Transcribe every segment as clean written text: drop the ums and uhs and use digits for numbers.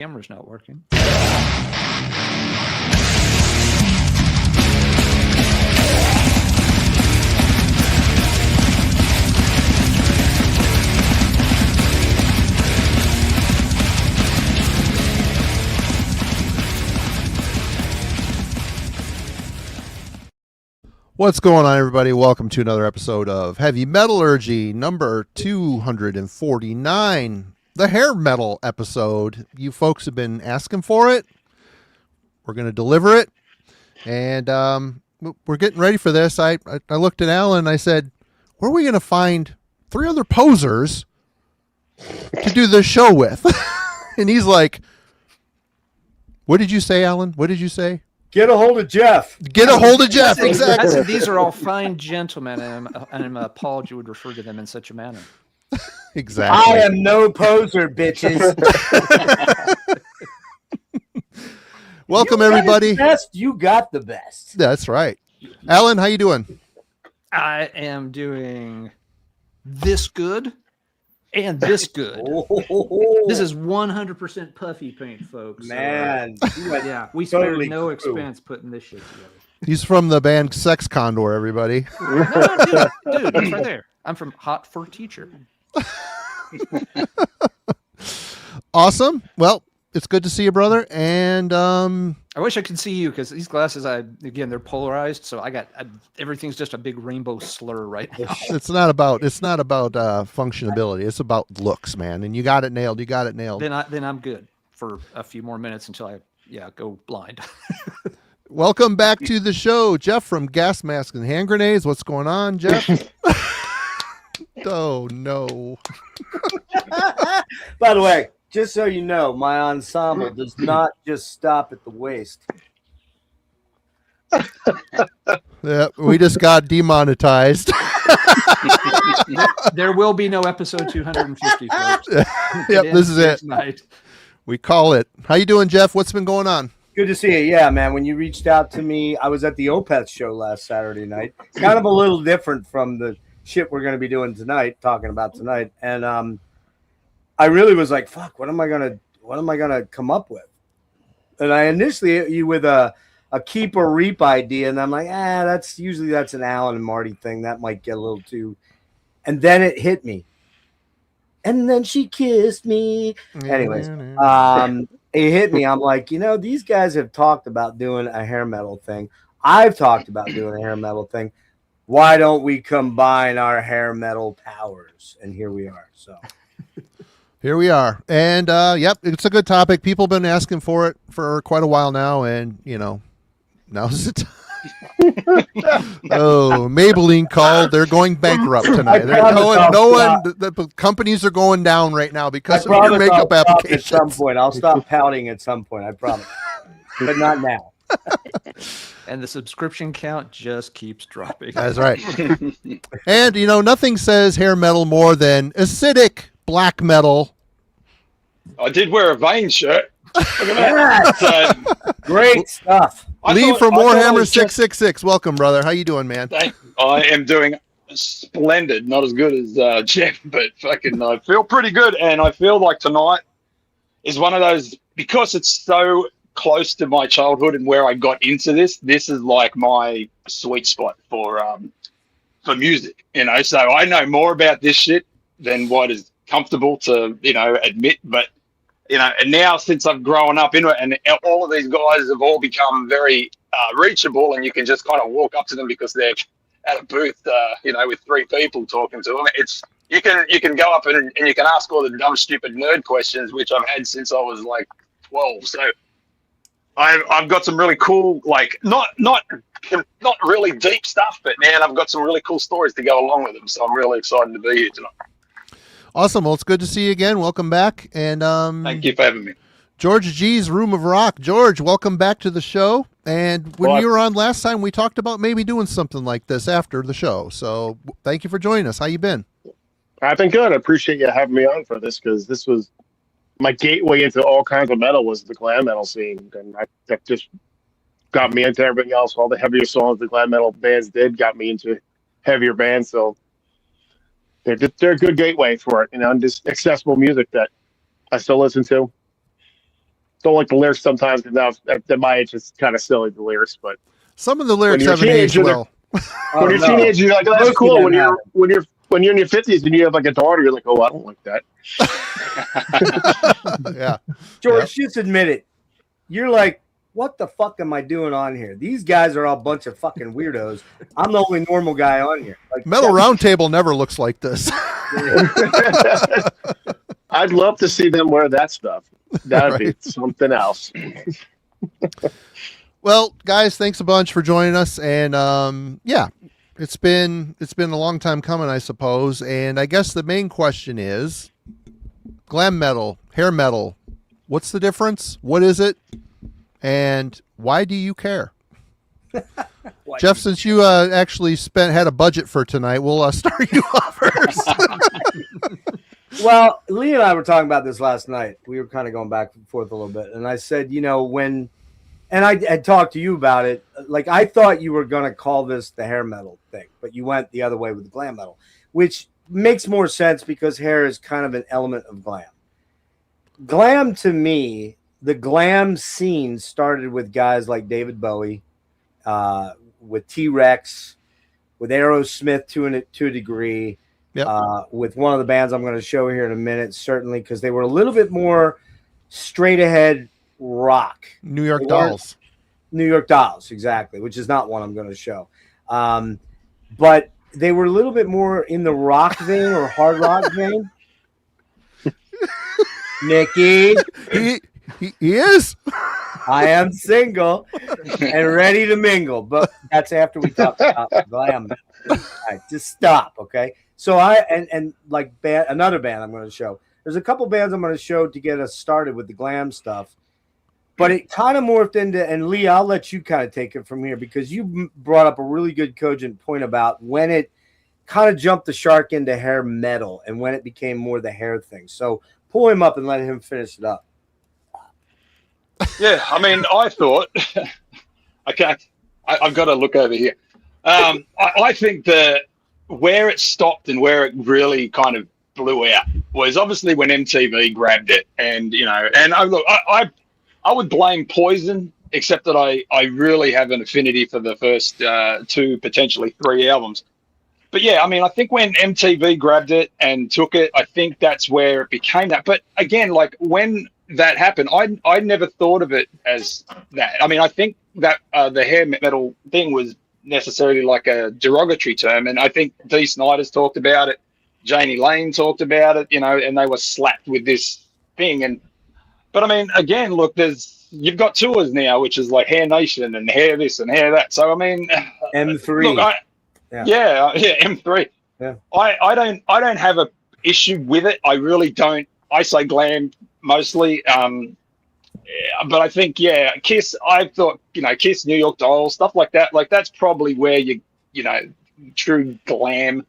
Camera's not working. What's going on, everybody? Welcome to another episode of Heavy Metallurgy, number 249, the hair metal episode. You folks have been asking for it. We're going to deliver it, and we're getting ready for this. I looked at Alan and I said, where are we going to find 3 other posers to do this show with? And he's like, what did you say, Alan? What did you say? Get a hold of Jeff. Get a hold of Jeff, exactly. These are all fine gentlemen, and an apology would refer to them in such a manner. Exactly. I am no poser, bitches. Welcome, everybody. You got the best. That's right. Alan, how you doing? I am doing this good and this good. This is 100% puffy paint, folks. Man. Yeah, we Totally spared no cool. expense putting this shit together. He's from the band Sex Condor, everybody. No, dude, it's right there. I'm from Hot for Teacher. Awesome. Well, it's good to see you, brother. And I wish I could see you because these glasses, they're polarized, so everything's just a big rainbow slur right now. it's not about functionability. It's about looks, man. And you got it nailed. Then I'm good for a few more minutes until I go blind. Welcome back to the show, Jeff from Gas Mask and Hand Grenades. What's going on, Jeff? Oh no. By the way, just so you know, my ensemble does not just stop at the waist. Yeah, we just got demonetized. There will be no episode 250, folks. Yep, this is it. Tonight. We call it. How you doing, Jeff? What's been going on? Good to see you. Yeah, man. When you reached out to me, I was at the Opeth show last Saturday night. Kind of a little different from the shit we're going to be doing tonight, talking about tonight. And I really was like, fuck, what am I gonna come up with? And I initially hit you with a keep or reap idea, and I'm like, that's an Alan and Marty thing. That might get a little too. And then it hit me. And then she kissed me. Anyways, it hit me. I'm like, these guys have talked about doing a hair metal thing. I've talked about doing a hair metal thing. Why don't we combine our hair metal powers? And here we are. So here we are. And yep, it's a good topic. People have been asking for it for quite a while now, and now's the time. Oh, Maybelline called. They're going bankrupt tonight. The companies are going down right now because of your makeup applications. At some point, I'll stop pouting at some point. I promise, but not now. And the subscription count just keeps dropping. That's right. And nothing says hair metal more than acidic black metal. I did wear a Vein shirt. Look at that. Great stuff. Lee from Warhammer 666. Welcome, brother. How you doing, man? I am doing splendid. Not as good as Jeff, but fucking I feel pretty good. And I feel like tonight is one of those, because it's so close to my childhood and where I got into this. This is like my sweet spot for music. So I know more about this shit than what is comfortable to admit, but. And now since I've grown up into it, and all of these guys have all become very reachable, and you can just kind of walk up to them because they're at a booth, with 3 people talking to them. It's you can go up and you can ask all the dumb, stupid nerd questions, which I've had since I was like 12. So I've got some really cool, like not really deep stuff, but man, I've got some really cool stories to go along with them. So I'm really excited to be here tonight. Awesome. Well, it's good to see you again. Welcome back. And thank you for having me. George G's Room of Rock. George, welcome back to the show. And when you were on last time, we talked about maybe doing something like this after the show. So thank you for joining us. How you been? I've been good. I appreciate you having me on for this, because this was my gateway into all kinds of metal, was the glam metal scene. And that just got me into everything else. All the heavier songs the glam metal bands did got me into heavier bands. So they're a good gateway for it, and just accessible music that I still listen to. don't like the lyrics sometimes, because now at my age it's kind of silly, the lyrics. But Some of the lyrics you're a haven't aged teenager, well. when you're a teenager, you're like, oh, Most that's of cool. them When have you're in your 50s and you have like a daughter, you're like, oh, I don't like that. Yeah. George, just admit it. You're like, what the fuck am I doing on here? These guys are all a bunch of fucking weirdos. I'm the only normal guy on here. Like, Metal Roundtable never looks like this. I'd love to see them wear that stuff. That'd be something else. Well, guys, thanks a bunch for joining us. And yeah, it's been a long time coming, I suppose. And I guess the main question is, glam metal, hair metal, what's the difference? What is it? And why do you care? Jeff, since you actually had a budget for tonight, we'll start you off first. Well, Lee and I were talking about this last night. We were kind of going back and forth a little bit. And I said, and I had talked to you about it. Like, I thought you were going to call this the hair metal thing, but you went the other way with the glam metal, which makes more sense because hair is kind of an element of glam. Glam, to me, the glam scene started with guys like David Bowie, with T-Rex, with Aerosmith to a degree, with one of the bands I'm going to show here in a minute, certainly, because they were a little bit more straight ahead rock. New York Dolls. New York Dolls, exactly, which is not one I'm going to show. But they were a little bit more in the rock vein or hard rock vein. Nikki. He is. I am single and ready to mingle, but that's after we talk about glam. All right, just stop, okay? So another band I'm going to show. There's a couple bands I'm going to show to get us started with the glam stuff, but it kind of morphed into. And Lee, I'll let you kind of take it from here because you brought up a really good cogent point about when it kind of jumped the shark into hair metal and when it became more the hair thing. So pull him up and let him finish it up. Yeah, I mean, I thought, okay, I've got to look over here. I think that where it stopped and where it really kind of blew out was obviously when MTV grabbed it. And, and I would blame Poison, except that I really have an affinity for the first 2, potentially 3 albums. But yeah, I mean, I think when MTV grabbed it and took it, I think that's where it became that. But again, like when that happened, I never thought of it as that. I mean, I think that the hair metal thing was necessarily like a derogatory term, and I think Dee Snider's talked about it, Janie Lane talked about it, and they were slapped with this thing. But I mean, again, look, you've got tours now, which is like Hair Nation and Hair this and Hair that. So I mean, M3. Look, yeah, M3. Yeah. I don't have a issue with it. I really don't. I say glam mostly. But I think, Kiss, I thought, Kiss, New York Dolls, stuff like that. Like, that's probably where true glam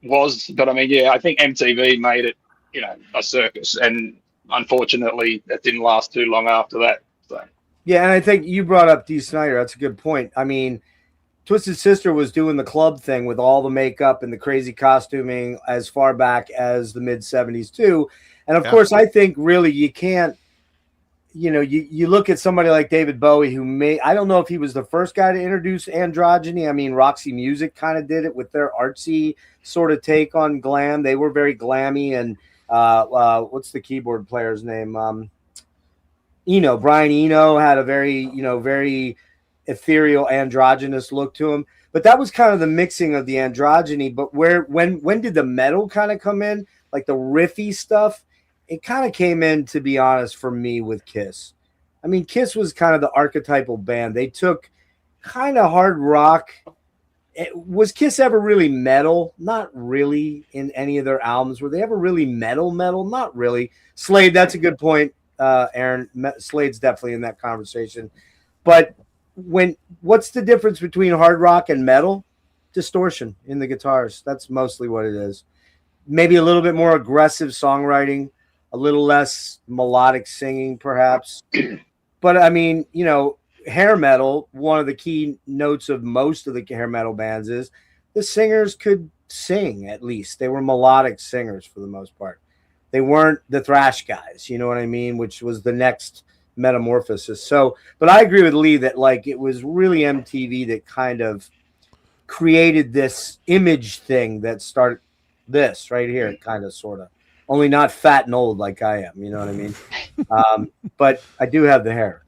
was. But I mean, I think MTV made it, a circus. And unfortunately, that didn't last too long after that. So. Yeah, and I think you brought up Dee Snider. That's a good point. I mean, Twisted Sister was doing the club thing with all the makeup and the crazy costuming as far back as the mid-'70s, too. And, of course, I think really you can't, you look at somebody like David Bowie who I don't know if he was the first guy to introduce androgyny. I mean, Roxy Music kind of did it with their artsy sort of take on glam. They were very glammy. And what's the keyboard player's name? Brian Eno had a very, very ethereal androgynous look to him. But that was kind of the mixing of the androgyny. But when did the metal kind of come in? Like the riffy stuff? It kind of came in, to be honest, for me with Kiss. I mean, Kiss was kind of the archetypal band. They took kind of hard rock. Was Kiss ever really metal? Not really in any of their albums. Were they ever really metal? Not really. Slade, that's a good point, Aaron. Slade's definitely in that conversation. But what's the difference between hard rock and metal? Distortion in the guitars. That's mostly what it is. Maybe a little bit more aggressive songwriting, a little less melodic singing, perhaps. But I mean, hair metal, one of the key notes of most of the hair metal bands is the singers could sing, at least. They were melodic singers for the most part. They weren't the thrash guys, you know what I mean? Which was the next metamorphosis. So, but I agree with Lee that like it was really MTV that kind of created this image thing that started this right here, kind of, sort of, only not fat and old like I am. You know what I mean? But I do have the hair.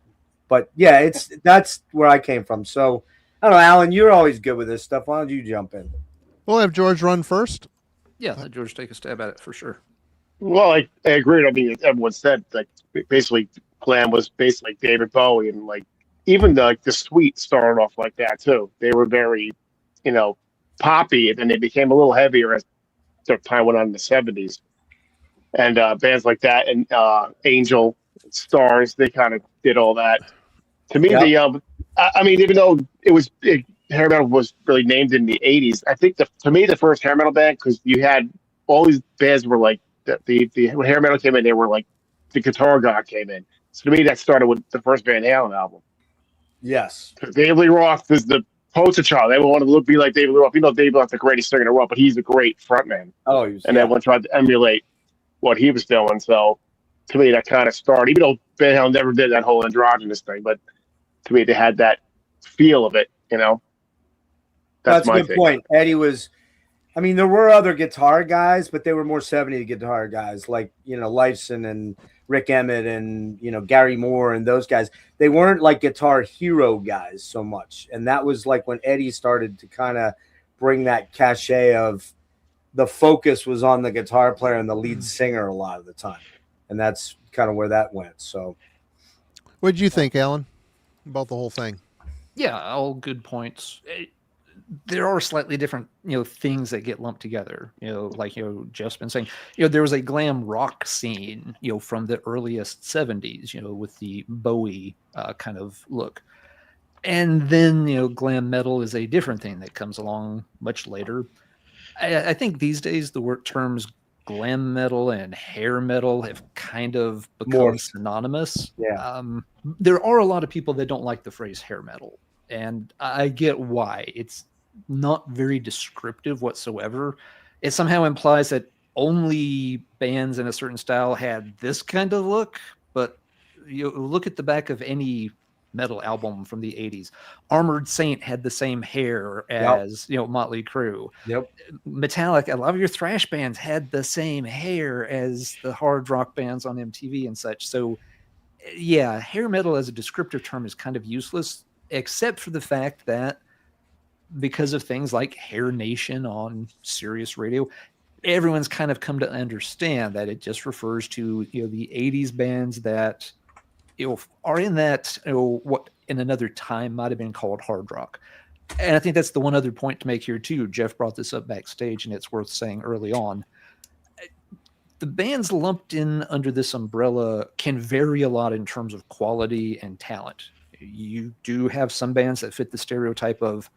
But yeah, that's where I came from. So I don't know, Alan, you're always good with this stuff. Why don't you jump in? We'll have George run first. Yeah, let George take a stab at it for sure. Well, I agree. I mean, everyone said like basically glam was basically David Bowie, and like even the Sweet started off like that too. They were very, poppy, and then they became a little heavier as the time went on in the '70s. And bands like that and Angel, Stars, they kind of did all that. To me, I mean, even though hair metal was really named in the '80s, I think to me the first hair metal band, because you had all these bands were like the when hair metal came in, they were like the Guitar God came in. So to me, that started with the first Van Halen album. Yes, because David Lee Roth is the poster child. Everyone wanted to be like David Lee Roth. David Lee Roth's the greatest singer in the world, but he's a great frontman. Oh, and everyone tried to emulate what he was doing. So to me, that kind of started, even though Van Halen never did that whole androgynous thing, but to me, they had that feel of it, That's a good point. Eddie was, I mean, there were other guitar guys, but they were more 70s guitar guys like, Lifeson and Rick Emmett and, Gary Moore and those guys. They weren't like guitar hero guys so much. And that was like when Eddie started to kind of bring that cachet of the focus was on the guitar player and the lead singer a lot of the time. And that's kind of where that went. So what did you think, Alan, about the whole thing? Yeah, all good points. There are slightly different, things that get lumped together. Like Jeff's been saying, there was a glam rock scene, from the earliest 70s, with the Bowie kind of look, and then glam metal is a different thing that comes along much later. I think these days the terms glam metal and hair metal have kind of become synonymous. Yeah. There are a lot of people that don't like the phrase hair metal, and I get why. It's not very descriptive whatsoever. It somehow implies that only bands in a certain style had this kind of look, but you look at the back of any metal album from the 80s. Armored Saint had the same hair as Motley Crue. Yep. Metallica, a lot of your thrash bands had the same hair as the hard rock bands on MTV and such. So yeah, hair metal as a descriptive term is kind of useless, except for the fact that because of things like Hair Nation on Sirius Radio, everyone's kind of come to understand that it just refers to the 80s bands that are in that what in another time might have been called hard rock. And I think that's the one other point to make here too. Jeff brought this up backstage, and it's worth saying early on. The bands lumped in under this umbrella can vary a lot in terms of quality and talent. You do have some bands that fit the stereotype of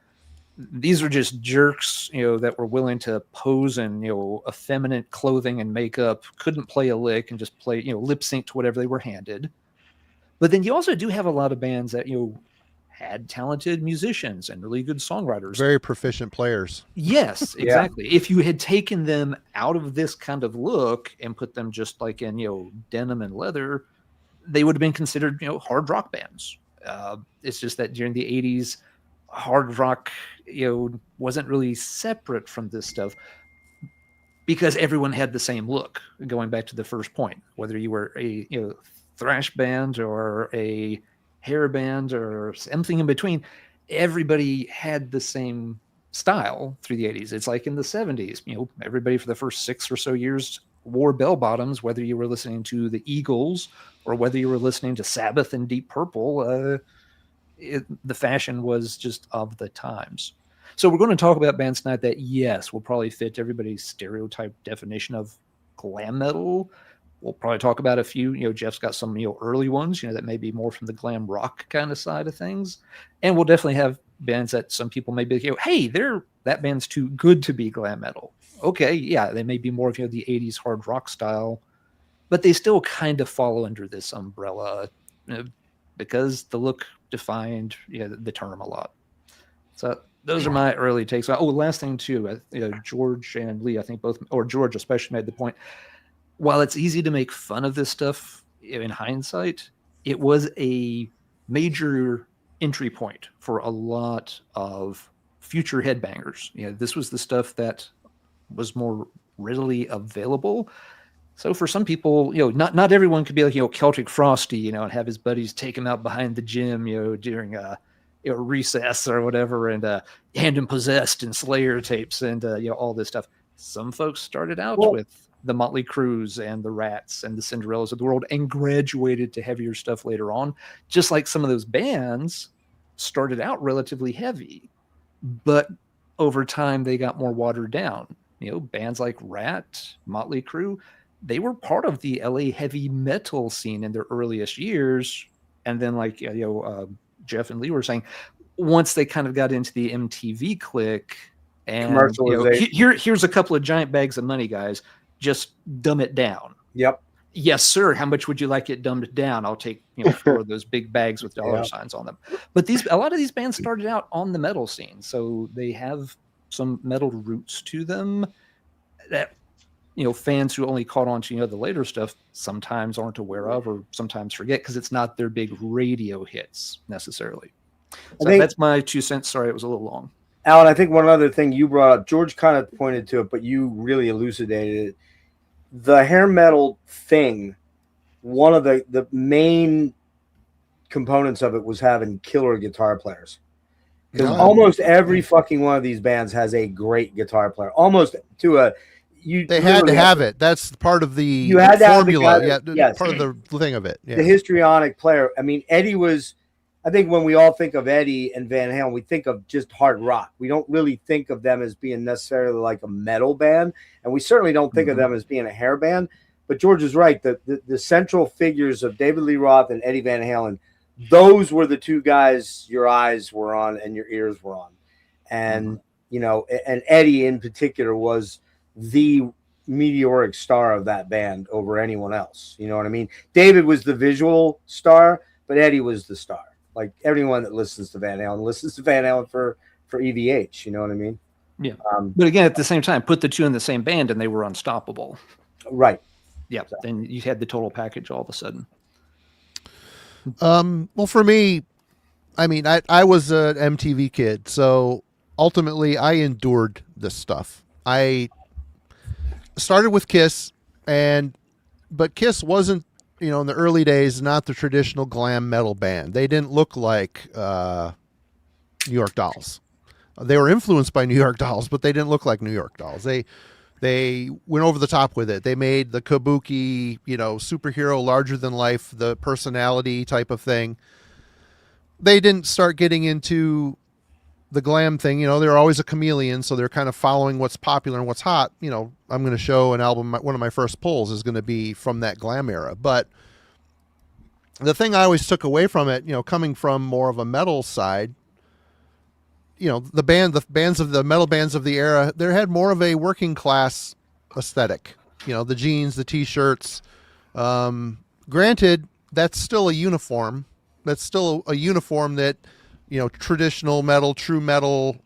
these are just jerks, that were willing to pose in, effeminate clothing and makeup, couldn't play a lick and just play, lip sync to whatever they were handed. But then you also do have a lot of bands that, had talented musicians and really good songwriters. Very proficient players. Yes, exactly. If you had taken them out of this kind of look and put them just like in, denim and leather, they would have been considered, hard rock bands. It's just that during the 80s, hard rock, wasn't really separate from this stuff because everyone had the same look. Going back to the first point, whether you were a thrash band or a hair band or something in between, everybody had the same style through the 80s. It's like in the 70s, everybody for the first 6 or so years wore bell bottoms, whether you were listening to the Eagles or whether you were listening to Sabbath and Deep Purple. The fashion was just of the times. So we're going to talk about bands tonight that, yes, will probably fit everybody's stereotype definition of glam metal. We'll probably talk about a few. Jeff's got some early ones, that may be more from the glam rock kind of side of things. And we'll definitely have bands that some people may be like, hey, that band's too good to be glam metal. Okay, yeah, they may be more of the 80s hard rock style, but they still kind of fall under this umbrella because the look defined the term a lot. So those are my early takes. Oh, last thing too, George and Lee, I think both, or George especially, made the point. While it's easy to make fun of this stuff in hindsight, it was a major entry point for a lot of future headbangers. This was the stuff that was more readily available. So for some people, not everyone could be like, Celtic Frosty, and have his buddies take him out behind the gym, during recess or whatever, and hand him Possessed and Slayer tapes and all this stuff. Some folks started out with the Motley Crues and the Rats and the Cinderellas of the world and graduated to heavier stuff later on, just like some of those bands started out relatively heavy, but over time they got more watered down. Bands like Rat, Motley Crue, they were part of the LA heavy metal scene in their earliest years. And then like, Jeff and Lee were saying, once they kind of got into the MTV clique and Commercialization. Here's a couple of giant bags of money, guys, just dumb it down. Yep. Yes, sir. How much would you like it dumbed down? I'll take 4 of those big bags with dollar signs on them. But a lot of these bands started out on the metal scene, so they have some metal roots to them that fans who only caught on to the later stuff sometimes aren't aware of, or sometimes forget because it's not their big radio hits necessarily. So that's my 2 cents. Sorry, it was a little long. Alan, I think one other thing you brought up, George kind of pointed to it, but you really elucidated it. The hair metal thing, one of the main components of it was having killer guitar players. Because almost every fucking one of these bands has a great guitar player. Almost to a... They had to have it. That's part of the formula. Part of the thing of it. Yeah. The histrionic player. I mean, Eddie was... I think when we all think of Eddie and Van Halen, we think of just hard rock. We don't really think of them as being necessarily like a metal band, and we certainly don't think of them as being a hair band. But George is right. The central figures of David Lee Roth and Eddie Van Halen, those were the two guys your eyes were on and your ears were on. And, and Eddie in particular was the meteoric star of that band over anyone else. You know what I mean? David was the visual star, but Eddie was the star. Like everyone that listens to Van Halen listens to Van Halen for EVH. You know what I mean? Yeah. But again, at the same time, put the two in the same band and they were unstoppable. Right. Yeah. Then you had the total package all of a sudden. Well, for me, I mean, I was an MTV kid, so ultimately I endured this stuff. I started with Kiss, but Kiss wasn't, in the early days, not the traditional glam metal band. They didn't look like New York Dolls. They were influenced by New York Dolls, but they didn't look like New York Dolls. They went over the top with it. They made the kabuki, superhero, larger than life, the personality type of thing. They didn't start getting into the glam thing. They're always a chameleon, so they're kind of following what's popular and what's hot. I'm going to show an album. One of my first pulls is going to be from that glam era. But the thing I always took away from it, coming from more of a metal side, the metal bands of the era, they had more of a working class aesthetic. The jeans, the t-shirts. Granted, that's still a uniform. That's still a uniform that, traditional metal, true metal,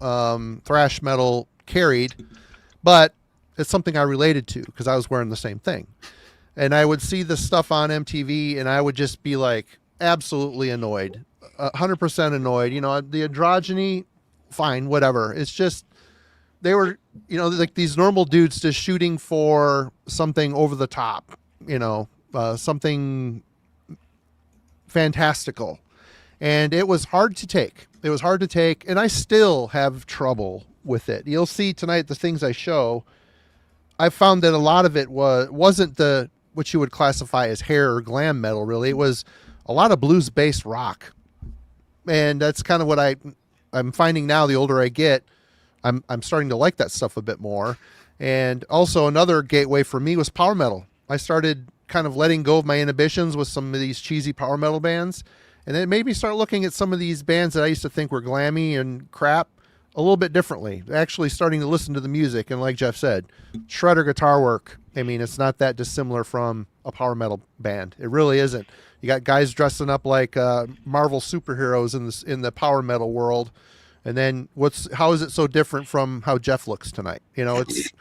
thrash metal carried, but it's something I related to because I was wearing the same thing. And I would see this stuff on MTV and I would just be like absolutely annoyed, 100% annoyed. The androgyny, fine, whatever. It's just, they were, like these normal dudes just shooting for something over the top, something fantastical. And it was hard to take. And I still have trouble with it. You'll see tonight the things I show. I found that a lot of it wasn't what you would classify as hair or glam metal, really. It was a lot of blues-based rock. And that's kind of what I'm finding now. The older I get, I'm starting to like that stuff a bit more. And also another gateway for me was power metal. I started kind of letting go of my inhibitions with some of these cheesy power metal bands. And then it made me start looking at some of these bands that I used to think were glammy and crap a little bit differently. Actually starting to listen to the music. And like Jeff said, shredder guitar work. I mean, it's not that dissimilar from a power metal band. It really isn't. You got guys dressing up like Marvel superheroes in the power metal world. And then how is it so different from how Jeff looks tonight? It's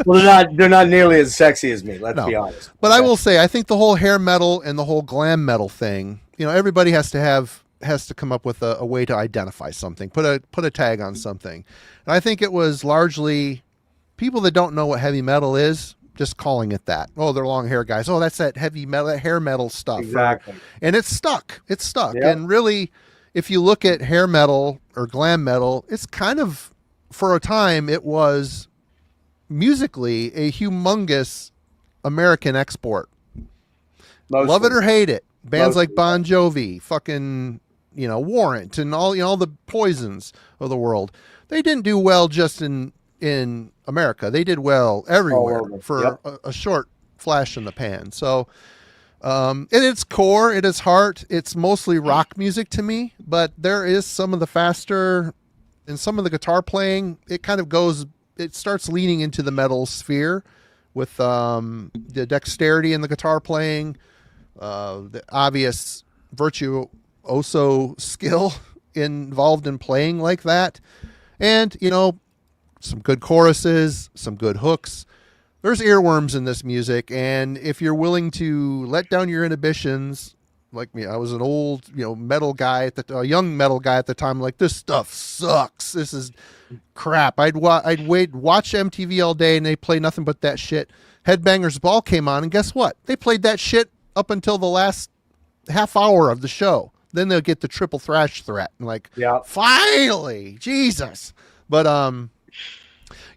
Well, they're not nearly as sexy as me. Let's No. be honest. But I will say, I think the whole hair metal and the whole glam metal thing, everybody has to come up with a way to identify something, put a tag on something. And I think it was largely people that don't know what heavy metal is just calling it that. Oh, they're long hair guys. Oh, that's that heavy metal, that hair metal stuff. Exactly. And it's stuck. Yep. And really, if you look at hair metal or glam metal, it's kind of, for a time, it was musically a humongous American export. Mostly. Love it or hate it. Bands like Bon Jovi, fucking, Warrant, and all the Poisons of the world. They didn't do well just in America. They did well everywhere for a short flash in the pan. So, at its core, at its heart, it's mostly rock music to me, but there is some of the faster and some of the guitar playing. It starts leaning into the metal sphere with the dexterity in the guitar playing, the obvious virtuoso skill involved in playing like that. And, some good choruses, some good hooks. There's earworms in this music. And if you're willing to let down your inhibitions, like me, I was an old, metal guy a young metal guy at the time. Like, this stuff sucks. This is crap. I'd watch MTV all day and they play nothing but that shit. Headbangers Ball came on, and guess what? They played that shit up until the last half hour of the show. Then they'll get the triple thrash threat. And finally, Jesus. But,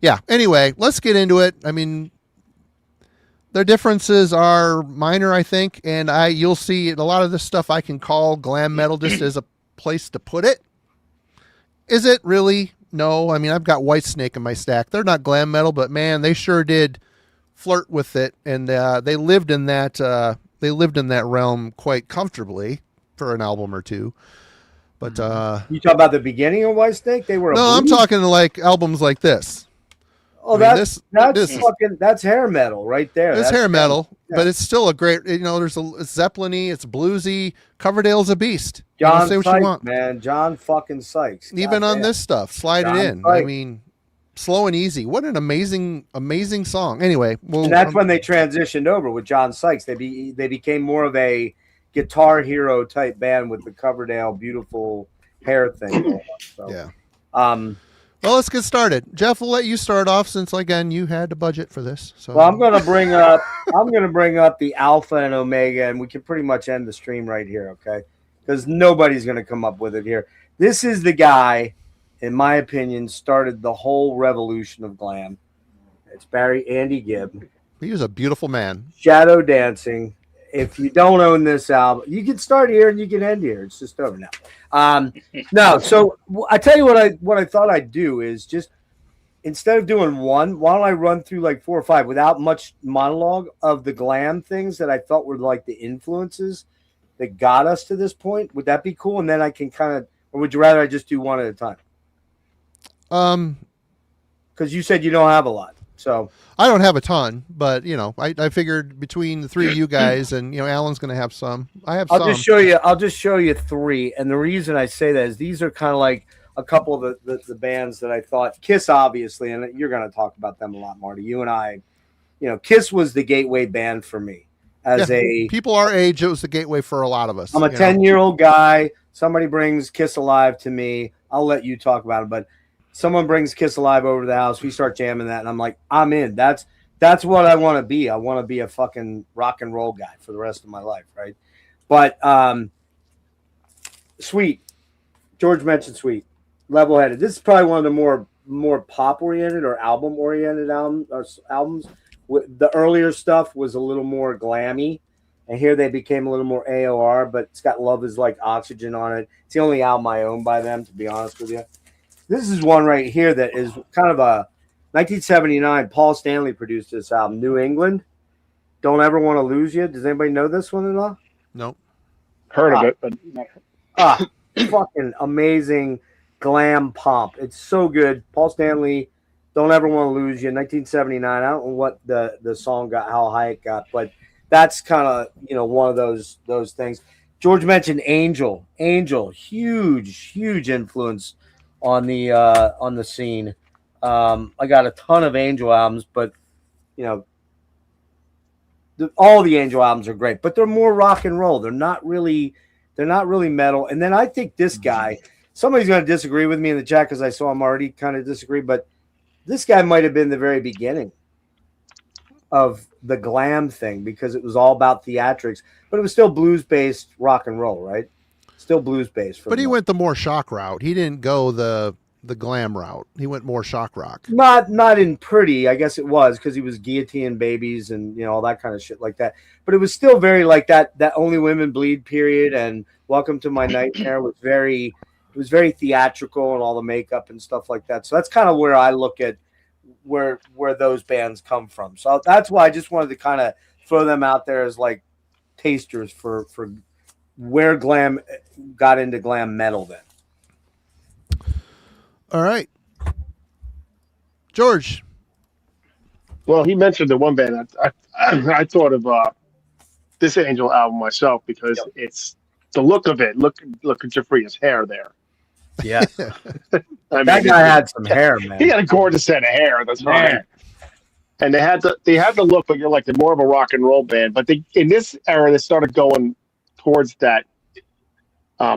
yeah, anyway, let's get into it. I mean, their differences are minor, I think, and you'll see a lot of this stuff I can call glam metal just as a place to put it. Is it really? No. I mean, I've got Whitesnake in my stack. They're not glam metal, but man, they sure did flirt with it, and they lived in that realm quite comfortably for an album or two. But you talk about the beginning of Whitesnake? They were I'm talking like albums like this. Oh, that's hair metal right there. It's hair metal, but it's still a great. There's it's Zeppelin-y, it's bluesy. Coverdale's a beast. John say what Sykes, you want, man. John fucking Sykes. Even on this stuff, slide it in. Sykes. I mean, Slow and Easy. What an amazing song. Anyway, and that's when they transitioned over with John Sykes. They became more of a Guitar Hero type band with the Coverdale beautiful hair thing. So, yeah. Well, let's get started. Jeff, we'll let you start off since, again, you had the budget for this. So, I'm going to bring up the Alpha and Omega, and we can pretty much end the stream right here, okay? Because nobody's going to come up with it here. This is the guy, in my opinion, started the whole revolution of glam. It's Andy Gibb. He was a beautiful man. Shadow Dancing. If you don't own this album, you can start here and you can end here. It's just over now. No, so I tell you what I thought I'd do is just, instead of doing one, why don't I run through like 4 or 5 without much monologue of the glam things that I felt were like the influences that got us to this point? Would that be cool? And then I can or would you rather I just do one at a time? Because you said you don't have a lot. So I don't have a ton, but I figured between the three of you guys and Alan's going to have some. I'll just show you 3, and the reason I say that is these are kind of like a couple of the bands that I thought. Kiss, obviously, and you're going to talk about them a lot, Marty. You and I, Kiss was the gateway band for me people our age. It was the gateway for a lot of us. I'm a 10-year-old guy. Somebody brings Kiss Alive to me. I'll let you talk about it, but. Someone brings Kiss Alive over to the house. We start jamming that, and I'm like, I'm in. That's what I want to be. I want to be a fucking rock and roll guy for the rest of my life, right? But Sweet. George mentioned Sweet. Level-headed. This is probably one of the more pop-oriented or album-oriented albums. The earlier stuff was a little more glammy, and here they became a little more AOR, but it's got Love Is Like Oxygen on it. It's the only album I own by them, to be honest with you. This is one right here that is kind of a 1979. Paul Stanley produced this album, New England. Don't Ever Want to Lose You. Does anybody know this one at all? Nope. Heard of it, but fucking amazing glam pomp. It's so good. Paul Stanley, Don't Ever Want to Lose You, 1979. I don't know what the song got, how high it got, but that's kind of one of those things. George mentioned Angel. Huge influence on the scene. I got a ton of Angel albums, but you know, all the Angel albums are great, but they're more rock and roll. They're not really metal. And then I think this guy, somebody's going to disagree with me in the chat because I saw him already kind of disagree, but this guy might have been the very beginning of the glam thing because it was all about theatrics, but it was still blues-based rock and roll, right? Still blues-based. But he went the more shock route. He didn't go the glam route. He went more shock rock. Not in Pretty, I guess it was because he was guillotine babies and all that kind of shit like that. But it was still very like that Only Women Bleed period and Welcome to My Nightmare was very theatrical and all the makeup and stuff like that. So that's kind of where I look at where those bands come from. So that's why I just wanted to kind of throw them out there as like tasters for where glam got into glam metal then. All right. George. Well, he mentioned the one band. I thought of this Angel album myself because it's the look of it. Look at Jeffrey's hair there. Yeah. I That guy had some hair, man. He had a gorgeous set of hair. That's right. And they had the look, but you're like they're more of a rock and roll band. But in this era, they started going towards that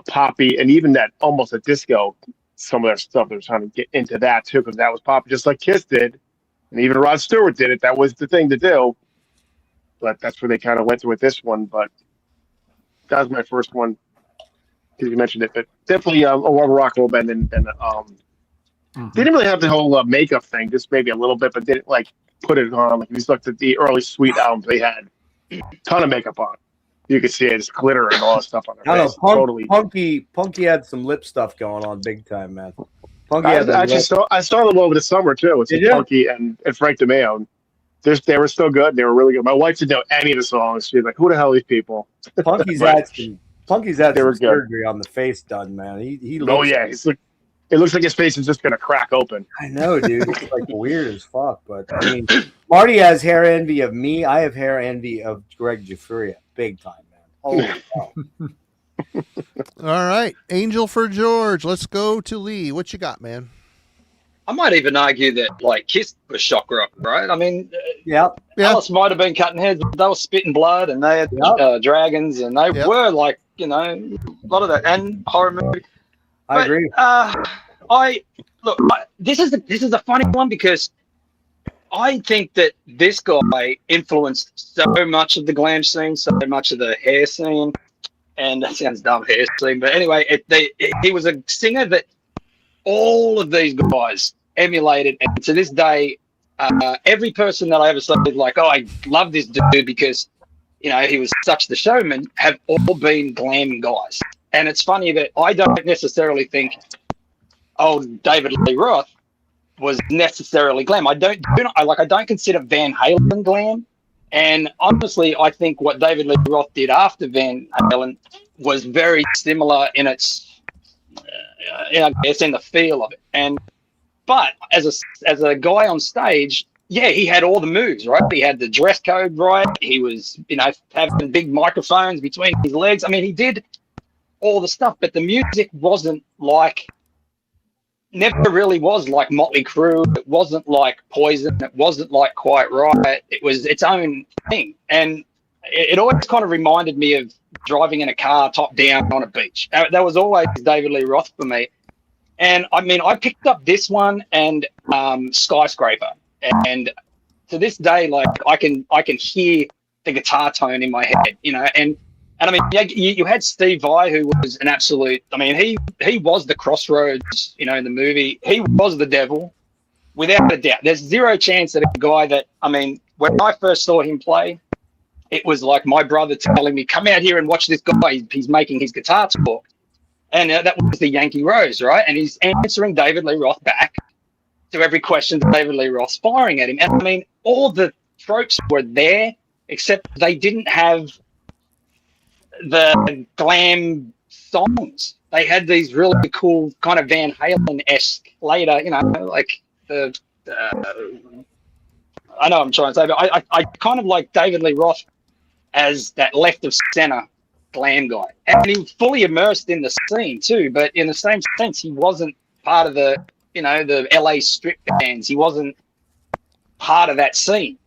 poppy and even that almost a disco. Some of their stuff they're trying to get into that too, because that was poppy, just like Kiss did, and even Rod Stewart did it. That was the thing to do. But that's where they kind of went with this one. But that was my first one because you mentioned it. But definitely a rock and roll band, and they didn't really have the whole makeup thing, just maybe a little bit, but didn't like put it on. Like if you looked at the early Sweet albums, they had a ton of makeup on. You could see it, just glitter and all that stuff on their face. Totally. Punky had some lip stuff going on big time, man. Punky I saw them over the summer too. It's Punky and Frank DeMeo. They were still good. They were really good. My wife didn't know any of the songs. She's like, "Who the hell are these people?" Punky's had some surgery on the face done, man. He looks. Oh yeah, it looks like his face is just gonna crack open. I know, dude. It's like weird as fuck. But I mean, Marty has hair envy of me. I have hair envy of Greg Jaffuria. Big time, man. Holy cow. All right. Angel for George. Let's go to Lee. What you got, man? I might even argue that like Kiss was shock rock, right? I mean, yeah. Alice might have been cutting heads, but they were spitting blood and they had dragons and they were like, a lot of that and horror movie. I agree. This is a funny one because I think that this guy influenced so much of the glam scene, so much of the hair scene, and that sounds dumb, hair scene, but anyway, he was a singer that all of these guys emulated, and to this day, every person that I ever saw is like, oh, I love this dude because, he was such the showman, have all been glam guys. And it's funny that I don't necessarily think, David Lee Roth was necessarily glam. I don't consider Van Halen glam. And honestly, I think what David Lee Roth did after Van Halen was very similar in its, in the feel of it. But as a guy on stage, yeah, he had all the moves, right? He had the dress code right. He was, having big microphones between his legs. I mean, he did all the stuff, but the music never really was like Motley Crue. It wasn't like Poison. It wasn't like Quiet Riot. It was its own thing. And it always kind of reminded me of driving in a car top down on a beach. That was always David Lee Roth for me. And I mean, I picked up this one and Skyscraper. And to this day, like I can hear the guitar tone in my head, and I mean, you had Steve Vai, who was an absolute. I mean, he was the Crossroads, in the movie. He was the devil, without a doubt. There's zero chance that a guy that, I mean, when I first saw him play, it was like my brother telling me, "Come out here and watch this guy. He's making his guitar talk," and that was the Yankee Rose, right? And he's answering David Lee Roth back to every question that David Lee Roth's firing at him. And I mean, all the tropes were there, except they didn't have the glam songs. They had these really cool kind of Van Halen-esque later, like the I know what I'm trying to say, but I kind of like David Lee Roth as that left of center glam guy. And he was fully immersed in the scene too, but in the same sense, he wasn't part of the, the LA strip bands. He wasn't part of that scene.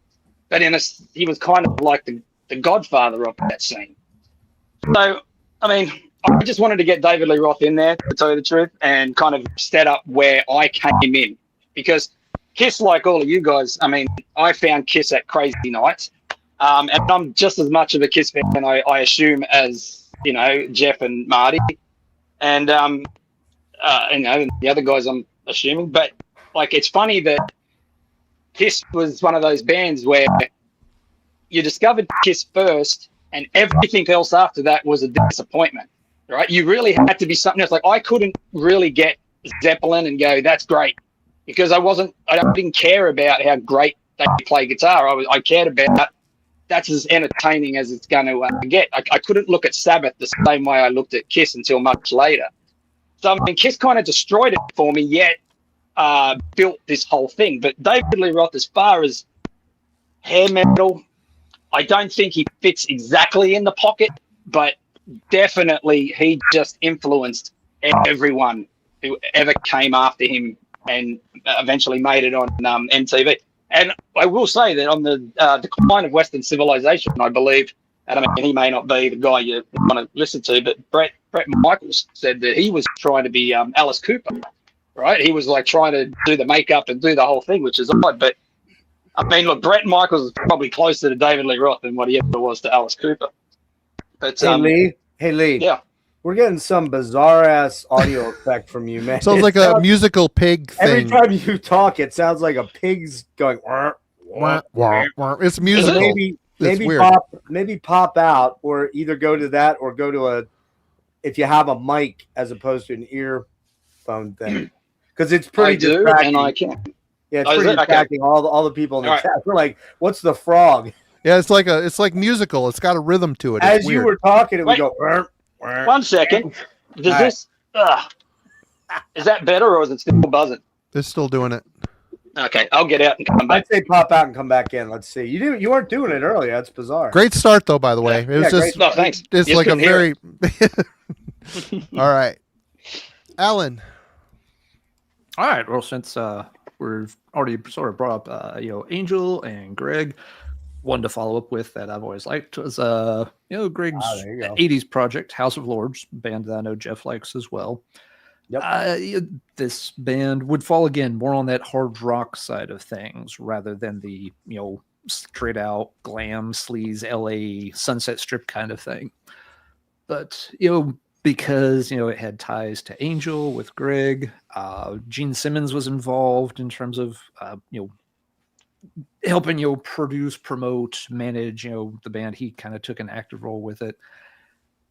but he was kind of like the godfather of that scene. So, I mean, I just wanted to get David Lee Roth in there, to tell you the truth, and kind of set up where I came in. Because Kiss, like all of you guys, I mean, I found Kiss at Crazy Nights. And I'm just as much of a Kiss fan, I assume, as, you know, Jeff and Marty. And, you know, the other guys, I'm assuming. But, like, it's funny that Kiss was one of those bands where you discovered Kiss first, and everything else after that was a disappointment, right? You really had to be something else. Like, I couldn't really get Zeppelin and go, that's great, because I didn't care about how great they play guitar. I cared about that's as entertaining as it's going to get. I couldn't look at Sabbath the same way I looked at Kiss until much later. So, I mean, Kiss kind of destroyed it for me, yet built this whole thing. But David Lee Roth, as far as hair metal, I don't think he fits exactly in the pocket, but definitely he just influenced everyone who ever came after him and eventually made it on MTV. And I will say that on the decline of Western civilization, I believe, and I mean, he may not be the guy you want to listen to, but Brett Michaels said that he was trying to be Alice Cooper, right? He was like trying to do the makeup and do the whole thing, which is odd. But I mean, look, Brett Michaels is probably closer to David Lee Roth than what he ever was to Alice Cooper. But Hey Lee, yeah, we're getting some bizarre ass audio effect from you, man. Sounds like a musical pig Every thing. time you talk, it sounds like a pig's going. Wah, wah, Wah, wah. It's musical. Maybe weird. pop out, or either go to that or go to if you have a mic as opposed to an earphone thing, because it's pretty I do, distracting. and I can. Yeah, it's Oh, is pretty it? Okay. distracting. All the people in the All right. chat were like, "What's the frog?" Yeah, it's like musical. It's got a rhythm to it. It's As you weird. were talking, it would Wait. go. Wah, wah. 1 second. Does All this? Is that better, or is it still buzzing? They're still doing it. Okay, I'll get out and come back. I'd say pop out and come back in. Let's see. You weren't doing it earlier. That's bizarre. Great start though, by the way. It was Yeah, just No, thanks. it's You like a couldn't hear very All right. Alan. All right. Well, since we've already sort of brought up, Angel and Greg, one to follow up with that I've always liked was, Greg's there you go. 80s project, House of Lords, band that I know Jeff likes as well. Yep. This band would fall again more on that hard rock side of things rather than the, straight out glam, sleaze, LA Sunset Strip kind of thing. But, because it had ties to Angel with Greg. Gene Simmons was involved in terms of helping produce, promote, manage the band. He kind of took an active role with it,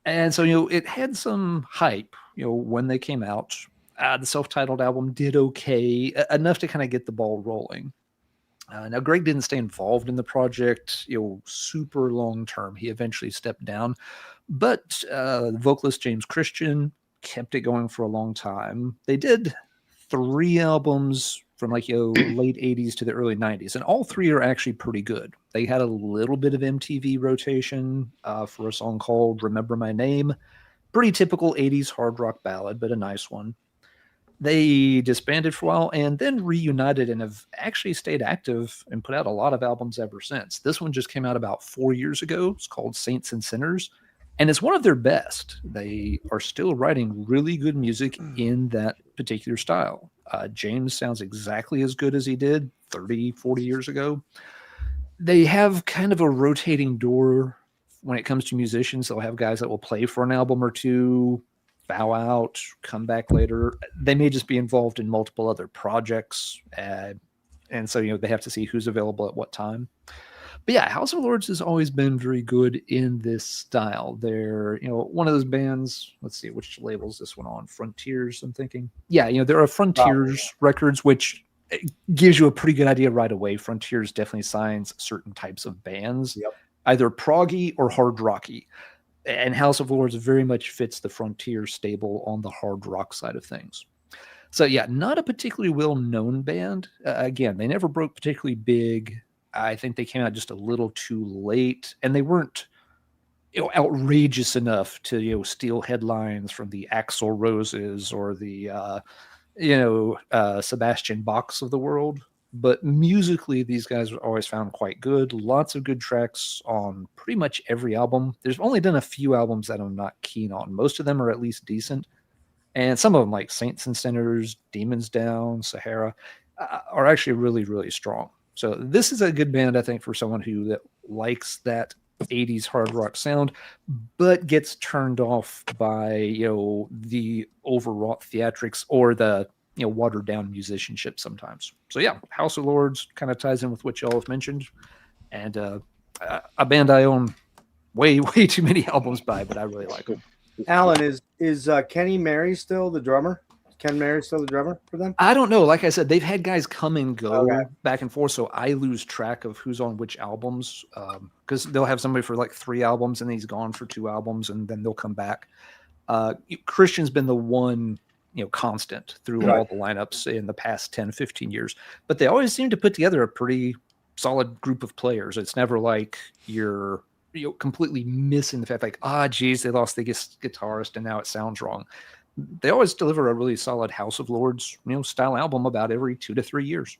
and so it had some hype when they came out. The self-titled album did okay, enough to kind of get the ball rolling. Now Greg didn't stay involved in the project super long term. He eventually stepped down. But vocalist James Christian kept it going for a long time. They did 3 albums from late 80s to the early 90s, and all 3 are actually pretty good. They had a little bit of MTV rotation for a song called Remember My Name. Pretty typical 80s hard rock ballad, but a nice one. They disbanded for a while and then reunited and have actually stayed active and put out a lot of albums ever since. This one just came out about 4 years ago. It's called Saints and Sinners. And it's one of their best. They are still writing really good music in that particular style. James sounds exactly as good as he did 30, 40 years ago. They have kind of a rotating door when it comes to musicians. They'll have guys that will play for an album or two, bow out, come back later. They may just be involved in multiple other projects. And so, they have to see who's available at what time. But yeah, House of Lords has always been very good in this style. They're, one of those bands. Let's see, which label's this one on? Frontiers, I'm thinking. Yeah, there are Frontiers records, which gives you a pretty good idea right away. Frontiers definitely signs certain types of bands, either proggy or hard rocky. And House of Lords very much fits the Frontier stable on the hard rock side of things. So yeah, not a particularly well-known band. Again, they never broke particularly big. I think they came out just a little too late, and they weren't outrageous enough to steal headlines from the Axl Roses or the Sebastian Bachs of the world. But musically, these guys were always found quite good. Lots of good tracks on pretty much every album. There's only been a few albums that I'm not keen on. Most of them are at least decent. And some of them, like Saints and Sinners, Demons Down, Sahara, are actually really, really strong. So this is a good band, I think, for someone who likes that 80s hard rock sound, but gets turned off by, the overwrought theatrics or the, watered down musicianship sometimes. So yeah, House of Lords kind of ties in with what y'all have mentioned. And a band I own way, way too many albums by, but I really like them. Alan, is Kenny Mary still the drummer? Ken Mary still the drummer for them? I don't know. Like I said, they've had guys come and go Okay. back and forth, so I lose track of who's on which albums. Because they'll have somebody for like 3 albums, and he's gone for 2 albums, and then they'll come back. Christian's been the one, constant through all the lineups in the past 10, 15 years. But they always seem to put together a pretty solid group of players. It's never like you're completely missing the fact, like, geez, they lost the guitarist, and now it sounds wrong. They always deliver a really solid House of Lords, style album about every 2 to 3 years.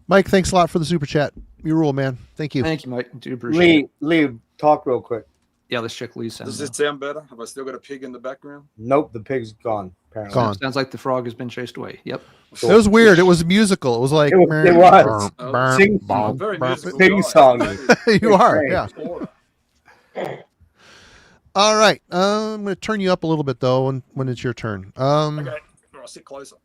Mike, thanks a lot for the super chat. You rule, man. Thank you. Thank you, Mike. Do appreciate it. Lee, talk real quick. Yeah, let's check Lee's sound. Does this sound better? Have I still got a pig in the background? Nope, the pig's gone. Apparently. Gone. Sounds like the frog has been chased away. Yep. It was weird. It was musical. It was like It was. Sing I'm very musical Sing guy. song. You are, Great. yeah. All right. I'm going to turn you up a little bit though when it's your turn. Okay, I'll sit closer.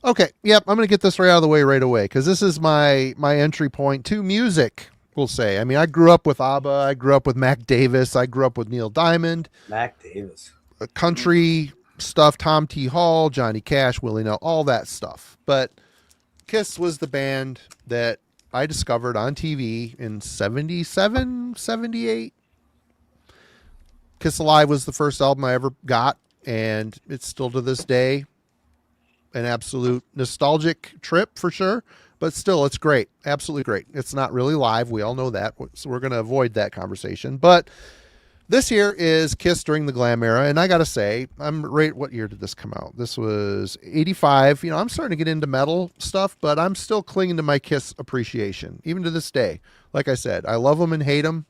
Okay. Yep. I'm going to get this right out of the way right away because this is my entry point to music. We'll say. I mean, I grew up with ABBA. I grew up with Mac Davis. I grew up with Neil Diamond. Mac Davis. Country stuff. Tom T. Hall, Johnny Cash, Willie Nelson, all that stuff. But Kiss was the band that I discovered on TV in 77, 78. Kiss Alive was the first album I ever got, and it's still to this day an absolute nostalgic trip for sure. But still, it's great. Absolutely great. It's not really live. We all know that. So we're going to avoid that conversation. But this here is Kiss during the glam era. And I got to say, what year did this come out? This was 85. I'm starting to get into metal stuff, but I'm still clinging to my Kiss appreciation, even to this day. Like I said, I love them and hate them.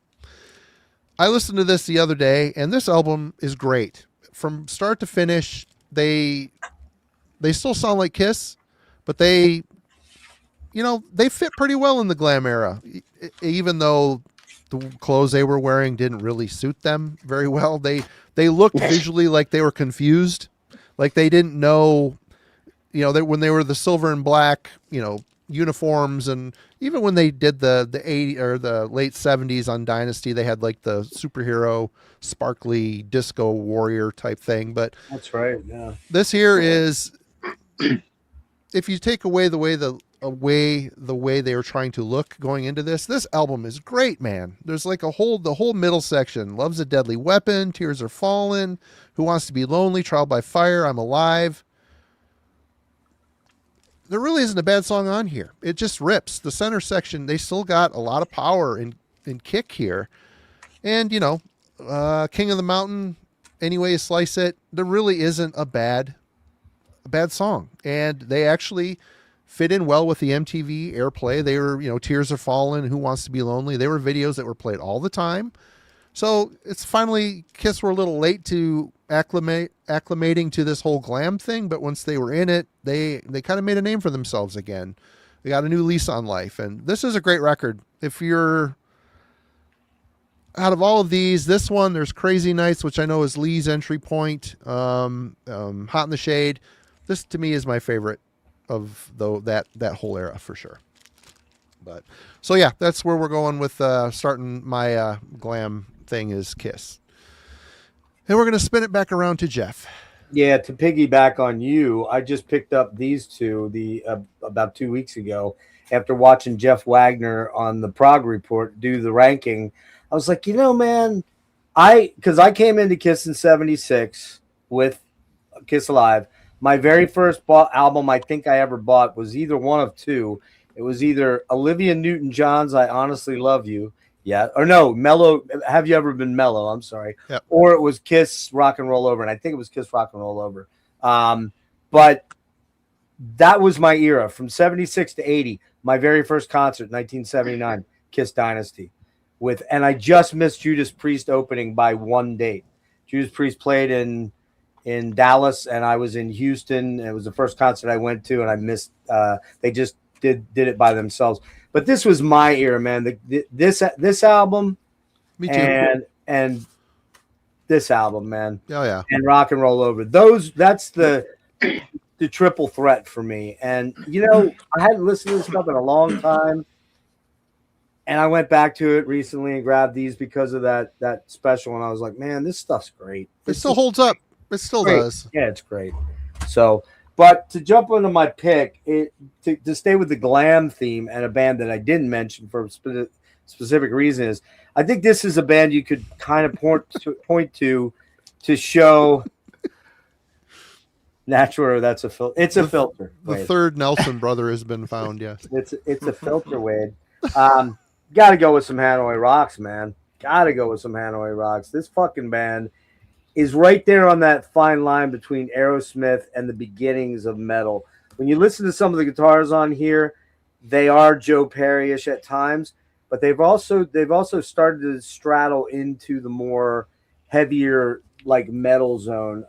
I listened to this the other day, and this album is great. From start to finish, they still sound like Kiss, but they fit pretty well in the glam era, even though the clothes they were wearing didn't really suit them very well. They looked visually like they were confused, like they didn't know, that when they were the silver and black, uniforms, and even when they did the 80s or the late 70s on Dynasty, they had like the superhero sparkly disco warrior type thing. But That's right. Yeah. this here is, if you take away the way they were trying to look going into this album is great, man. There's like the whole middle section. Love's a Deadly Weapon, Tears Are Falling, Who Wants to Be Lonely, Trial by Fire, I'm Alive. There really isn't a bad song on here. It just rips. The center section, they still got a lot of power and kick here. And, King of the Mountain, any way you slice it, there really isn't a bad song. And they actually fit in well with the MTV airplay. They were, Tears Are Falling, Who Wants to Be Lonely. They were videos that were played all the time. So it's finally, Kiss were a little late to acclimating to this whole glam thing, but once they were in it, they kind of made a name for themselves again. They got a new lease on life, and this is a great record. If you're out of all of these, this one, there's Crazy Nights, which I know is Lee's entry point. Hot in the Shade. This to me is my favorite of that whole era for sure. But so yeah, that's where we're going with starting my glam thing is Kiss. And we're going to spin it back around to Jeff. Yeah, to piggyback on you, I just picked up these two about 2 weeks ago after watching Jeff Wagner on the Prog Report do the ranking. I was like, man, because I came into Kiss in 76 with Kiss Alive. My very first album I think I ever bought was either one of two. It was either Olivia Newton-John's I Honestly Love You. Yeah. Or no, Mellow. Have You Ever Been Mellow? I'm sorry. Yep. Or it was Kiss Rock and Roll Over. And I think it was Kiss Rock and Roll Over. But that was my era from 76 to 80. My very first concert, 1979, Kiss Dynasty. And I just missed Judas Priest opening by one date. Judas Priest played in Dallas, and I was in Houston. It was the first concert I went to, and I missed. They just did it by themselves. But this was my era, man. This album, Me too. and this album, man. Oh yeah. And Rock and Roll Over. That's the triple threat for me. And I hadn't listened to this stuff in a long time. And I went back to it recently and grabbed these because of that special, and I was like, man, this stuff's great. It still holds up. It still great. does. Yeah, it's great. So, but to jump into my pick, to stay with the glam theme and a band that I didn't mention for a specific reason is, I think this is a band you could kind of point to show natural. That's a filter. It's a filter. The Wade. third Nelson brother has been found. Yes. It's a filter, Wade. Got to go with some Hanoi Rocks, man. Got to go with some Hanoi Rocks. This fucking band is right there on that fine line between Aerosmith and the beginnings of metal. When you listen to some of the guitars on here, they are Joe Perry-ish at times, but they've also started to straddle into the more heavier like metal zone.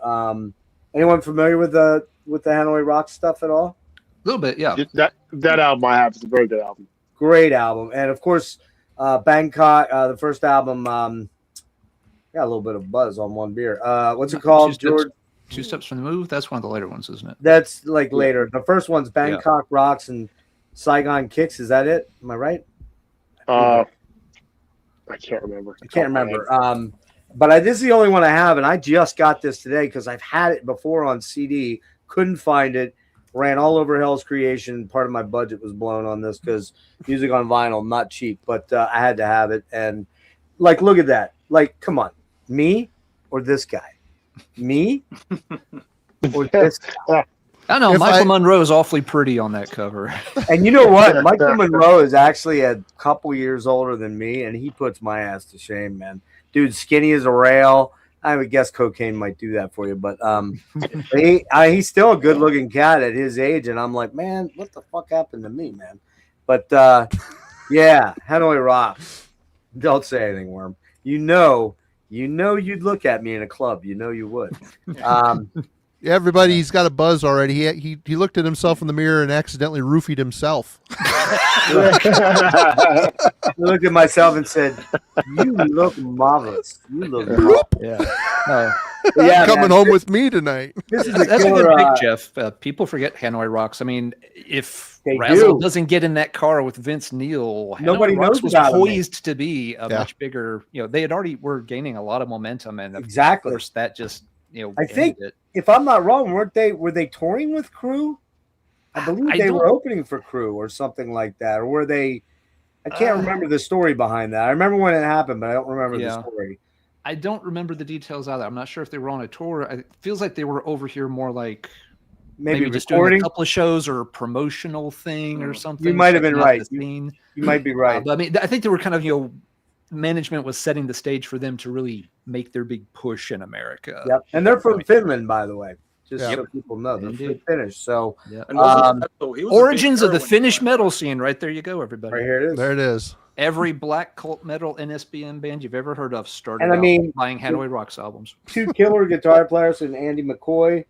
Anyone familiar with the Hanoi Rocks stuff at all? A little bit, yeah. That album I have is a very good album. Great album. And of course, Bangkok, the first album, got a little bit of buzz on one beer. What's it called, George? Two Steps from the Move. That's one of the later ones, isn't it? That's like later. The first one's Bangkok Rocks and Saigon Kicks. Is that it? Am I right? I can't remember. I can't remember. But this is the only one I have, and I just got this today because I've had it before on CD. Couldn't find it. Ran all over Hell's Creation. Part of my budget was blown on this because music on vinyl, not cheap, but I had to have it. And like, look at that. Like, come on, me or this guy? Me or this guy? I know If Michael Monroe is awfully pretty on that cover. And you know what? Michael Monroe is actually a couple years older than me, and he puts my ass to shame, man. Dude, skinny as a rail. I would guess cocaine might do that for you, but he's still a good-looking cat at his age, and I'm like, man, what the fuck happened to me, man? But yeah, Hanoi Rocks. Don't say anything, Worm. You know, you'd look at me in a club. You know you would. Everybody, he's got a buzz already. He looked at himself in the mirror and accidentally roofied himself. I looked at myself and said, "You look marvelous. You look marvelous." Yeah. Yeah, Coming man, home with me tonight. This is That's a killer, good pick, Jeff. People forget Hanoi Rocks. I mean, if They Razzle do. doesn't get in that car with Vince Neil, Nobody Hanoi Rocks knows was about them. poised to be a much bigger. They had already were gaining a lot of momentum, and of Exactly. course that just I think ended it. if I'm not wrong, were they touring with Crew? I believe I they were don't- opening for Crew or something like that. Or were they? I can't remember the story behind that. I remember when it happened, but I don't remember the story. I don't remember the details either. I'm not sure if they were on a tour. It feels like they were over here more like maybe just doing recording. a couple of shows or a promotional thing or something. You might have been checking out right. the scene. You might be right. But I mean, I think they were kind of management was setting the stage for them to really make their big push in America. Yep, and they're from Finland, by the way. Just Yep. so people know, they're Indeed. Finnish. So And wasn't he was a big Origins of the heroin Finnish guy. metal scene, right there you go, everybody. right here it is. There it is. Every black cult metal NSBM band you've ever heard of started And I out mean, buying Hanoi Rocks albums. Two killer guitar players and Andy McCoy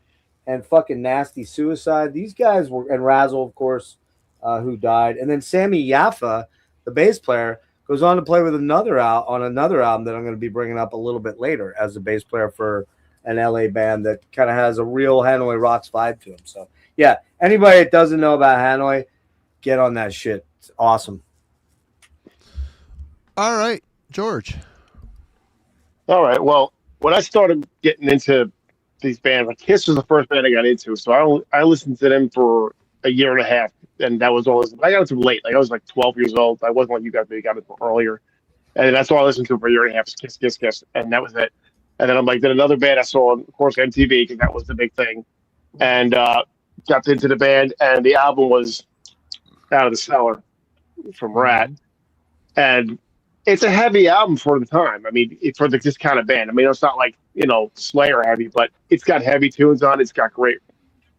and fucking Nasty Suicide. These guys were, and Razzle, of course, who died. And then Sammy Yaffa, the bass player, goes on to play with another album that I'm going to be bringing up a little bit later as a bass player for an LA band that kind of has a real Hanoi Rocks vibe to him. So yeah, anybody that doesn't know about Hanoi, get on that shit. It's awesome. All right, George. All right. Well, when I started getting into these bands, like Kiss was the first band I got into, so I listened to them for a year and a half, and that was all. I got into them late. Like I was like 12 years old. I wasn't like you guys, but you got it earlier, and that's all I listened to for a year and a half. Kiss, and that was it. And then I'm like, then another band I saw on, of course, MTV, because that was the big thing, and got into the band, and the album was Out of the Cellar from Rat, and it's a heavy album for the time. I mean, for this kind of band. I mean, it's not like Slayer heavy, but it's got heavy tunes on it. It's got great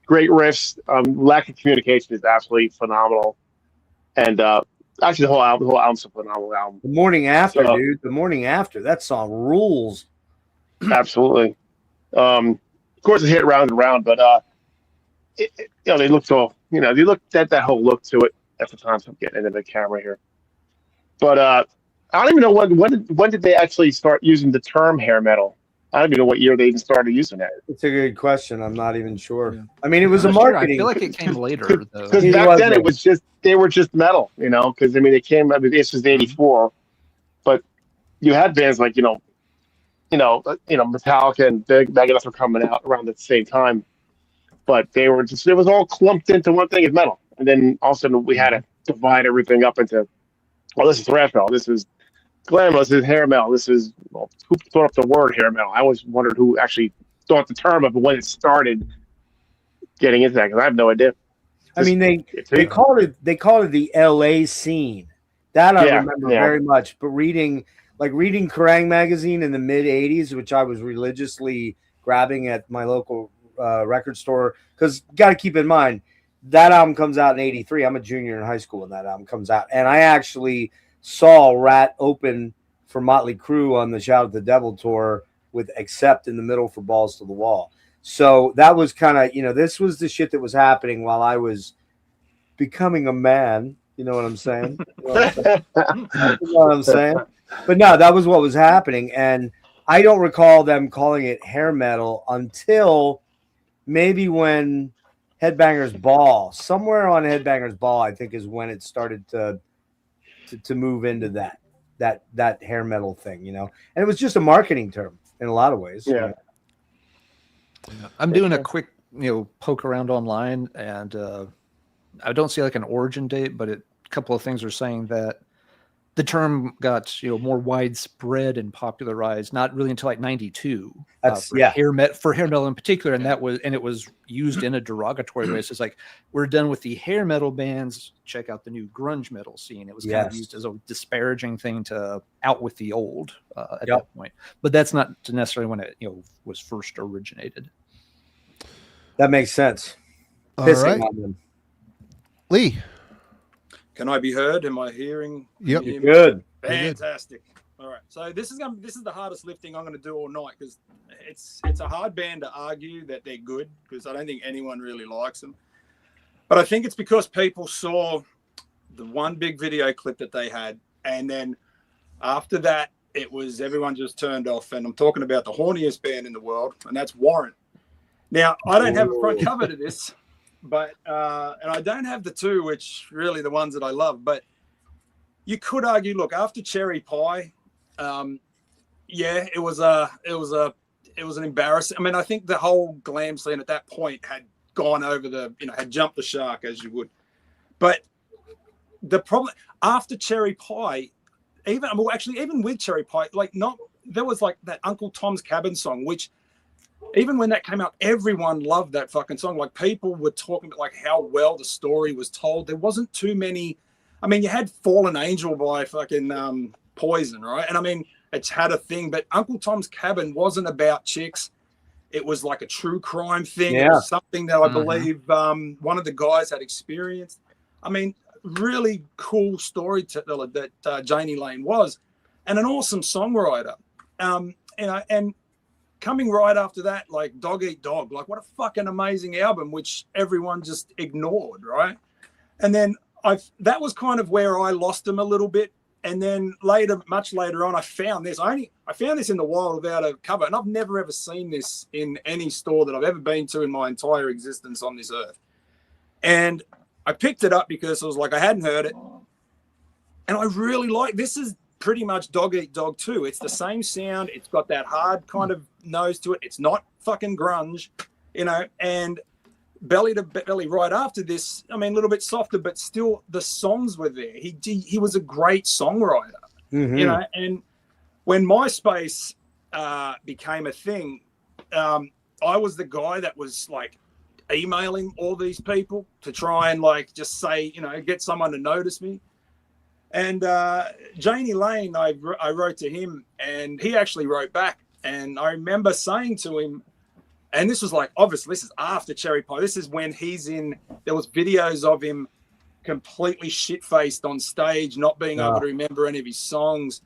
great riffs. Lack of communication is absolutely phenomenal, and actually the whole album's a phenomenal album. The Morning After, So- dude. The Morning After. That song rules. Absolutely. Of course, it hit round and round, but they look so they looked at that whole look to it at the time. So I'm getting into the camera here, but I don't even know when did they actually start using the term hair metal. I don't even know what year they even started using that. It's a good question. I'm not even sure. Yeah. I mean, it was a I'm not sure. marketing. I feel like it came later, though. Because It back was, then though. it was just they were just metal, Because I mean, this was '84, but you had bands like Metallica and Megadeth were coming out around at the same time, but it was all clumped into one thing as metal, and then all of a sudden we had to divide everything up into, this is thrash metal, this is glam metal, this is hair metal, this is who thought up the word hair metal? I always wondered who actually thought the term of when it started getting into that, because I have no idea. I mean, they called it the LA scene. That I remember very much. But reading Kerrang! Magazine in the mid '80s, which I was religiously grabbing at my local record store, because you got to keep in mind that album comes out in '83. I'm a junior in high school when that album comes out, and I actually saw Rat open for Motley Crue on the Shout at the Devil tour with Accept in the middle for Balls to the Wall. So that was kind of, this was the shit that was happening while I was becoming a man. You know what I'm saying? You know what I'm saying? But no, that was what was happening. And I don't recall them calling it hair metal until maybe when Headbangers Ball, somewhere on Headbangers Ball, I think is when it started to move into that hair metal thing, And it was just a marketing term in a lot of ways. Yeah. I'm doing a quick, poke around online, and I don't see like an origin date, but a couple of things are saying that the term got more widespread and popularized not really until like '92. For hair metal in particular, and it was used in a derogatory way. So it's like, we're done with the hair metal bands. Check out the new grunge metal scene. It was kind of used as a disparaging thing to out with the old at that point. But that's not necessarily when it was first originated. That makes sense. All right, Lee. Can I be heard? Am I hearing? Yep. You're Good. Fantastic. All right. So this is the hardest lifting I'm going to do all night, because it's a hard band to argue that they're good, because I don't think anyone really likes them. But I think it's because people saw the one big video clip that they had, and then after that, it was everyone just turned off. And I'm talking about the horniest band in the world, and that's Warrant. Now, I don't have a front cover to this, but and I don't have the two, which really the ones that I love. But you could argue, look, after Cherry Pie, it was an embarrassing. I mean, I think the whole glam scene at that point had gone over had jumped the shark, as you would. But the problem after Cherry Pie, even with Cherry Pie, there was like that Uncle Tom's Cabin song, which even when that came out, everyone loved that fucking song. Like, people were talking about like how well the story was told. There wasn't too many. I mean, you had Fallen Angel by fucking Poison, right? And I mean, it's had a thing, but Uncle Tom's Cabin wasn't about chicks. It was like a true crime thing. Yeah. It was something that I believe one of the guys had experienced. I mean, really cool storyteller that Janie Lane was, and an awesome songwriter. And coming right after that, like Dog Eat Dog, like what a fucking amazing album, which everyone just ignored, right? And then that was kind of where I lost them a little bit. And then much later on, I found this. I found this in the wild without a cover, and I've never ever seen this in any store that I've ever been to in my entire existence on this earth. And I picked it up because I was like, I hadn't heard it, and I really like. This is pretty much Dog Eat Dog 2. It's the same sound. It's got that hard kind of nose to it. It's not fucking grunge, and Belly to Belly right after this, I mean, a little bit softer, but still the songs were there. He was a great songwriter, and when MySpace became a thing, I was the guy that was like emailing all these people to try and like just say, get someone to notice me. And Janie Lane, I wrote to him, and he actually wrote back. And I remember saying to him, And this was like, obviously, this is after Cherry Pie. This is when there was videos of him completely shit-faced on stage, not being able to remember any of his songs.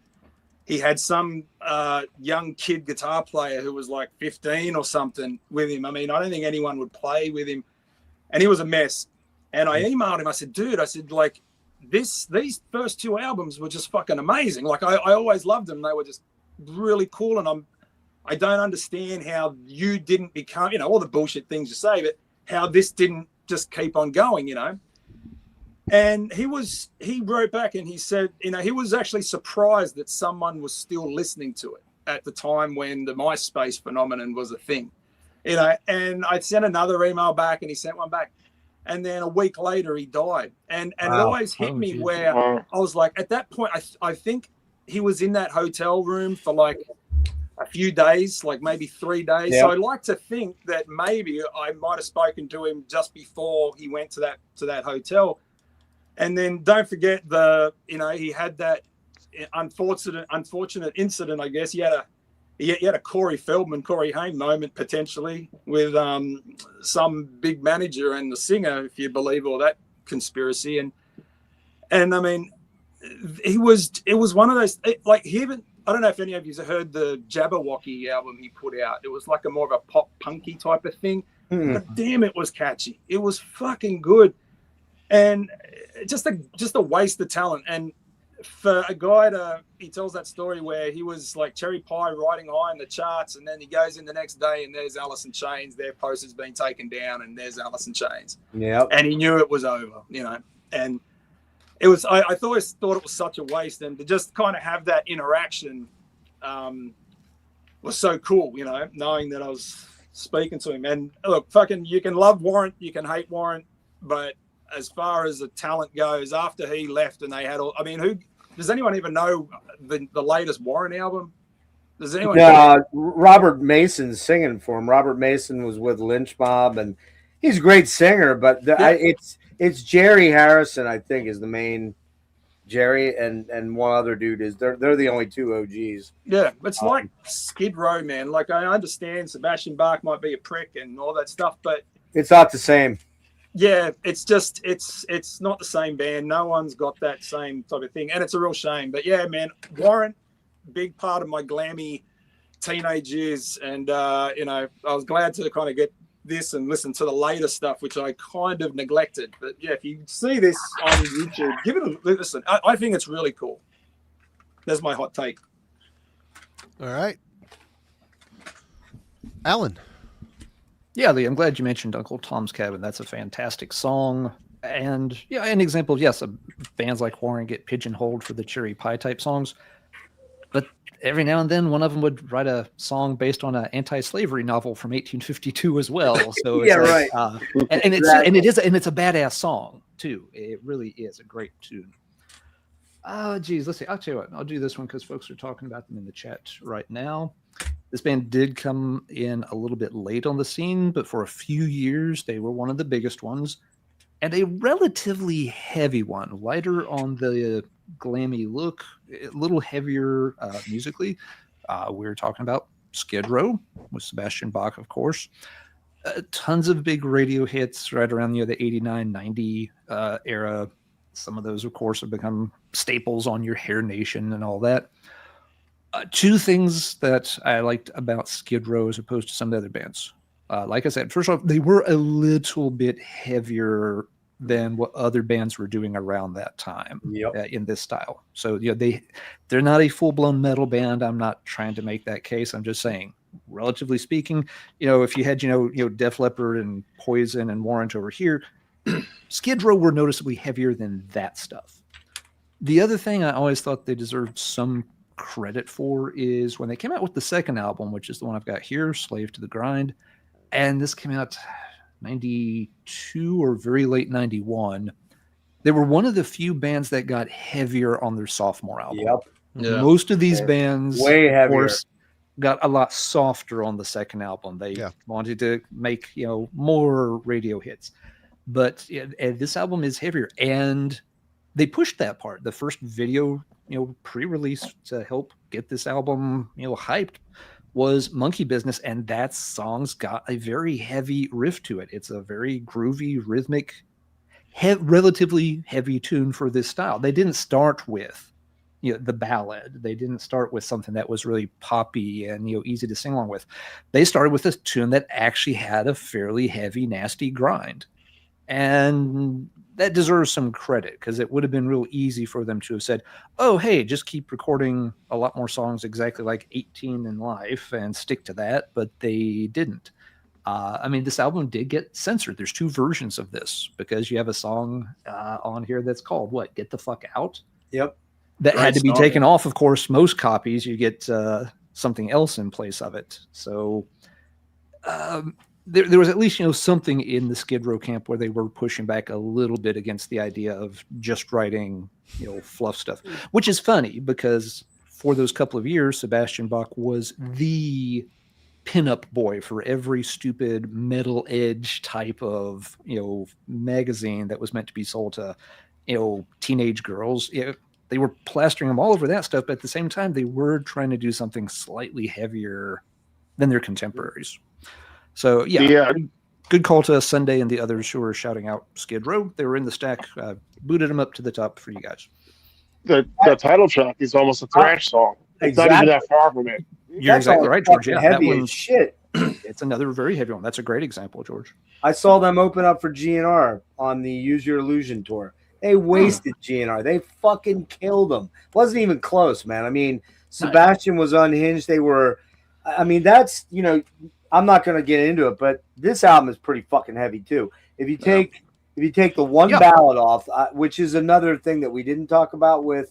He had some young kid guitar player who was like 15 or something with him. I mean, I don't think anyone would play with him. And he was a mess. And I emailed him. I said, dude, like, these first 2 albums were just fucking amazing. Like, I always loved them. They were just really cool. And I don't understand how you didn't become, all the bullshit things you say, but how this didn't just keep on going, And he wrote back and he said, he was actually surprised that someone was still listening to it at the time when the MySpace phenomenon was a thing, and I sent another email back and he sent one back. And then a week later he died. And it always hit me where I was like, at that point, I think he was in that hotel room for like a few days, like maybe 3 days. Yep. So I like to think that maybe I might have spoken to him just before he went to that hotel. And then don't forget he had that unfortunate incident, I guess. He had a Corey Haim moment potentially with some big manager and the singer, if you believe all that conspiracy. And I mean, it was one of those, like, I don't know if any of you have heard the Jabberwocky album he put out. It was like a more of a pop punky type of thing. But damn, it was catchy. It was fucking good. And just a waste of talent. And for a guy he tells that story where he was like Cherry Pie riding high in the charts, and then he goes in the next day and there's Alice in Chains, their poster's been taken down, and there's Alice in Chains. Yeah. And he knew it was over, and it was, I always thought it was such a waste, and to just kind of have that interaction was so cool, knowing that I was speaking to him. And look, fucking, you can love Warrant, you can hate Warrant, but as far as the talent goes, after he left and they had all, I mean, who does anyone even know the latest Warrant album? Does anyone? Robert Mason's singing for him. Robert Mason was with Lynch Mob, and he's a great singer. But it's Jerry Harrison, I think, is the main Jerry, and one other dude is. They're the only 2 OGs. Yeah, it's like Skid Row, man. Like, I understand Sebastian Bach might be a prick and all that stuff, but it's not the same. Yeah, it's just it's not the same band. No one's got that same type of thing, and it's a real shame. But yeah, man, Warrant, big part of my glammy teenage years, and I was glad to kind of get this and listen to the later stuff, which I kind of neglected. But yeah, if you see this on YouTube, give it a listen. I think it's really cool. That's my hot take. All right, Alan. Yeah, Lee, I'm glad you mentioned Uncle Tom's Cabin. That's a fantastic song. And yeah, an example of, yes, bands like Warren get pigeonholed for the Cherry Pie type songs. But every now and then one of them would write a song based on an anti-slavery novel from 1852 as well. So yeah, it's right. And it's a badass song too. It really is a great tune. Oh, geez, let's see. I'll tell you what. I'll do this one because folks are talking about them in the chat right now. This band did come in a little bit late on the scene, but for a few years, they were one of the biggest ones, and a relatively heavy one, lighter on the glammy look, a little heavier musically. We were talking about Skid Row with Sebastian Bach, of course. Tons of big radio hits right around the 89, 90 era. Some of those, of course, have become staples on your Hair Nation and all that. 2 things that I liked about Skid Row as opposed to some of the other bands. Like I said, first off, they were a little bit heavier than what other bands were doing around that time in this style. So they're not a full-blown metal band. I'm not trying to make that case. I'm just saying, relatively speaking, if you had Def Leppard and Poison and Warrant over here, Skid Row were noticeably heavier than that stuff. The other thing I always thought they deserved some credit for is when they came out with the second album, which is the one I've got here, Slave to the Grind, and this came out 92 or very late 91. They were one of the few bands that got heavier on their sophomore album. Yeah. Most of these bands, way heavier, of course, got a lot softer on the second album. They wanted to make more radio hits, but this album is heavier, and they pushed that part. The first video, pre-release to help get this album, hyped, was Monkey Business, and that song's got a very heavy riff to it. It's a very groovy, rhythmic, relatively heavy tune for this style. They didn't start with, the ballad. They didn't start with something that was really poppy and, easy to sing along with. They started with a tune that actually had a fairly heavy, nasty grind. And that deserves some credit, because it would have been real easy for them to have said, oh, hey, just keep recording a lot more songs exactly like 18 in Life and stick to that. But they didn't. This album did get censored. There's 2 versions of this, because you have a song on here that's called what? Get the Fuck Out. Yep. That Great had to be song. taken off. Of course, most copies you get something else in place of it. So there was at least something in the Skid Row camp where they were pushing back a little bit against the idea of just writing fluff stuff, which is funny, because for those couple of years Sebastian Bach was the pinup boy for every stupid metal edge type of magazine that was meant to be sold to teenage girls. They were plastering them all over that stuff, but at the same time they were trying to do something slightly heavier than their contemporaries. So Yeah. good call to Sunday and the others who were shouting out Skid Row. They were in the stack, booted them up to the top for you guys. The title track is almost a thrash song. It's not even that far from it. You're That's exactly all right, George. fucking Yeah, that heavy one, as shit. it's another very heavy one. That's a great example, George. I saw them open up for GNR on the Use Your Illusion tour. They wasted GNR. They fucking killed them. Wasn't even close, man. Sebastian was unhinged. They were, that's, I'm not going to get into it, but this album is pretty fucking heavy too. If you take the one ballad off, which is another thing that we didn't talk about which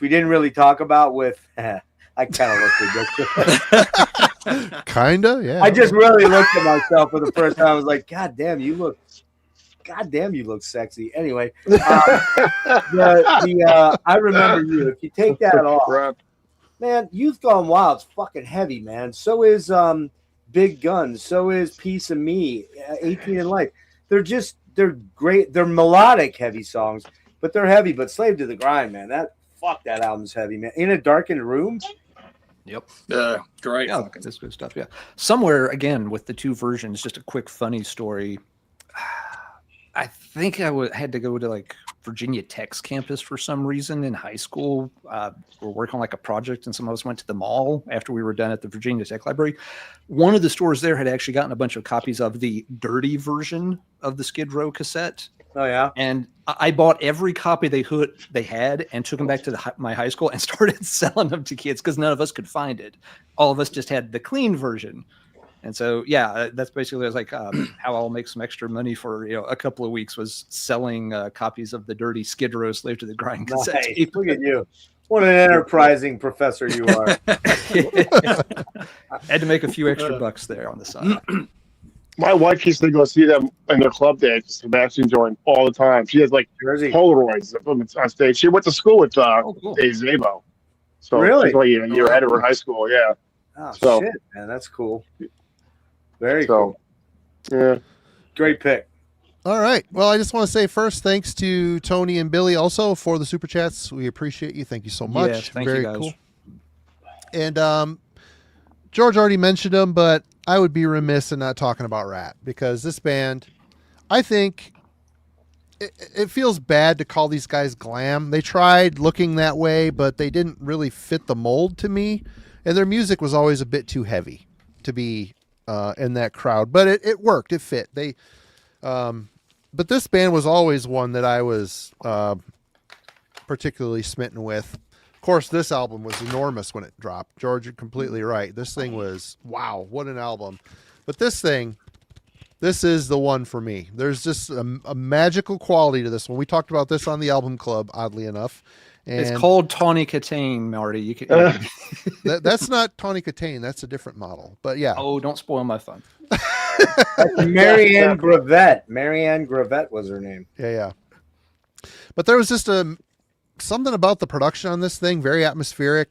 we didn't really talk about with, I kind of looked ridiculous. Kinda, yeah. I just really looked at myself for the first time. I was like, God damn, you look sexy. Anyway, I Remember You. If you take that off, man, Youth Gone Wild's fucking heavy, man. So is Big Guns. So is Piece of Me, 18 in Life. They're great. They're melodic, heavy songs, but they're heavy. But Slave to the Grind, man, that album's heavy, man. In a Darkened Room. Yep. Great. Yeah, this good stuff. Yeah. Somewhere, again, with the 2 versions, just a quick funny story. I think I had to go to like Virginia Tech's campus for some reason in high school. We're working on like a project, and some of us went to the mall after we were done at the Virginia Tech Library. One of the stores there had actually gotten a bunch of copies of the dirty version of the Skid Row cassette. Oh yeah. And I bought every copy they had and took them back to my high school and started selling them to kids, because none of us could find it. All of us just had the clean version. And so, that's basically like how I'll make some extra money for a couple of weeks, was selling copies of the dirty Skid Row Slave to the Grind cassette Nice. tape. Look at you. What an enterprising professor you are. Had to make a few extra bucks there on the side. My wife used to go see them in their club days. Sebastian joined all the time. She has like Jersey. Polaroids of them on stage. She went to school with cool. Dave Zabo. So Really? she's like a year ahead of her high school. Yeah. Oh So- shit, man, that's cool. Very So, cool. yeah. Great pick. All right. Well, I just want to say first, thanks to Tony and Billy also for the super chats. We appreciate you. Thank you so much. Yes, thank Very you guys. cool. And George already mentioned them, but I would be remiss in not talking about Rat, because this band, I think it feels bad to call these guys glam. They tried looking that way, but they didn't really fit the mold to me. And their music was always a bit too heavy to be in that crowd, but it worked. It fit. But this band was always one that I was particularly smitten with. Of course, this album was enormous when it dropped. George, you're completely right. This thing was, wow, what an album. But this is the one for me. There's just a magical quality to this one. We talked about this on the album club, oddly enough. And It's called Tawny Catane, Marty. You can. that's not Tawny Catane. That's a different model. But yeah. Oh, don't spoil my fun. Marianne Gravette. Marianne Gravette was her name. Yeah. But there was just something about the production on this thing, very atmospheric,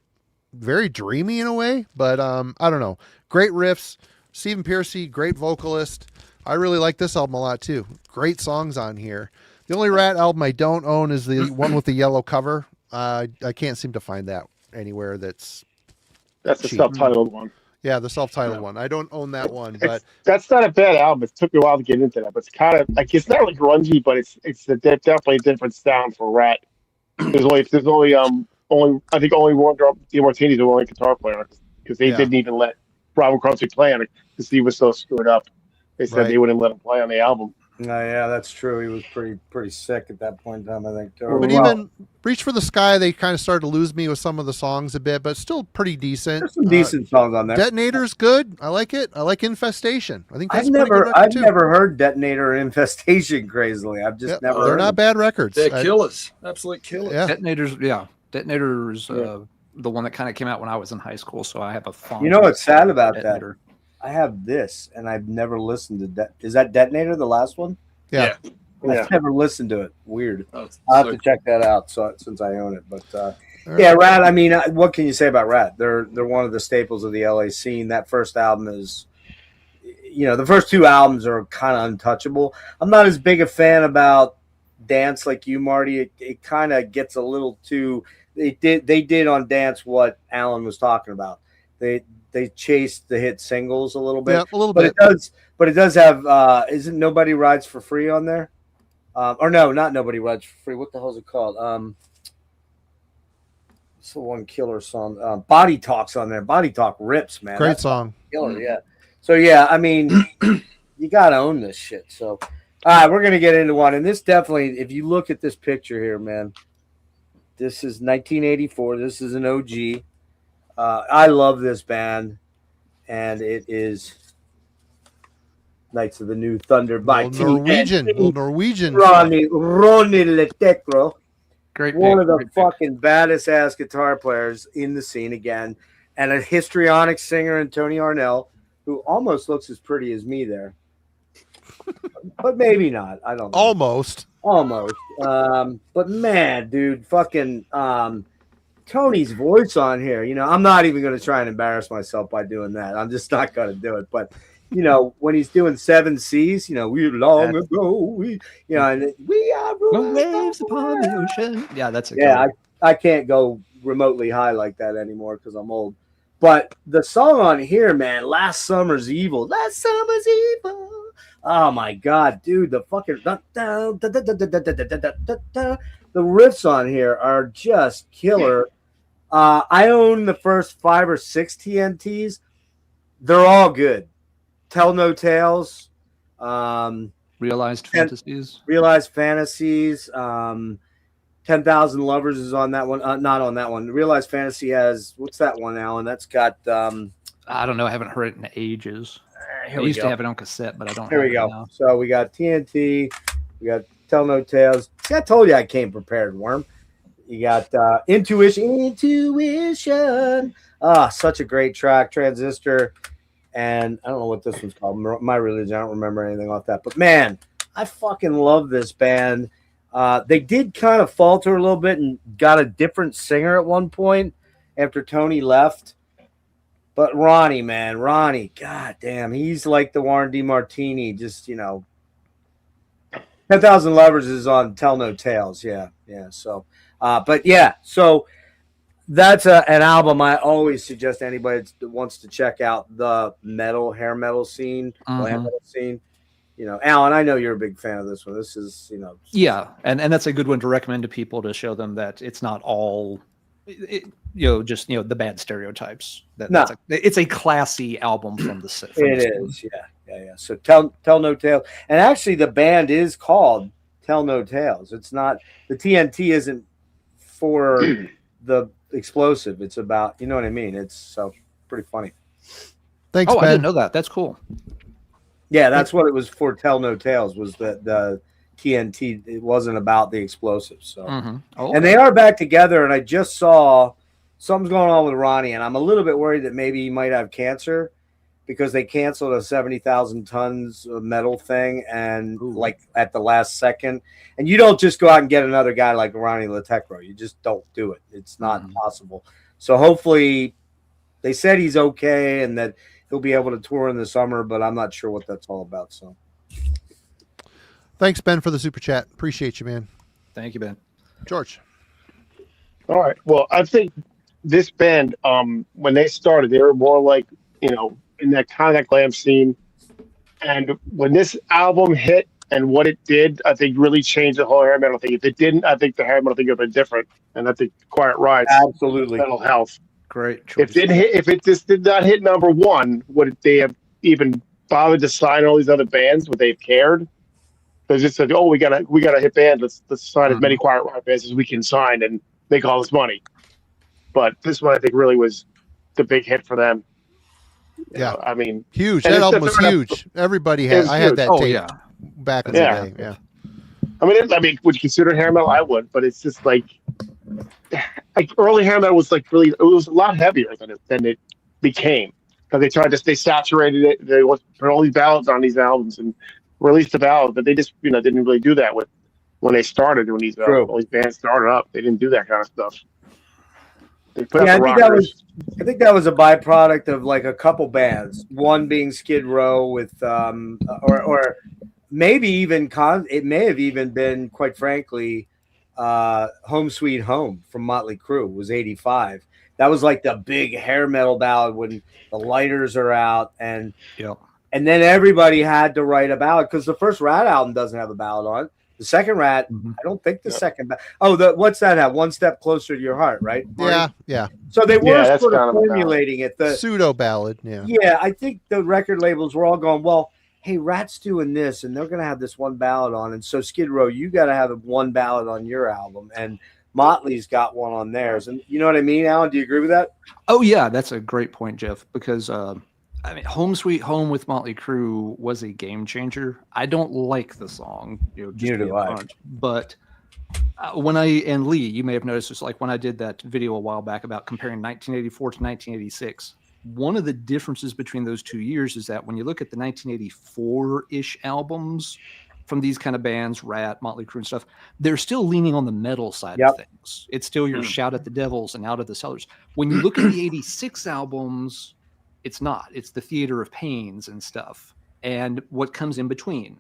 very dreamy in a way. But I don't know. Great riffs. Stephen Pearcy, great vocalist. I really like this album a lot too. Great songs on here. The only Rat album I don't own is the one with the yellow cover. I can't seem to find that anywhere that's That's the Cheap. self-titled one. Yeah, the self-titled Yeah. one. I don't own that one, but That's not a bad album. It took me a while to get into that, but it's kind of like it's not like grungy, but definitely a different sound for Rat. There's only I think only one the Martini's the only guitar player because they Yeah. didn't even let Robert Crosby play on it because he was so screwed up. They said Right. they wouldn't let him play on the album. Yeah, that's true. He was pretty sick at that point in time, I think. but even Reach for the Sky, they kind of started to lose me with some of the songs a bit, but still pretty decent. there's some decent songs on there. Detonator's good. I like it. I like Infestation. I think that's I've a pretty good record I've too. never heard Detonator or Infestation crazily. I've just never. They're heard not them. bad records. They're killers, absolute killers. Yeah. Detonator's the one that kind of came out when I was in high school, so I have a fond. You know what's sad about that? Detonator. I have this, and I've never listened to Is that Detonator, the last one? Yeah. Yeah. I've never listened to it. Weird. Oh, I'll have so to check that out. Since I own it, but All yeah, right. Rat. I mean, what can you say about Rat? They're one of the staples of the LA scene. That first album is, the first two albums are kind of untouchable. I'm not as big a fan about Dance like you, Marty. It kind of gets a little too. They did on Dance what Alan was talking about. They chased the hit singles a little bit. Yeah, a little But bit. it does have isn't Nobody Rides for Free on there? Or no, not Nobody Rides for Free. What the hell is it called? It's the one killer song. Body Talk's on there. Body Talk rips, man. Great That's song. killer, yeah. So yeah, I mean, you gotta own this shit. So all right, we're gonna get into one. And this definitely, if you look at this picture here, man, this is 1984. This is an OG. I love this band, and it is Knights of the New Thunder by Little Norwegian. Ronnie Letecro, Great one pick, of the great pick. fucking baddest ass guitar players in the scene again, and a histrionic singer in Tony Arnell, who almost looks as pretty as me there, but maybe not. I don't know. Almost. But man, dude, fucking Tony's voice on here. I'm not even going to try and embarrass myself by doing that. I'm just not going to do it. But when he's doing 7 C's, we long ago, and we are Waves upon the ocean. Yeah, that's a yeah. I can't go remotely high like that anymore because I'm old. But the song on here, man, Last Summer's Evil. Oh my god, dude, the fucking the riffs on here are just killer. I own the first 5 or 6 TNTs. They're all good. Tell No Tales, Realized Fantasies. 10,000 Lovers is on that one. Not on that one. Realized Fantasy has, what's that one, Alan? That's got I don't know. I haven't heard it in ages. I here we used go. to have it on cassette, but I don't. Here have we it go. now. So we got TNT, we got Tell No Tales. See, I told you I came prepared, Worm. You got Intuition. Such a great track, Transistor. And I don't know what this one's called. My Religion. I don't remember anything off that. But man, I fucking love this band. They did kind of falter a little bit and got a different singer at one point after Tony left. But Ronnie, god damn, he's like the Warren DeMartini, just 10,000 Lovers is on Tell No Tales, yeah. So, but yeah, so that's an album I always suggest anybody that wants to check out the hair metal scene, glam metal scene. Alan, I know you're a big fan of this one. This is, Yeah, and that's a good one to recommend to people to show them that it's not all, just the bad stereotypes. It's a classy album from the. It is, yeah. So Tell No Tales, and actually the band is called Tell No Tales. It's not, the TNT isn't for the explosive. It's about, you know what I mean. It's so pretty funny. Thanks, I Ben. didn't know that. That's cool. Yeah, that's what it was for. Tell No Tales was the TNT. It wasn't about the explosives. So, and they are back together. And I just saw something's going on with Ronnie, and I'm a little bit worried that maybe he might have cancer because they canceled a 70,000 tons of metal thing, and like at the last second. And you don't just go out and get another guy like Ronnie Letecro. You just don't do it. It's not possible. So hopefully, they said he's okay and that he'll be able to tour in the summer, but I'm not sure what that's all about. So, Thanks, Ben, for the super chat. Appreciate you, man. Thank you, Ben. George. All right. Well, I think this band, when they started, they were more like, you know, in that kind of that glam scene. And when this album hit and what it did, I think really changed the whole hair metal thing. If it didn't, I think the hair metal thing would have been different. And I think Quiet Riot's Absolutely. mental health. Great choice. If it just did not hit number one, would they have even bothered to sign all these other bands? Would they have cared? They just said, "Oh, we got a hit band. Let's sign as many Quiet Riot bands as we can sign and make all this money." But this one, I think, really was the big hit for them. Yeah, I mean, huge. and That it's album was different. huge. Everybody It had. was I had huge. that Oh tape yeah. back in the Yeah. day. Yeah. I mean, would you consider it hair metal? I would, but it's just like early hair metal was like really, it was a lot heavier than it became because they saturated it. They put all these ballads on these albums and released the ballad, but they just didn't really do that when they started when all these bands started up. They didn't do that kind of stuff. They put out the rockers. I think that was a byproduct of like a couple bands. One being Skid Row with, or maybe even it may have even been, quite frankly, Home Sweet Home from Motley Crue was '85. That was like the big hair metal ballad when the lighters are out, and then everybody had to write a ballad because the first Rat album doesn't have a ballad on it. The second Rat, I don't think the second. What's that have? One Step Closer to Your Heart, right? Marty? Yeah. So they were that's sort kind of of a formulating it. The Pseudo ballad. Yeah. Yeah, I think the record labels were all going, well, hey, Rat's doing this, and they're going to have this one ballad on. And so Skid Row, you got to have one ballad on your album. And Motley's got one on theirs. And you know what I mean, Alan? Do you agree with that? Oh yeah, that's a great point, Jeff, because I mean, Home Sweet Home with Motley Crue was a game changer. I don't like the song, Neither do I. But and Lee, you may have noticed this, like when I did that video a while back about comparing 1984 to 1986, one of the differences between those 2 years is that when you look at the 1984-ish albums from these kind of bands, Rat, Motley Crue and stuff, they're still leaning on the metal side of things. It's still your Shout at the Devils and Out of the Cellars. When you look at the 86 albums, it's not. It's the Theater of Pains and stuff. And what comes in between?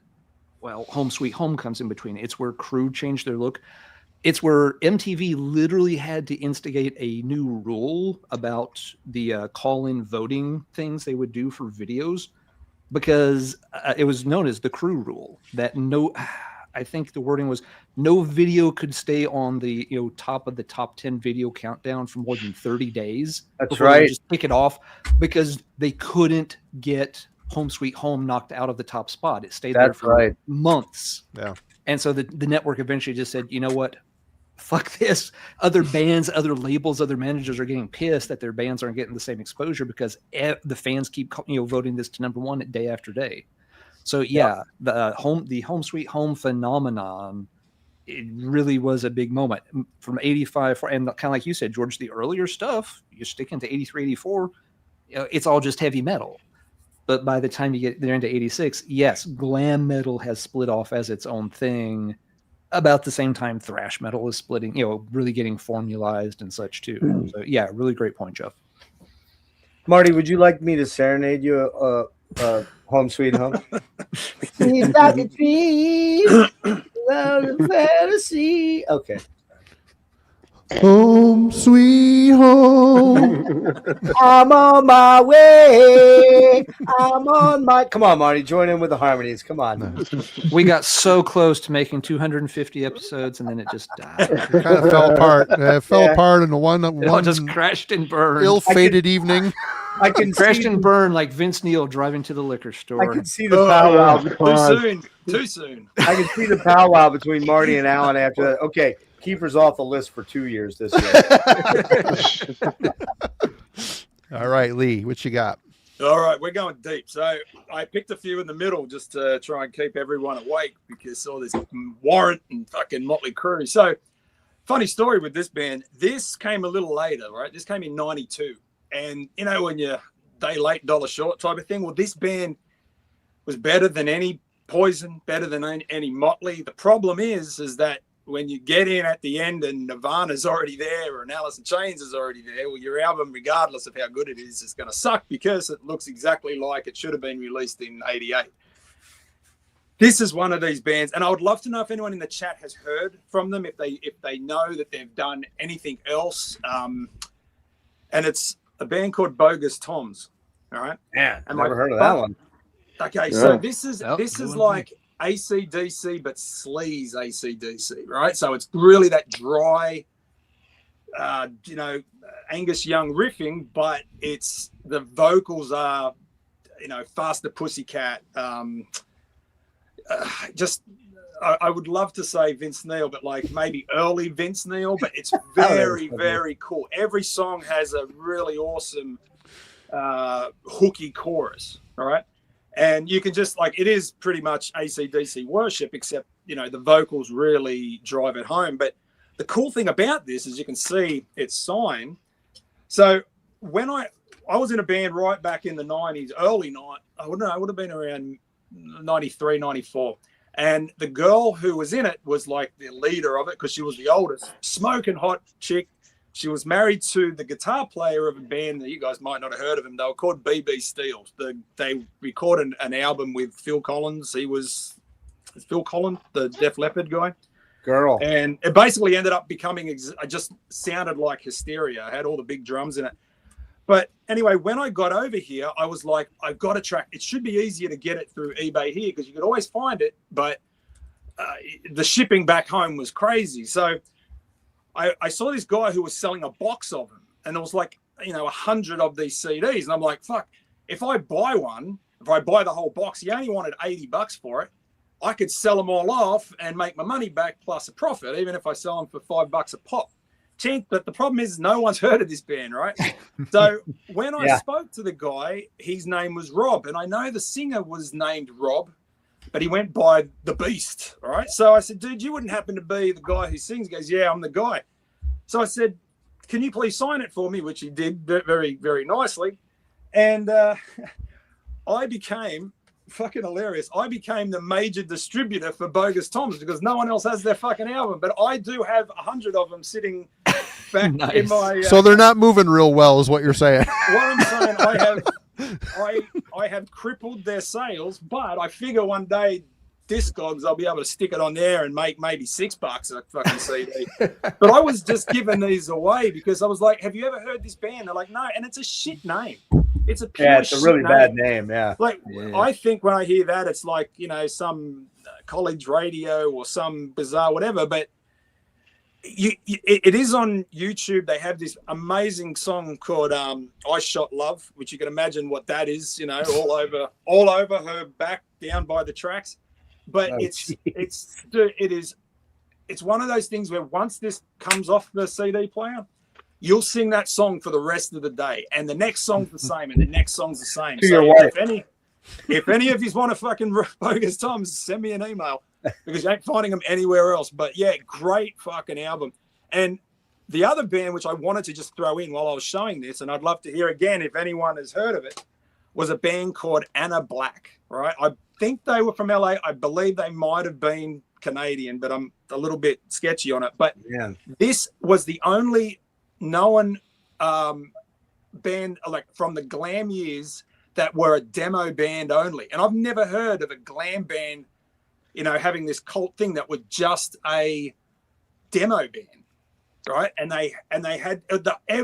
Well, Home Sweet Home comes in between. It's where Crue changed their look. It's where MTV literally had to instigate a new rule about the call-in voting things they would do for videos, because it was known as the Crue rule that I think the wording was no video could stay on the top of the top 10 video countdown for more than 30 days. That's right. Just pick it off because they couldn't get Home Sweet Home knocked out of the top spot. It stayed there for months. Yeah. And so the network eventually just said, you know what? Fuck this. Other bands, other labels, other managers are getting pissed that their bands aren't getting the same exposure because the fans keep voting this to number one day after day. So the Home Sweet Home phenomenon, it really was a big moment from 85. And kind of like you said, George, the earlier stuff, you're sticking to 83, 84, it's all just heavy metal. But by the time you get there into 86, yes, glam metal has split off as its own thing about the same time thrash metal is splitting, really getting formalized and such too. So yeah, really great point, Jeff. Marty, would you like me to serenade you Home Sweet Home? Seems like a dream, love and fantasy. Okay. Home Sweet Home. I'm on my way. Come on, Marty, join in with the harmonies. Come on. We got so close to making 250 episodes, and then it just died. It kind of fell apart. It fell apart in one just crashed and burned. ill-fated evening. I can crashed and burned like Vince Neil driving to the liquor store. I can see the powwow. Too soon. I can see the powwow between Marty and Alan after that. Okay, Kiefer's off the list for 2 years this year. All right, Lee, what you got? All right, we're going deep. So I picked a few in the middle just to try and keep everyone awake because all this Warrant and fucking Motley Crue. So funny story with this band. This came a little later, right? This came in 92. And, when you're day late, dollar short type of thing, well, this band was better than any Poison, better than any Motley. The problem is that when you get in at the end and Nirvana's already there or an Alice in Chains is already there, well, your album, regardless of how good it is going to suck because it looks exactly like it should have been released in 88. This is one of these bands, and I would love to know if anyone in the chat has heard from them, if they know that they've done anything else. and it's a band called Bogus Toms. All right. Yeah, And never like, heard of that one. Okay, Yeah. so this is Oh, this new is one. like AC/DC, but sleaze AC/DC, right? So it's really that dry, Angus Young riffing, but it's the vocals are, Faster Pussycat. I would love to say Vince Neil, but like maybe early Vince Neil, but it's very, very cool. Every song has a really awesome hooky chorus, all right? And you can just it is pretty much AC/DC worship, except, the vocals really drive it home. But the cool thing about this is you can see it's signed. So when I was in a band right back in the 90s, I would have been around 93, 94. And the girl who was in it was like the leader of it because she was the oldest, smoking hot chick. She was married to the guitar player of a band that you guys might not have heard of him. They were called BB Steel. They recorded an album with Phil Collins. Phil Collins, the Def Leppard guy. Girl. And it basically ended up becoming, it just sounded like Hysteria. I had all the big drums in it. But anyway, when I got over here, I was like, I've got to track. It should be easier to get it through eBay here because you could always find it. But the shipping back home was crazy. So I saw this guy who was selling a box of them. And it was like, 100 of these CDs. And I'm like, fuck, if I buy the whole box, he only wanted $80 for it. I could sell them all off and make my money back plus a profit, even if I sell them for $5 a pop. But the problem is no one's heard of this band, right? So when I spoke to the guy, his name was Rob, and I know the singer was named Rob, but he went by The Beast, all right? So I said, dude, you wouldn't happen to be the guy who sings? He goes, yeah, I'm the guy. So I said, can you please sign it for me? Which he did very, very nicely. And I became fucking hilarious. I became the major distributor for Bogus Toms because no one else has their fucking album, but I do have 100 of them sitting back in my. So they're not moving real well, is what you're saying. What I'm saying, I have crippled their sales, but I figure one day Discogs, I'll be able to stick it on there and make maybe $6 a fucking CD. But I was just giving these away because I was like, have you ever heard this band? They're like, no, and it's a shit name. It's a pure it's a really bad name. Yeah. I think when I hear that, it's like, some college radio or some bizarre whatever, but it is on YouTube. They have this amazing song called I Shot Love, which you can imagine what that is, all over her back down by the tracks. But it's one of those things where once this comes off the CD player, you'll sing that song for the rest of the day, and the next song's the same, and the next song's the same. So if any of you want to fucking Bogus Toms, send me an email because you ain't finding them anywhere else. But yeah, great fucking album. And the other band, which I wanted to just throw in while I was showing this, and I'd love to hear again if anyone has heard of it, was a band called Anna Black. Right, I think they were from LA. I believe they might have been Canadian, but I'm a little bit sketchy on it. But this was the only known band from the glam years that were a demo band only. And I've never heard of a glam band, having this cult thing that was just a demo band, right? And they had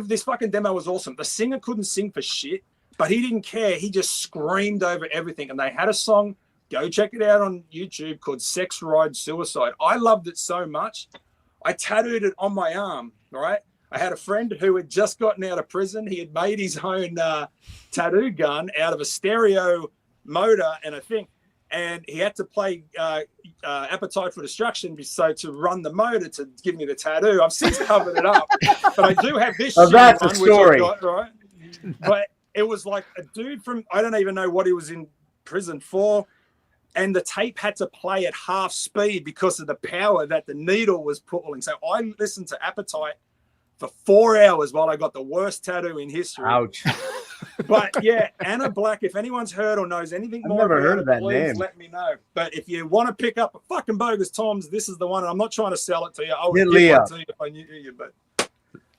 this fucking demo was awesome. The singer couldn't sing for shit, but he didn't care. He just screamed over everything. And they had a song, go check it out on YouTube, called Sex Ride Suicide. I loved it so much. I tattooed it on my arm, right? I had a friend who had just gotten out of prison. He had made his own tattoo gun out of a stereo motor and a thing. And he had to play Appetite for Destruction so to run the motor to give me the tattoo. I've since covered it up. But I do have this shit that's one, a story. which I've got, right? But it was like a dude from, I don't even know what he was in prison for. And the tape had to play at half speed because of the power that the needle was pulling. So I listened to Appetite for 4 hours while I got the worst tattoo in history. Ouch. But yeah, Anna Black, if anyone's heard or knows anything I've more never about heard it, of that please name. let me know. But if you want to pick up a fucking Bogus Toms, this is the one. And I'm not trying to sell it to you. I would Hit give Leo. one to you if I knew you, but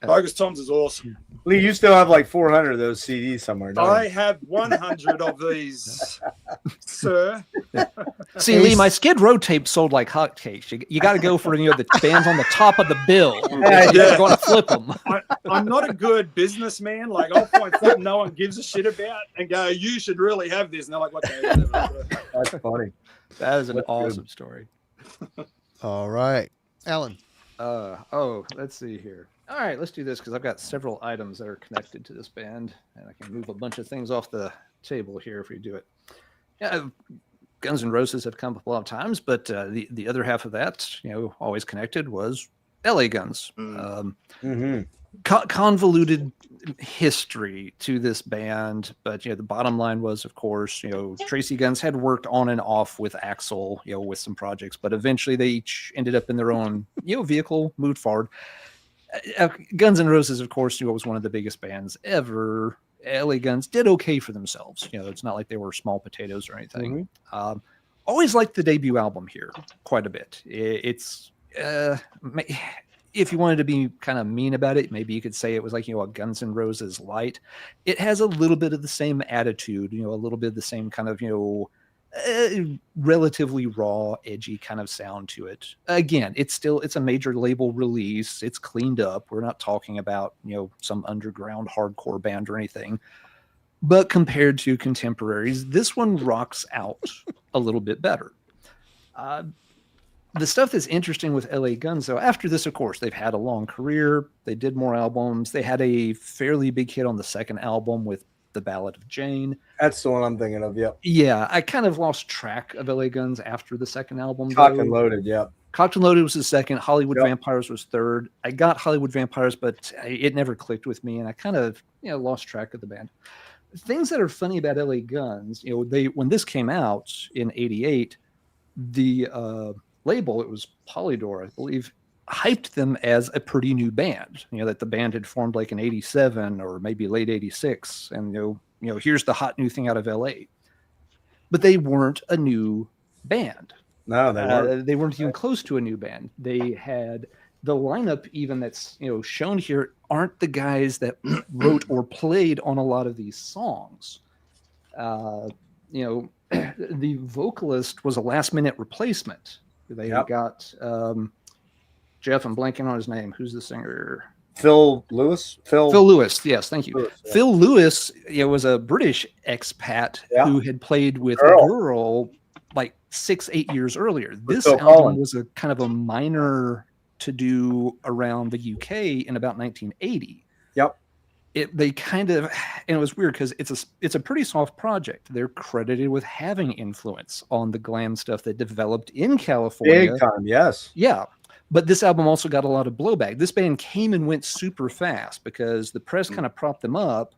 Bogus Toms is awesome. Lee, you still have like 400 of those CDs somewhere, don't I you? have 100 of these, sir. See, Lee, my Skid Row tape sold like hotcakes. You got to go for the bands on the top of the bill. You're going to flip them. I'm not a good businessman. Like, I'll find something no one gives a shit about and go, you should really have this. And they're like, okay, whatever. That's funny. That is an That's awesome good. story. All right, Alan. Let's see here. All right, let's do this because I've got several items that are connected to this band, and I can move a bunch of things off the table here if we do it. Yeah, Guns N' Roses have come up a lot of times, but the other half of that, always connected was LA Guns. Convoluted history to this band, but the bottom line was, of course, Tracy Guns had worked on and off with Axl, with some projects, but eventually they each ended up in their own vehicle, moved forward. Guns N' Roses, of course, was one of the biggest bands ever. LA Guns did okay for themselves. It's not like they were small potatoes or anything. Always liked the debut album here quite a bit. It's if you wanted to be kind of mean about it, maybe you could say it was like a Guns N' Roses light. It has a little bit of the same attitude, a little bit of the same kind of relatively raw, edgy kind of sound to it. Again, it's a major label release. It's cleaned up. We're not talking about some underground hardcore band or anything. But compared to contemporaries, this one rocks out a little bit better. The stuff that's interesting with LA Guns, though, after this, of course, they've had a long career. They did more albums. They had a fairly big hit on the second album with The Ballad of Jane. That's the one I'm thinking of. Yep. Yeah, I kind of lost track of LA Guns after the second album. Cocked and Loaded. Yep. Cocked and Loaded was the second. Hollywood Vampires was third. I got Hollywood Vampires, but it never clicked with me, and I kind of lost track of the band. Things that are funny about LA Guns, when this came out in '88, the label, it was Polydor, I believe, hyped them as a pretty new band. That the band had formed like in '87 or maybe late '86, and here's the hot new thing out of LA. But they weren't a new band. No, they weren't even close to a new band. They had the lineup even that's shown here aren't the guys that wrote or played on a lot of these songs. The vocalist was a last minute replacement. They got Jeff, I'm blanking on his name. Who's the singer? Phil Lewis. Phil Lewis. Yes, thank you. Lewis, yeah. Phil Lewis was a British expat who had played with a girl like 6-8 years earlier. This album was a kind of a minor to do around the UK in about 1980. Yep. They kind of, and it was weird because it's a pretty soft project. They're credited with having influence on the glam stuff that developed in California. Big time, yes. Yeah. But this album also got a lot of blowback. This band came and went super fast because the press kind of propped them up,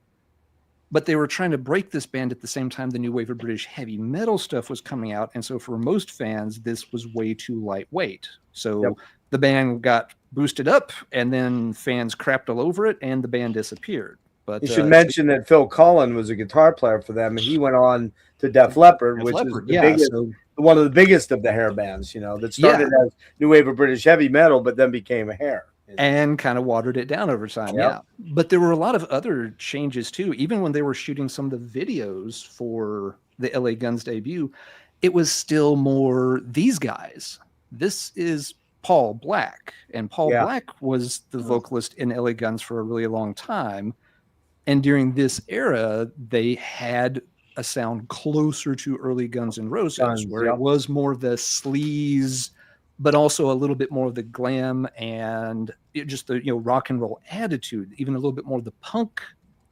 but they were trying to break this band at the same time the new wave of British heavy metal stuff was coming out. And so for most fans, this was way too lightweight. So the band got boosted up and then fans crapped all over it and the band disappeared. But you should mention that Phil Collin was a guitar player for them, and he went on to Def Leppard, which is the biggest, one of the biggest of the hair bands, that started as new wave of British heavy metal, but then became a hair. And kind of watered it down over time. Yeah. But there were a lot of other changes too. Even when they were shooting some of the videos for the LA Guns debut, it was still more these guys. This is Paul Black. And Paul Black was the vocalist in LA Guns for a really long time. And during this era, they had a sound closer to early Guns N' Roses, where it was more of the sleaze, but also a little bit more of the glam and just the rock and roll attitude. Even a little bit more of the punk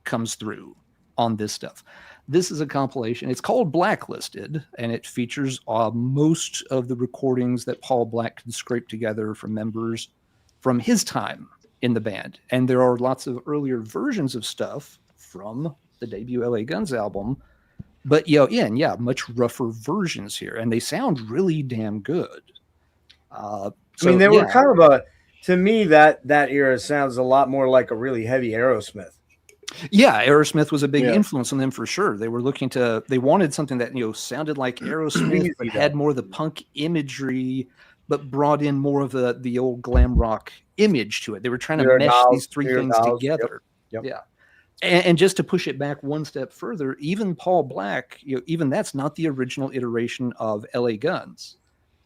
comes through on this stuff. This is a compilation. It's called Blacklisted, and it features most of the recordings that Paul Black could scrape together from members from his time in the band. And there are lots of earlier versions of stuff from the debut LA Guns album, but much rougher versions here, and they sound really damn good. They were kind of to me, that era sounds a lot more like a really heavy Aerosmith. Yeah, Aerosmith was a big influence on them for sure. They were they wanted something that sounded like Aerosmith, but had more of the punk imagery, but brought in more of the old glam rock image to it. They were trying to mesh these three things together. Yep. Yeah. And just to push it back one step further, even Paul Black, even that's not the original iteration of LA Guns.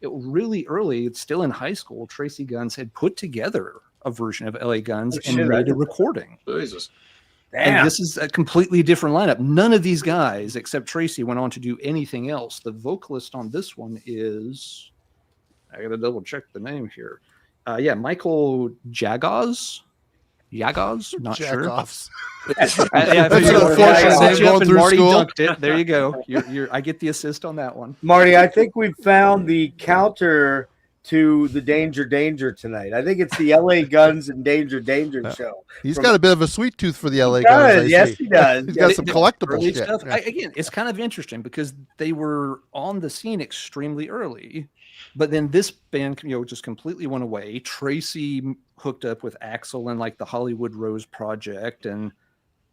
Really early, it's still in high school, Tracy Guns had put together a version of LA Guns and made a recording. Jesus. Damn. And this is a completely different lineup. None of these guys, except Tracy, went on to do anything else. The vocalist on this one is, I gotta double check the name here. Michael Jagos. Not sure. Jackoffs. That's an unfortunate name going through Marty school. dunked it. There you go. I get the assist on that one. Marty, I think we found the counter to the Danger tonight. I think it's the LA Guns and Danger show. He's got a bit of a sweet tooth for the LA He Guns. does. Yes, he does. He's got some The collectible early shit. stuff. Yeah. Again, it's kind of interesting because they were on the scene extremely early, but then this band, just completely went away. Tracy hooked up with Axl and like the Hollywood Rose Project, and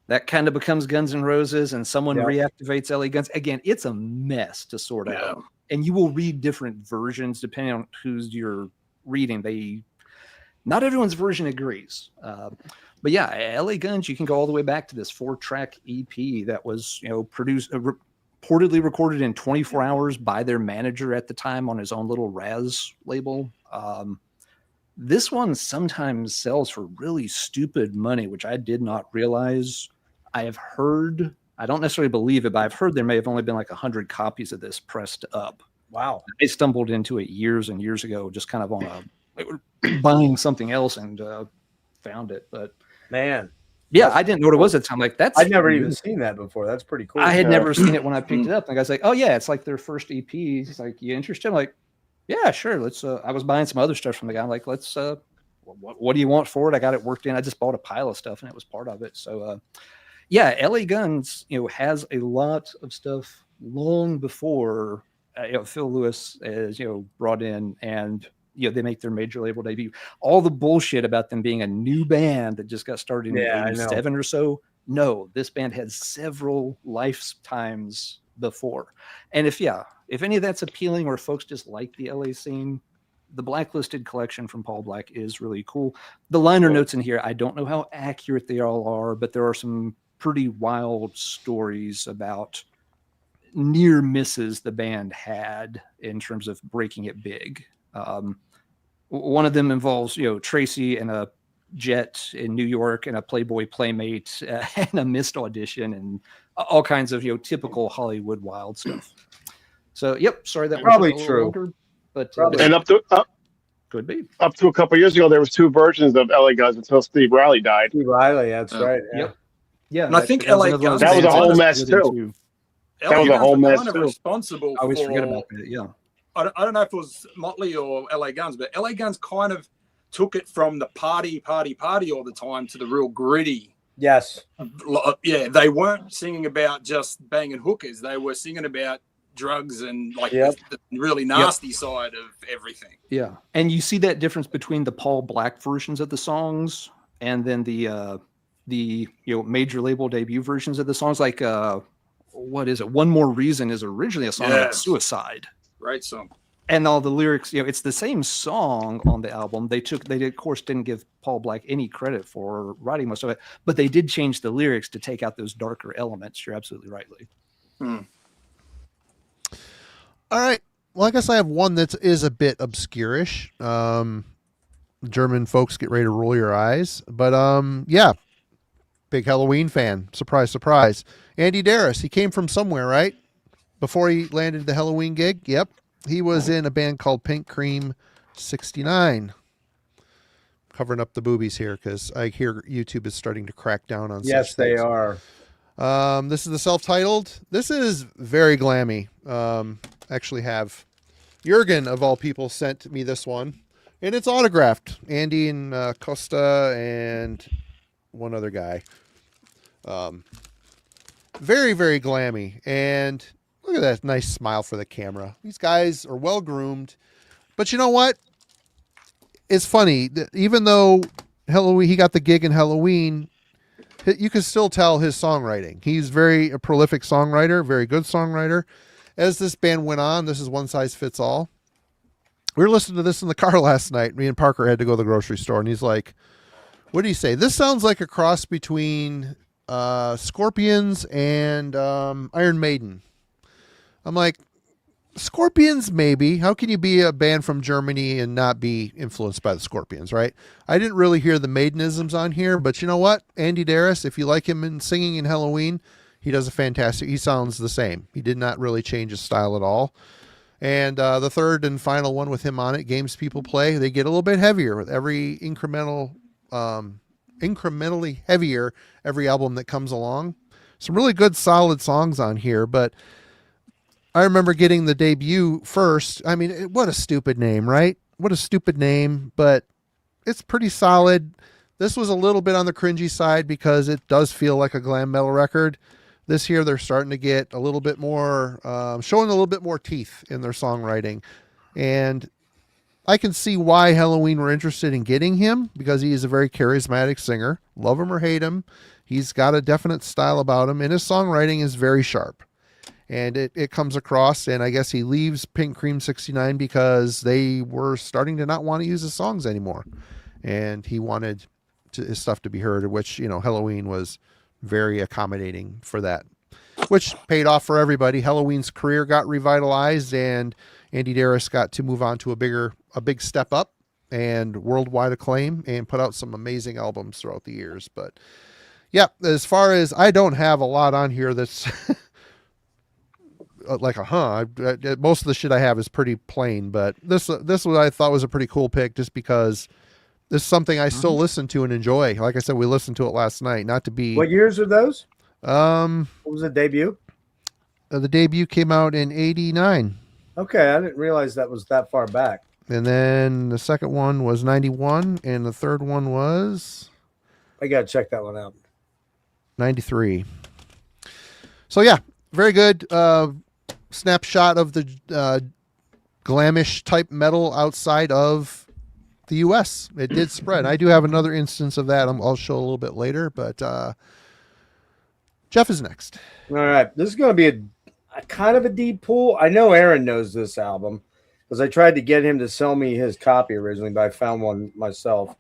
that kind of becomes Guns N' Roses, and someone reactivates LA Guns. Again, it's a mess to sort out, and you will read different versions depending on who's you're reading. Not everyone's version agrees. But yeah, LA Guns, you can go all the way back to this 4-track EP that was, produced, reportedly recorded in 24 hours by their manager at the time on his own little Raz label. This one sometimes sells for really stupid money, which I did not realize. I have heard, I don't necessarily believe it, but I've heard there may have only been like 100 copies of this pressed up. Wow. I stumbled into it years and years ago, just kind of buying something else and found it. But man, yeah, I didn't know what it was at the time. Like I'd never even seen that before. That's pretty cool. I had never seen it when I picked it up. And the guy's like, "Oh yeah, it's like their first EP." He's like, "You interested?" I'm like, "Yeah, sure. Let's." I was buying some other stuff from the guy. I'm like, "Let's." What do you want for it? I got it worked in. I just bought a pile of stuff, and it was part of it. So, yeah, LA Guns, has a lot of stuff long before Phil Lewis is brought in, and they make their major label debut. All the bullshit about them being a new band that just got started in '87 or so. No, this band had several lifetimes before. And if any of that's appealing, or folks just like the LA scene, the Blacklisted collection from Paul Black is really cool. The liner notes in here, I don't know how accurate they all are, but there are some pretty wild stories about near misses the band had in terms of breaking it big. One of them involves, Tracy and a jet in New York and a Playboy Playmate and a missed audition and all kinds of, typical Hollywood wild stuff. So, sorry, that probably was true. longer, but And could be up to a couple of years ago, there was 2 versions of LA Guns until Steve Riley died. Steve Riley, that's right. Yeah. Yep. Yeah, And I think LA Guns. That was a whole mess too. That was a whole mess kind of too. responsible. I always for, forget about that. Yeah. I don't know if it was Motley or LA Guns, but LA Guns kind of took it from the party all the time to the real gritty. Yes. Yeah, they weren't singing about just banging hookers. They were singing about drugs and the really nasty side of everything. Yeah. And you see that difference between the Paul Black versions of the songs and then the major label debut versions of the songs. Like what is it? One More Reason is originally a song about suicide. Great song. And all the lyrics, it's the same song on the album. They of course didn't give Paul Black any credit for writing most of it, but they did change the lyrics to take out those darker elements. You're absolutely right, Lee. All right. Well, I guess I have one that is a bit obscurish. German folks, get ready to roll your eyes. But yeah, big Halloween fan. Surprise, surprise. Andy Darris, he came from somewhere, right? Before he landed the Halloween gig? Yep. He was in a band called Pink Cream 69. Covering up the boobies here because I hear YouTube is starting to crack down on Yes, such they things. are. This is the self-titled. This is very glammy. Actually have Jurgen, of all people, sent me this one. And it's autographed. Andy and Costa and one other guy. Very, very glammy. And look at that nice smile for the camera. These guys are well groomed. But you know what? It's funny. Even though Halloween, he got the gig in Halloween, you can still tell his songwriting. He's a prolific songwriter, very good songwriter. As this band went on, this is One Size Fits All. We were listening to this in the car last night. Me and Parker had to go to the grocery store, and he's like, what do you say? This sounds like a cross between Scorpions and Iron Maiden. I'm like, Scorpions, maybe. How can you be a band from Germany and not be influenced by the Scorpions, right? I didn't really hear the Maidenisms on here, but you know what? Andy Darris, if you like him in singing in Halloween, he does a fantastic. He sounds the same. He did not really change his style at all. And the third and final one with him on it, Games People Play, they get a little bit heavier with every incrementally heavier every album that comes along. Some really good, solid songs on here, but I remember getting the debut first. I mean, what a stupid name, right? What a stupid name, but it's pretty solid. This was a little bit on the cringy side because it does feel like a glam metal record. This year, they're starting to get a little bit more, showing a little bit more teeth in their songwriting. And I can see why Halloween were interested in getting him, because he is a very charismatic singer. Love him or hate him, he's got a definite style about him, and his songwriting is very sharp. And it comes across, and I guess he leaves Pink Cream 69 because they were starting to not want to use his songs anymore. And he wanted his stuff to be heard, which, you know, Halloween was very accommodating for that, which paid off for everybody. Halloween's career got revitalized, and Andy Darris got to move on to a big step up and worldwide acclaim, and put out some amazing albums throughout the years. But yeah, as far as, I don't have a lot on here that's like most of the shit I have is pretty plain, but this one I thought was a pretty cool pick, just because this is something I still listen to and enjoy. Like I said, we listened to it last night. Not to be. What years are those? What was the debut? The debut came out in '89. Okay, I didn't realize that was that far back. And then the second one was '91, and the third one was, I gotta check that one out. '93. So yeah, very good snapshot of the glamish type metal outside of the U.S. It did spread. I do have another instance of that. I'll show a little bit later, but Jeff is next. All right, this is going to be a kind of a deep pool. I know Aaron knows this album because I tried to get him to sell me his copy originally, but I found one myself.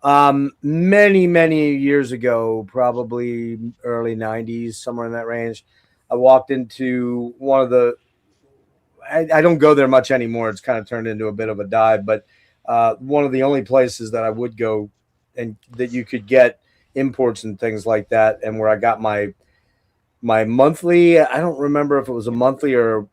Many years ago, probably early 90s, somewhere in that range, I walked into one of the, I don't go there much anymore. It's kind of turned into a bit of a dive, but one of the only places that I would go and that you could get imports and things like that, and where I got my monthly, I don't remember if it was a monthly or,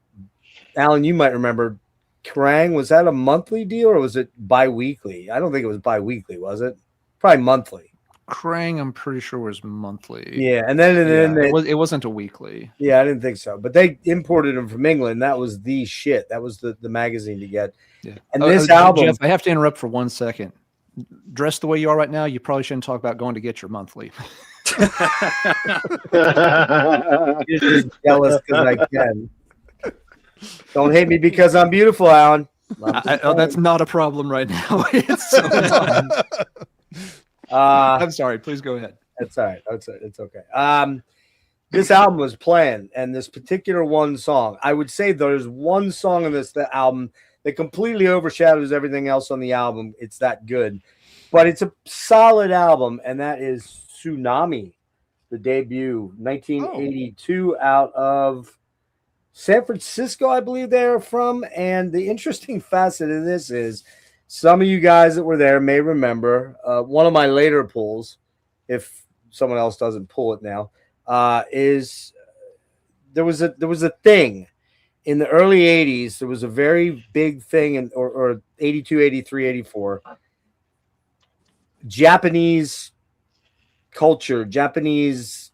Alan, you might remember, Kerrang, was that a monthly deal or was it bi-weekly? I don't think it was bi-weekly, was it? Probably monthly. Krang, I'm pretty sure, was monthly. Yeah, and then it wasn't a weekly. Yeah, I didn't think so. But they imported them from England. That was the shit. That was the magazine to get. Yeah. And this album, Jeff, I have to interrupt for 1 second. Dressed the way you are right now, you probably shouldn't talk about going to get your monthly. You're just jealous because I can. Don't hate me because I'm beautiful, Alan. That's not a problem right now. It's so I'm sorry. Please go ahead. That's all right. It's okay. This album was planned, and this particular one song, I would say there's one song in this album that completely overshadows everything else on the album. It's that good, but it's a solid album, and that is Tsunami, the debut, 1982, out of San Francisco, I believe they are from. And the interesting facet of this is, some of you guys that were there may remember one of my later pulls, if someone else doesn't pull it now, is there was a thing in the early 80s. There was a very big thing or 82, 83, 84. Japanese culture, Japanese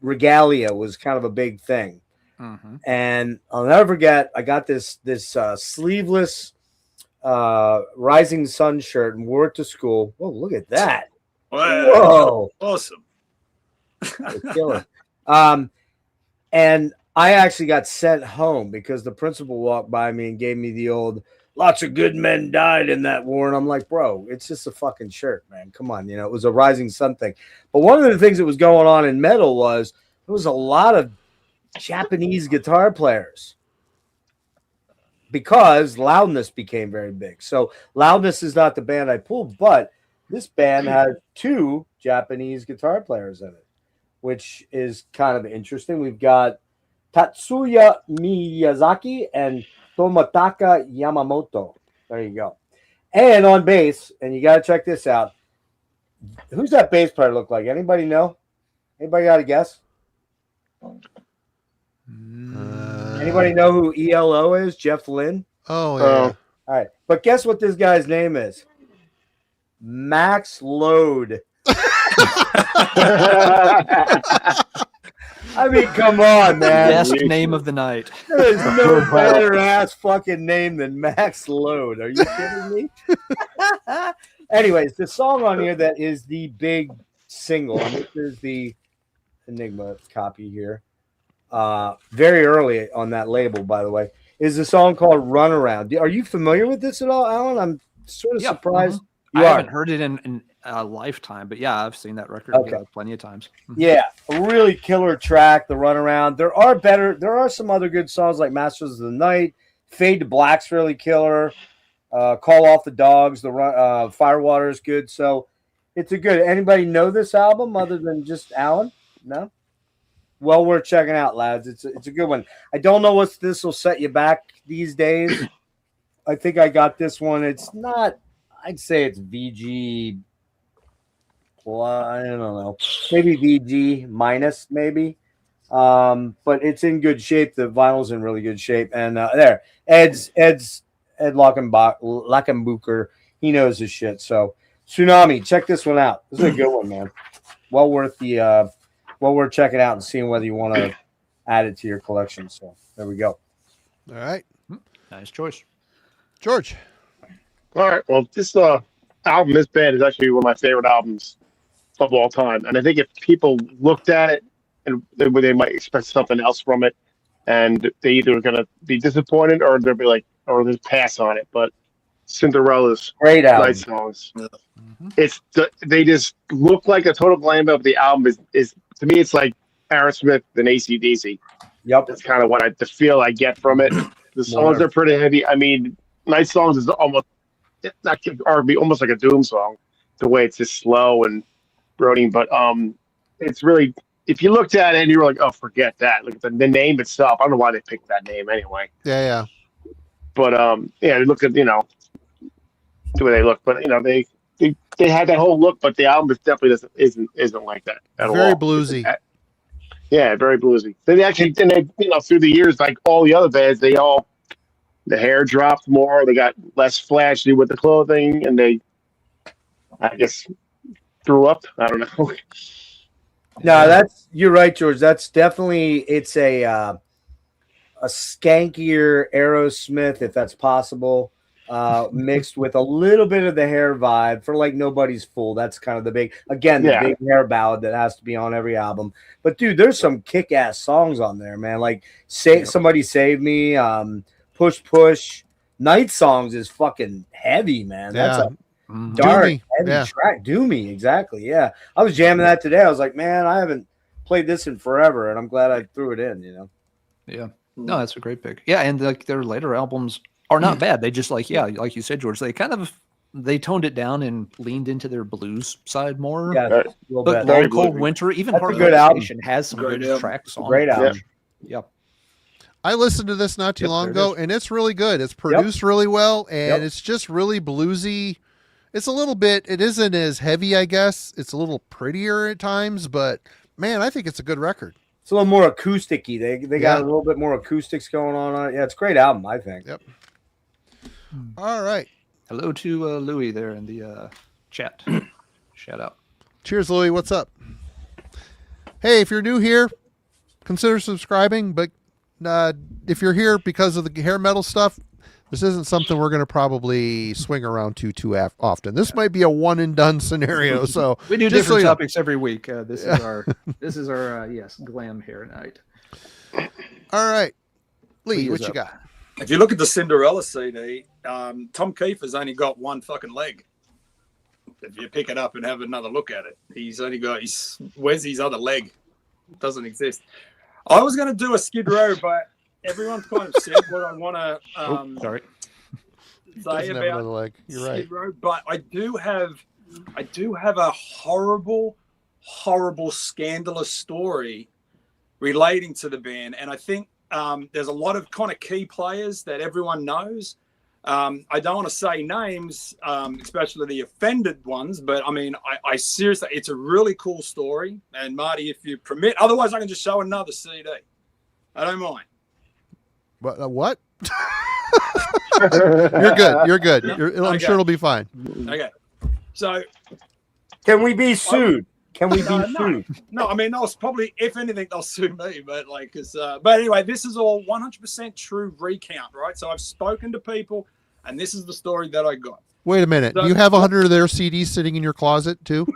regalia was kind of a big thing. Mm-hmm. And I'll never forget, I got this sleeveless Rising Sun shirt and wore it to school. Whoa, look at that. Wow. Whoa. Awesome. Killer. And I actually got sent home because the principal walked by me and gave me the old, lots of good men died in that war. And I'm like, bro, it's just a fucking shirt, man. Come on. You know, it was a Rising Sun thing. But one of the things that was going on in metal was there was a lot of Japanese guitar players because Loudness became very big. So Loudness is not the band I pulled, but this band had two Japanese guitar players in it, which is kind of interesting. We've got Tatsuya Miyazaki and Tomataka Yamamoto. There you go. And on bass, and you got to check this out. Who's that bass player look like? Anybody know? Anybody got a guess? Anybody know who ELO is? Jeff Lynne? Oh, yeah. All right. But guess what this guy's name is? Max Load. I mean, come on, man. Best name of the night. There's no better ass fucking name than Max Load. Are you kidding me? Anyways, the song on here that is the big single, and this is the Enigma copy here. Very early on that label, by the way, is a song called Run Around. Are you familiar with this at all, Alan? I'm sort of surprised. I haven't heard it in a lifetime, but yeah, I've seen that record plenty of times. Yeah, a really killer track, the Runaround. There are some other good songs like Masters of the Night, Fade to Black's really killer, Call Off the Dogs, the Firewater is good. So it's a good. Anybody know this album other than just Alan? No? Well, worth checking out, lads. It's a good one. I don't know what this will set you back these days. I think I got this one. It's not, I'd say it's VG. Well, I don't know. Maybe VG minus, maybe. But it's in good shape. The vinyl's in really good shape. And there, Ed Lackenbucher, he knows his shit. So Tsunami, check this one out. This is a good one, man. Well worth checking out and seeing whether you want to add it to your collection. So there we go. All right. Nice choice. George. All right. Well, this album, this band, is actually one of my favorite albums of all time. And I think if people looked at it and they might expect something else from it, and they either going to be disappointed or they'll be like, or they'll pass on it. But Cinderella's great album. Night Songs. They just look like a total glam band, but the album is to me, it's like Aerosmith and AC/DC. Yep. That's kind of the feel I get from it. The songs are pretty heavy. I mean, Night Songs is almost almost like a doom song, the way it's just slow and brooding. But it's really, if you looked at it and you were like, oh, forget that. Look at the name itself. I don't know why they picked that name anyway. Yeah. But they look at, the way they look. But they had that whole look, but the album definitely isn't like that at all. Very bluesy. Yeah, very bluesy. Then they through the years, like all the other bands, the hair dropped more. They got less flashy with the clothing, and they, I guess, grew up. I don't know. No, you're right, George. That's definitely, it's a skankier Aerosmith, if that's possible, mixed with a little bit of the hair vibe for like Nobody's Fool. That's kind of the big hair ballad that has to be on every album. But dude, there's some kick-ass songs on there, man. Like Somebody Save Me, Push Push. Night Songs is fucking heavy, man. That's a dark, heavy track. Doomy, exactly. Yeah. I was jamming that today. I was like, man, I haven't played this in forever, and I'm glad I threw it in, Yeah. No, that's a great pick. Yeah, and like their later albums are not bad. They just like you said, George, they toned it down and leaned into their blues side more. Yeah, but Long Cold Winter, even Commercialization has some good tracks on it. Great album. Yep. I listened to this not too long ago, and it's really good. It's produced really well, and it's just really bluesy. It's a little bit, it isn't as heavy, I guess. It's a little prettier at times, but man, I think it's a good record. It's a little more acoustic-y. They got a little bit more acoustics going on it. Yeah, it's a great album, I think. Yep. All right. Hello to Louis there in the chat. Shout out. Cheers, Louis. What's up? Hey, if you're new here, consider subscribing. But if you're here because of the hair metal stuff, this isn't something we're going to probably swing around too often. This might be a one and done scenario. So we do different topics every week. This is our glam hair night. All right, Lee, what you got? If you look at the Cinderella CD, Tom Kiefer's only got one fucking leg. If you pick it up and have another look at it, where's his other leg? It doesn't exist. I was going to do a Skid Row, but everyone's kind of said what I want to say about leg. You're right. Skid Row, but I do have I do have a horrible, scandalous story relating to the band, and I think there's a lot of kind of key players that everyone knows. I don't want to say names, especially the offended ones, but I mean, I seriously, it's a really cool story. And Marty, if you permit, otherwise I can just show another CD. I don't mind. What? You're good. You're good. I'm Okay. sure it'll be fine. Okay. So, Can we be sued? Can we be No. sued? no, I mean, they'll probably, if anything, they'll sue me. But like, but anyway, this is all 100% true recount, right? So I've spoken to people, and this is the story that I got. Wait a minute. So- You have 100 of their CDs sitting in your closet too?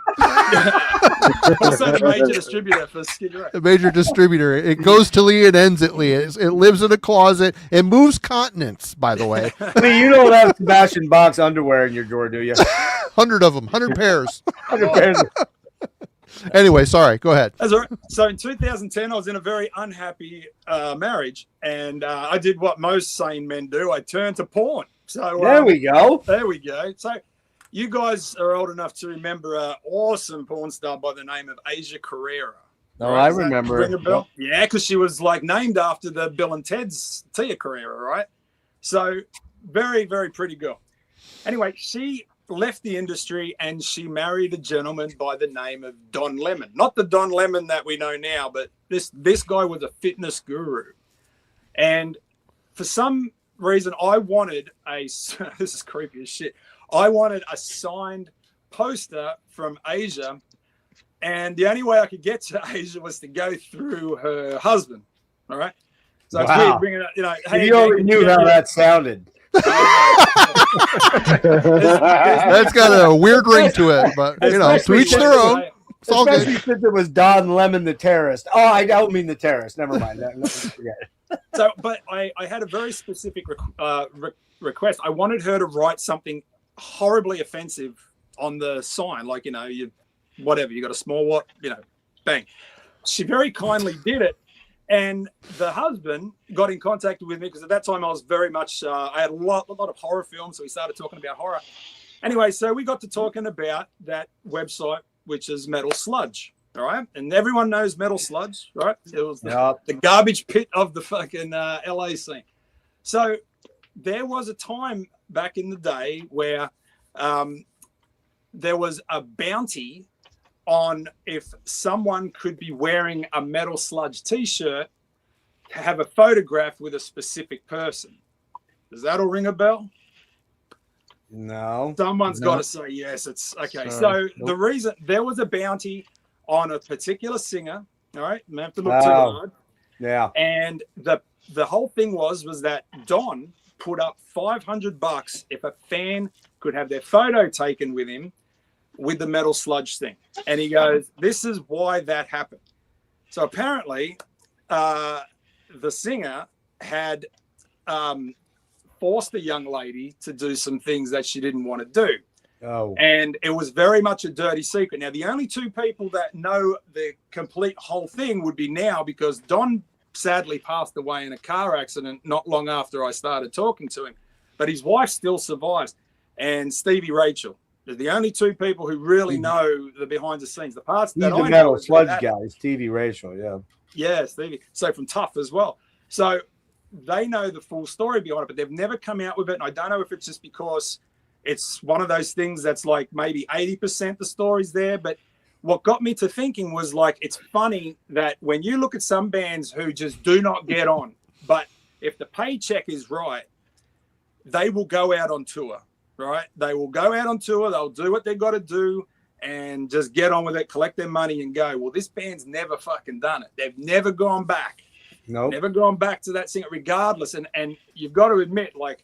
Also, the major distributor for Skid Row. A major distributor. It goes to Lee and ends at Lee. It lives in a closet. It moves continents, by the way. Lee, you don't have Sebastian Bach's underwear in your drawer, do you? 100 of them, 100 pairs. 100 pairs. Anyway, sorry. Go ahead. That's all right. So in 2010, I was in a very unhappy marriage, and I did what most sane men do. I turned to porn. So There we go. There we go. So you guys are old enough to remember an awesome porn star by the name of Asia Carrera. No, Right? I Does that remember. ring a bell? Yeah, because she was like named after the Bill and Ted's Tia Carrera, right? So very, very pretty girl. Anyway, she left the industry and she married a gentleman by the name of Don Lemon. Not the Don Lemon that we know now, but this guy was a fitness guru. And for some reason, I wanted this is creepy as shit. I wanted a signed poster from Asia, and the only way I could get to Asia was to go through her husband. All right. So it's weird bringing up, hey, You already knew how that sounded. That's got a weird ring to it, but to each their own. It's all Especially good. since it was Don Lemon, the terrorist. Oh, I don't mean the terrorist. Never mind. Forget it. So, but I had a very specific request. I wanted her to write something horribly offensive on the sign, like you got a small what, bang. She very kindly did it, and the husband got in contact with me because at that time I was very much I had a lot of horror films, so we started talking about horror. Anyway, so we got to talking about that website, which is Metal Sludge. All right. And everyone knows Metal Sludge, right? It was the garbage pit of the fucking LA scene. So there was a time back in the day where there was a bounty on if someone could be wearing a Metal Sludge t-shirt to have a photograph with a specific person. Does that all ring a bell? No. Someone's got to say yes. It's okay. So the reason there was a bounty on a particular singer, all right, you have to look too hard. Yeah. And the whole thing was that Don put up $500 if a fan could have their photo taken with him with the Metal Sludge thing. And he goes, this is why that happened. So apparently the singer had forced the young lady to do some things that she didn't want to do. Oh. And it was very much a dirty secret. Now, the only two people that know the complete whole thing would be now, because Don sadly passed away in a car accident not long after I started talking to him. But his wife still survives. And Stevie Rachel. They're the only two people who really know the behind the scenes. The parts He's that the I know Metal is Sludge that- guy. Stevie Rachel, yeah. Yeah, Stevie. So from Tough as well. So they know the full story behind it, but they've never come out with it. And I don't know if it's just because it's one of those things that's like maybe 80% the story's there. But what got me to thinking was like, it's funny that when you look at some bands who just do not get on, but if the paycheck is right, they will go out on tour, right? They will go out on tour. They'll do what they've got to do and just get on with it, collect their money and go. Well, this band's never fucking done it. They've never gone back. Nope. Never gone back to that singer regardless. And you've got to admit, like,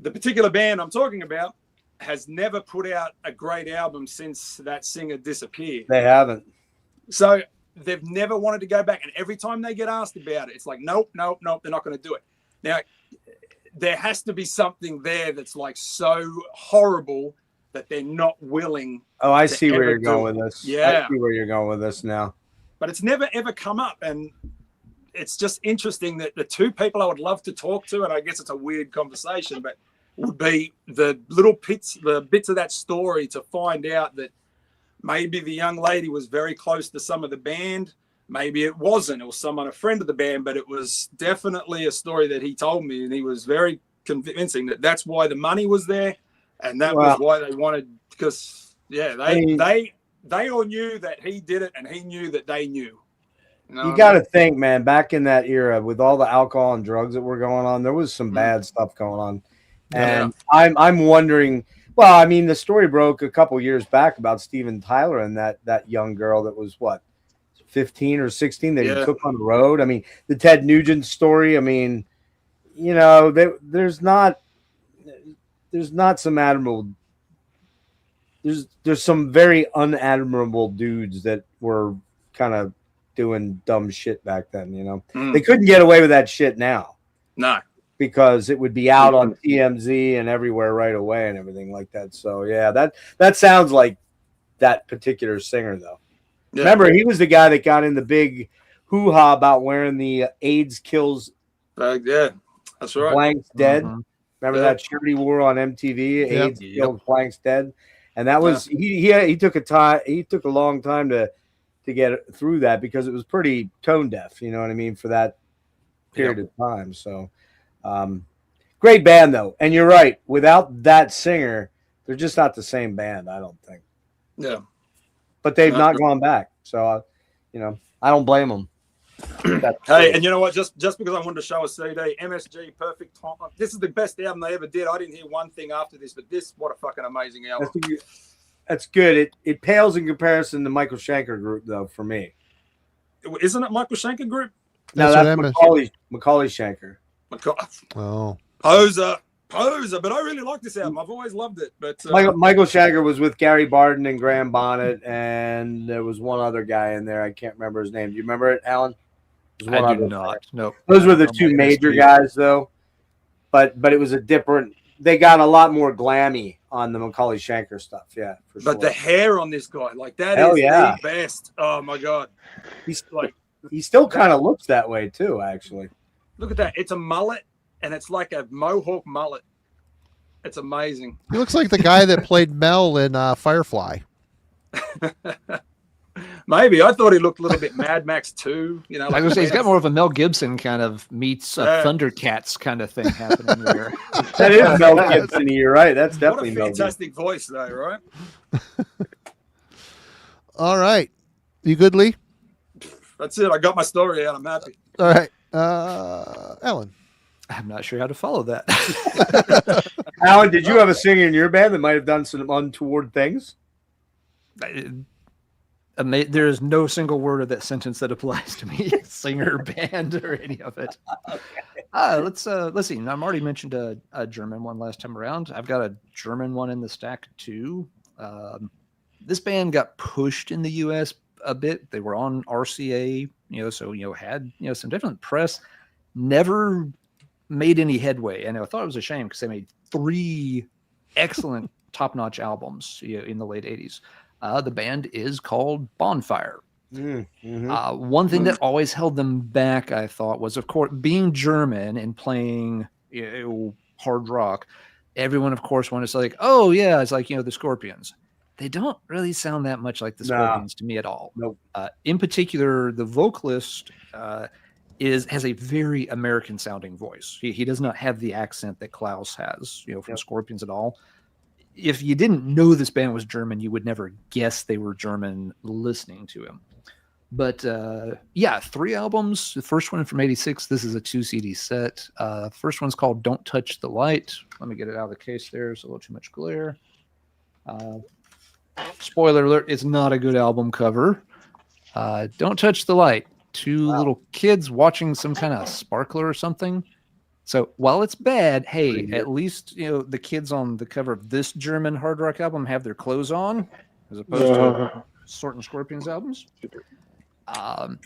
the particular band I'm talking about has never put out a great album since that singer disappeared. They haven't. So they've never wanted to go back. And every time they get asked about it, it's like, nope, they're not going to do it. Now, there has to be something there that's like so horrible that they're not willing. Oh, I see where ever you're going do with this. Yeah. I see where you're going with this now. But it's never, ever come up. And it's just interesting that the two people I would love to talk to, and I guess it's a weird conversation, but would be the little bits of that story to find out that maybe the young lady was very close to some of the band. Maybe it wasn't. It was someone, a friend of the band, but it was definitely a story that he told me, and he was very convincing that that's why the money was there, and that was why they wanted. Because they all knew that he did it, and he knew that they knew. You got to think, man. Back in that era, with all the alcohol and drugs that were going on, there was some bad stuff going on, and I'm wondering. Well, I mean, the story broke a couple years back about Steven Tyler and that young girl that was what, 15 or 16 that he took on the road. I mean, the Ted Nugent story. I mean, you know, there's not some admirable. There's some very unadmirable dudes that were kind of doing dumb shit back then. You know, they couldn't get away with that shit now. No. Because it would be out on TMZ and everywhere right away and everything like that. So yeah, that sounds like that particular singer though. Yeah. Remember, he was the guy that got in the big hoo-ha about wearing the AIDS kills. Yeah, that's right. Blanks dead. Remember that shirt he wore on MTV? AIDS kills Blanks dead, and that was he took a long time to get through that because it was pretty tone deaf. You know what I mean, for that period of time. So. Great band though, and you're right. Without that singer, they're just not the same band. I don't think. Yeah, but they've not gone back. So, you know, I don't blame them. Hey, and you know what? Just because I wanted to show a CD, MSG, Perfect Time. This is the best album they ever did. I didn't hear one thing after this, but what a fucking amazing album. That's good. It pales in comparison to Michael Schenker Group though. For me, isn't it Michael Schenker Group? No, that's Macaulay Schenker. Oh, poser, but I really like this album. I've always loved it. But Michael Schenker was with Gary Barden and Graham Bonnet, and there was one other guy in there. I can't remember his name. Do you remember it, Alan? I do not. No, those were the two major guys, though. But it was a different. They got a lot more glammy on the Macaulay Schenker stuff. Yeah, for sure. But the hair on this guy, like that, is the best. Oh my god, he still kind of looks that way too, actually. Look at that. It's a mullet, and it's like a mohawk mullet. It's amazing. He looks like the guy that played Mel in Firefly. Maybe. I thought he looked a little bit Mad Max 2. You know, like I was saying, he's got more of a Mel Gibson kind of meets Thundercats kind of thing happening there. That is Mel Gibson. You're right. That's definitely Mel Gibson. Fantastic voice, though, right? All right. You good, Lee? That's it. I got my story out. I'm happy. All right. Alan. I'm not sure how to follow that. Alan, did you have a singer in your band that might have done some untoward things? There is no single word of that sentence that applies to me, singer, band, or any of it. Okay. Let's see. I've already mentioned a German one last time around. I've got a German one in the stack too. This band got pushed in the U.S. a bit. They were on RCA, had some different press. Never made any headway, and I thought it was a shame because they made 3 excellent, top-notch albums in the late '80s. The band is called Bonfire. One thing that always held them back, I thought, was, of course, being German and playing hard rock. Everyone, of course, wanted to say, like, oh, yeah, it's like, the Scorpions. They don't really sound that much like the Scorpions to me at all. Nope. In particular, the vocalist has a very American-sounding voice. He does not have the accent that Klaus has, from Scorpions at all. If you didn't know this band was German, you would never guess they were German listening to him. But 3 albums. The first one from '86. This is a 2 CD set. First one's called "Don't Touch the Light." Let me get it out of the case. There's a little too much glare. Spoiler alert: it's not a good album cover. "Don't Touch the Light." 2 little kids watching some kind of sparkler or something. So while it's bad, hey, at least the kids on the cover of this German hard rock album have their clothes on, as opposed to certain Scorpions albums.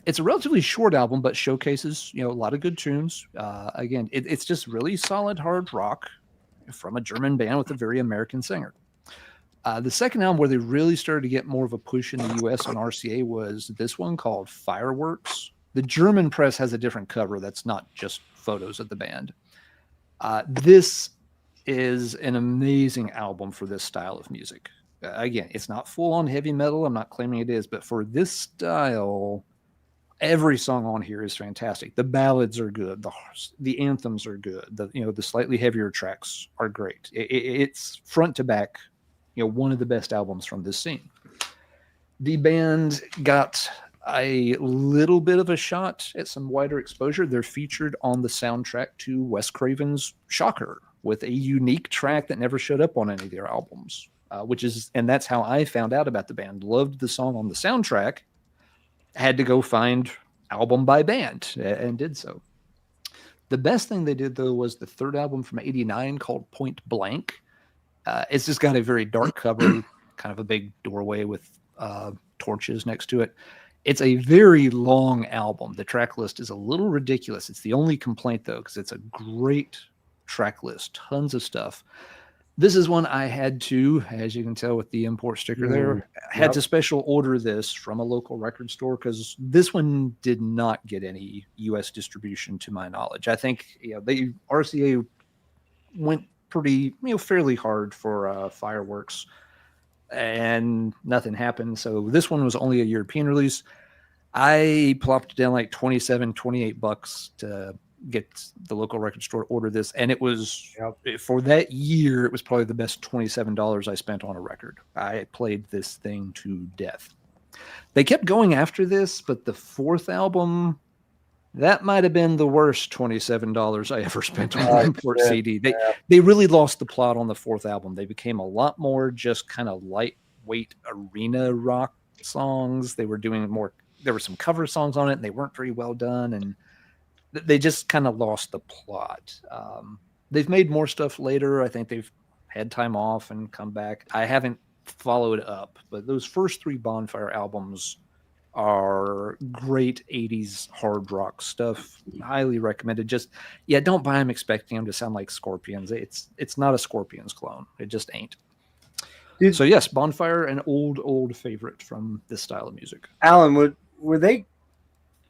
It's a relatively short album, but showcases a lot of good tunes. Again, it's just really solid hard rock from a German band with a very American singer. The second album where they really started to get more of a push in the U.S. on RCA was this one called Fireworks. The German press has a different cover that's not just photos of the band. This is an amazing album for this style of music. Again, it's not full on heavy metal. I'm not claiming it is, but for this style, every song on here is fantastic. The ballads are good. The anthems are good. The slightly heavier tracks are great. It's front to back, one of the best albums from this scene. The band got a little bit of a shot at some wider exposure. They're featured on the soundtrack to Wes Craven's Shocker with a unique track that never showed up on any of their albums, and that's how I found out about the band. Loved the song on the soundtrack, had to go find album by band, and did so. The best thing they did, though, was the third album from '89 called Point Blank. It's just got a very dark cover, kind of a big doorway with torches next to it. It's a very long album. The track list is a little ridiculous. It's the only complaint, though, because it's a great track list, tons of stuff. This is one I had to, as you can tell with the import sticker there, had to special order this from a local record store because this one did not get any U.S. distribution to my knowledge. I think RCA went pretty, fairly hard for Fireworks, and nothing happened. So this one was only a European release. I plopped down like $27-$28 to get the local record store to order this, and it was for that year, it was probably the best $27 I spent on a record. I played this thing to death. They kept going after this, but the fourth album, that might have been the worst $27 I ever spent on an import CD. They really lost the plot on the fourth album. They became a lot more just kind of lightweight arena rock songs. They were doing more. There were some cover songs on it, and they weren't very well done, and they just kind of lost the plot. They've made more stuff later. I think they've had time off and come back. I haven't followed up, but those first three Bonfire albums are great 80s hard rock stuff. Highly recommended. Just, don't buy them expecting them to sound like Scorpions. It's not a Scorpions clone. It just ain't. So yes, Bonfire, an old favorite from this style of music. Alan,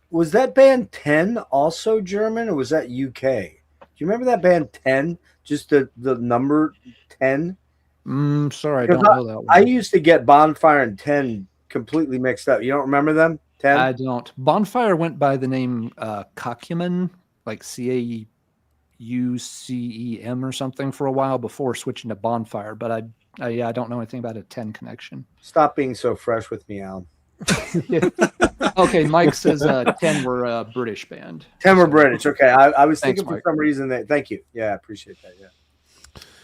was that band 10 also German, or was that UK? Do you remember that band 10? Just the number 10? Sorry, I don't know that one. I used to get Bonfire and 10 completely mixed up. You don't remember them? 10? I don't. Bonfire went by the name Kakumen, like CAUCEM or something for a while before switching to Bonfire, but I don't know anything about a 10 connection. Stop being so fresh with me, Alan. Okay, Mike says 10 were a British band. 10 were British. Okay, I was thinking Mike. for some reason that. Thank you. Yeah, I appreciate that. Yeah,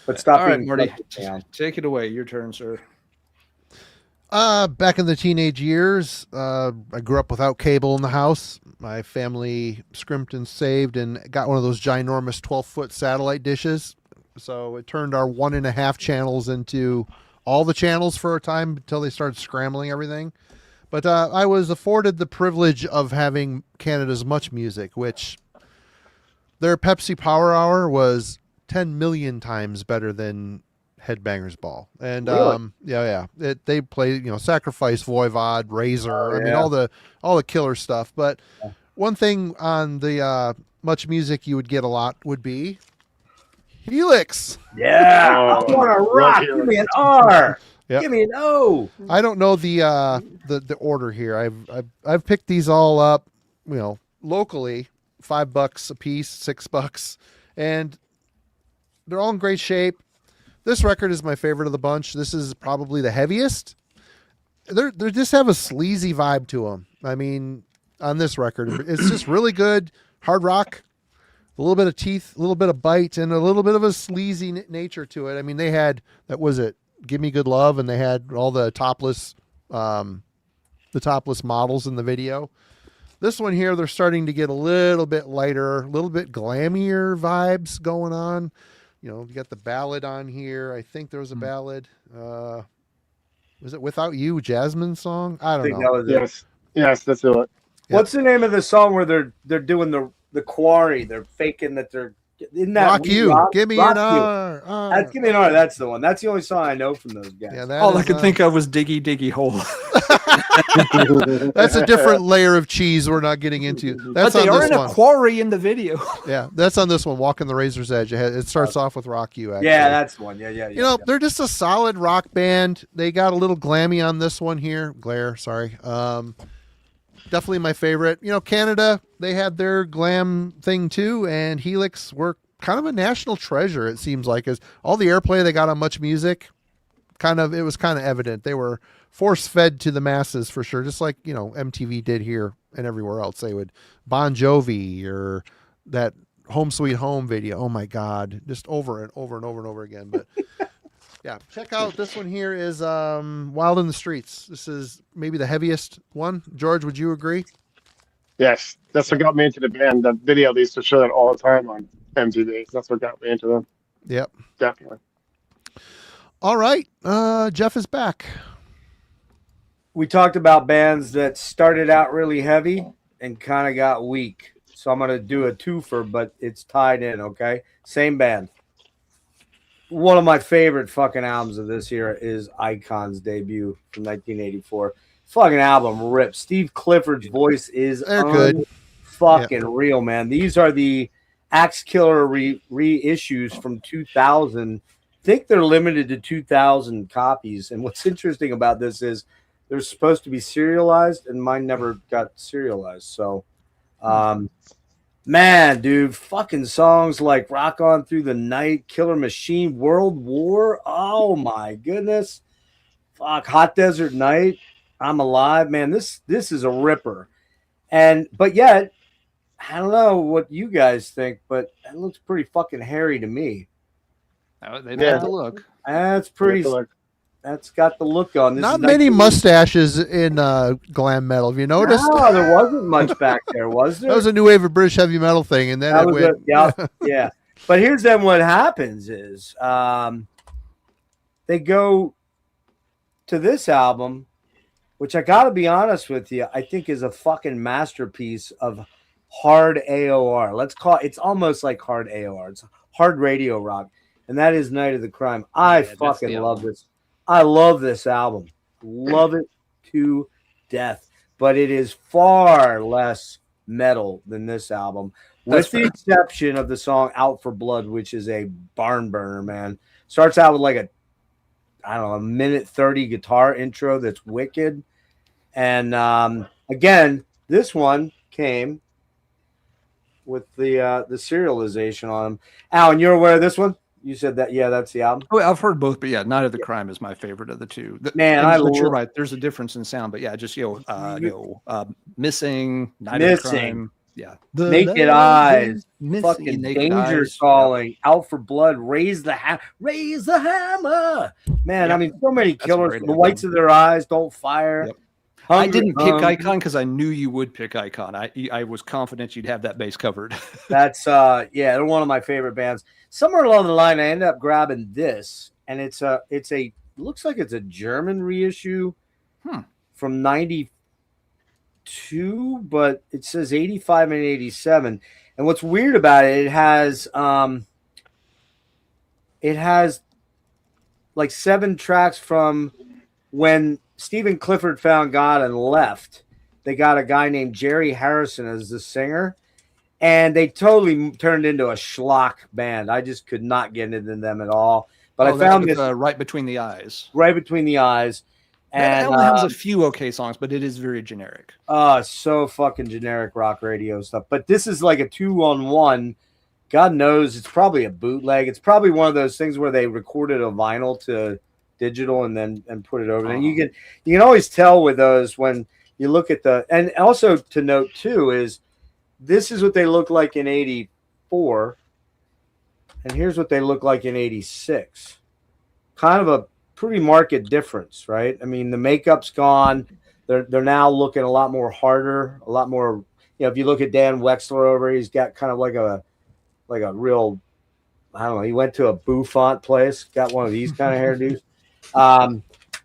but stop All right, being Marty. fresh with me, Alan. Take it away. Your turn, sir. Back in the teenage years, I grew up without cable in the house. My family scrimped and saved and got one of those ginormous 12-foot satellite dishes. So it turned our 1.5 channels into all the channels for a time until they started scrambling everything. But I was afforded the privilege of having Canada's Much Music, which their Pepsi Power Hour was 10 million times better than Headbangers Ball. And really? They played, Sacrifice, Voivod, Razor. I mean, all the killer stuff. But one thing on the Much Music you would get a lot would be Helix. Yeah, I want a rock. Give me an R. Yep. Give me an O. I don't know the order here. I've picked these all up, locally, $5 a piece, $6, and they're all in great shape. This record is my favorite of the bunch. This is probably the heaviest. They just have a sleazy vibe to them. I mean, on this record, it's just really good hard rock. A little bit of teeth, a little bit of bite, and a little bit of a sleazy nature to it. I mean, they had, Give Me Good Love, and they had all the topless models in the video. This one here, they're starting to get a little bit lighter, a little bit glammier vibes going on. You got the ballad on here. I think there was a ballad. Was it Without You, Jasmine's song? I don't know. That was Yes, that's it. What's the name of the song where they're doing the quarry? They're faking that they're in that Rock You. Give me an R. That's Give Me an R. That's the one. That's the only song I know from those guys. Yeah, All I could think of was Diggy Diggy Hole. That's a different layer of cheese we're not getting into. That's But they on are this in one. a quarry in the video. Yeah, that's on this one. Walking the Razor's Edge. It starts off with Rock You. Actually. Yeah, that's the one. Yeah. You know, they're just a solid rock band. They got a little glammy on this one here. Glare, sorry. Definitely my favorite. You know, Canada, they had their glam thing too, and Helix were kind of a national treasure, it seems like, as all the airplay they got on Much Music, it was kind of evident. They were force fed to the masses for sure, just like, you know, MTV did here and everywhere else. They would Bon Jovi or that Home Sweet Home video. Oh my God, just over and over and over and over again. But yeah, check out this one here is Wild in the Streets. This is maybe the heaviest one. George, would you agree? Yes, that's what got me into the band. That video they used to show that all the time on MTV. That's what got me into them. Yep. Definitely. All right. Jeff is back. We talked about bands that started out really heavy and kind of got weak. So I'm going to do a twofer, but it's tied in, okay? Same band. One of my favorite fucking albums of this year is Icon's debut from 1984. Fucking album rips. Steve Clifford's voice is They're good. Fucking real, man. These are the Axe Killer reissues from 2000. I think they're limited to 2,000 copies. And what's interesting about this is they're supposed to be serialized, and mine never got serialized. So, man, dude, fucking songs like Rock On Through the Night, Killer Machine, World War. Oh, my goodness. Fuck, Hot Desert Night, I'm Alive. Man, this is a ripper. But yet, I don't know what you guys think, but it looks pretty fucking hairy to me. They have the look. That's pretty. That's got the look on. This Not many mustaches in glam metal. Have you noticed? No, there wasn't much back there, was there? That was a new wave of British heavy metal thing, and then it went. Yeah. But here's then what happens is they go to this album, which I got to be honest with you, I think is a fucking masterpiece of hard AOR. Let's call it. It's almost like hard AOR. It's hard radio rock, and that is Night of the Crime. I fucking love this. I love this album. Love it to death. But it is far less metal than this album, with the exception of the song Out for Blood, which is a barn burner, man. Starts out with like a minute 30 guitar intro that's wicked. And again, this one came with the serialization on them. Alan, you're aware of this one? You said that, yeah, that's the album. Oh, I've heard both, but yeah, Night of the Crime is my favorite of the two. You're right. There's a difference in sound, but yeah, just Missing, Night of the Crime, yeah, Naked Eyes, fucking Danger Calling, Out for Blood, Raise the Hammer, man. I mean, so many killers. The Whites of Their Eyes, Don't Fire. Yep. I didn't pick Icon because I knew you would pick Icon. I was confident you'd have that base covered. That's they're one of my favorite bands. Somewhere along the line, I ended up grabbing this, and it looks like it's a German reissue from 92, but it says 85 and 87. And what's weird about it, it has like 7 tracks from when Stephen Clifford found God and left. They got a guy named Jerry Harrison as the singer, and they totally turned into a schlock band. I just could not get into them at all. But I found this Right Between the Eyes. Right Between the Eyes. And it only has a few okay songs, but it is very generic. So fucking generic rock radio stuff. But this is like a 2-on-1. God knows it's probably a bootleg. It's probably one of those things where they recorded a vinyl to digital and put it over there. You can always tell with those when you look at and also to note too is this is what they look like in 84, and here's what they look like in 86. Kind of a pretty marked difference, right? I mean, the makeup's gone. They're now looking a lot more harder, a lot more. If you look at Dan Wexler over, he's got kind of like a real, I don't know. He went to a bouffant place, got one of these kind of hairdos.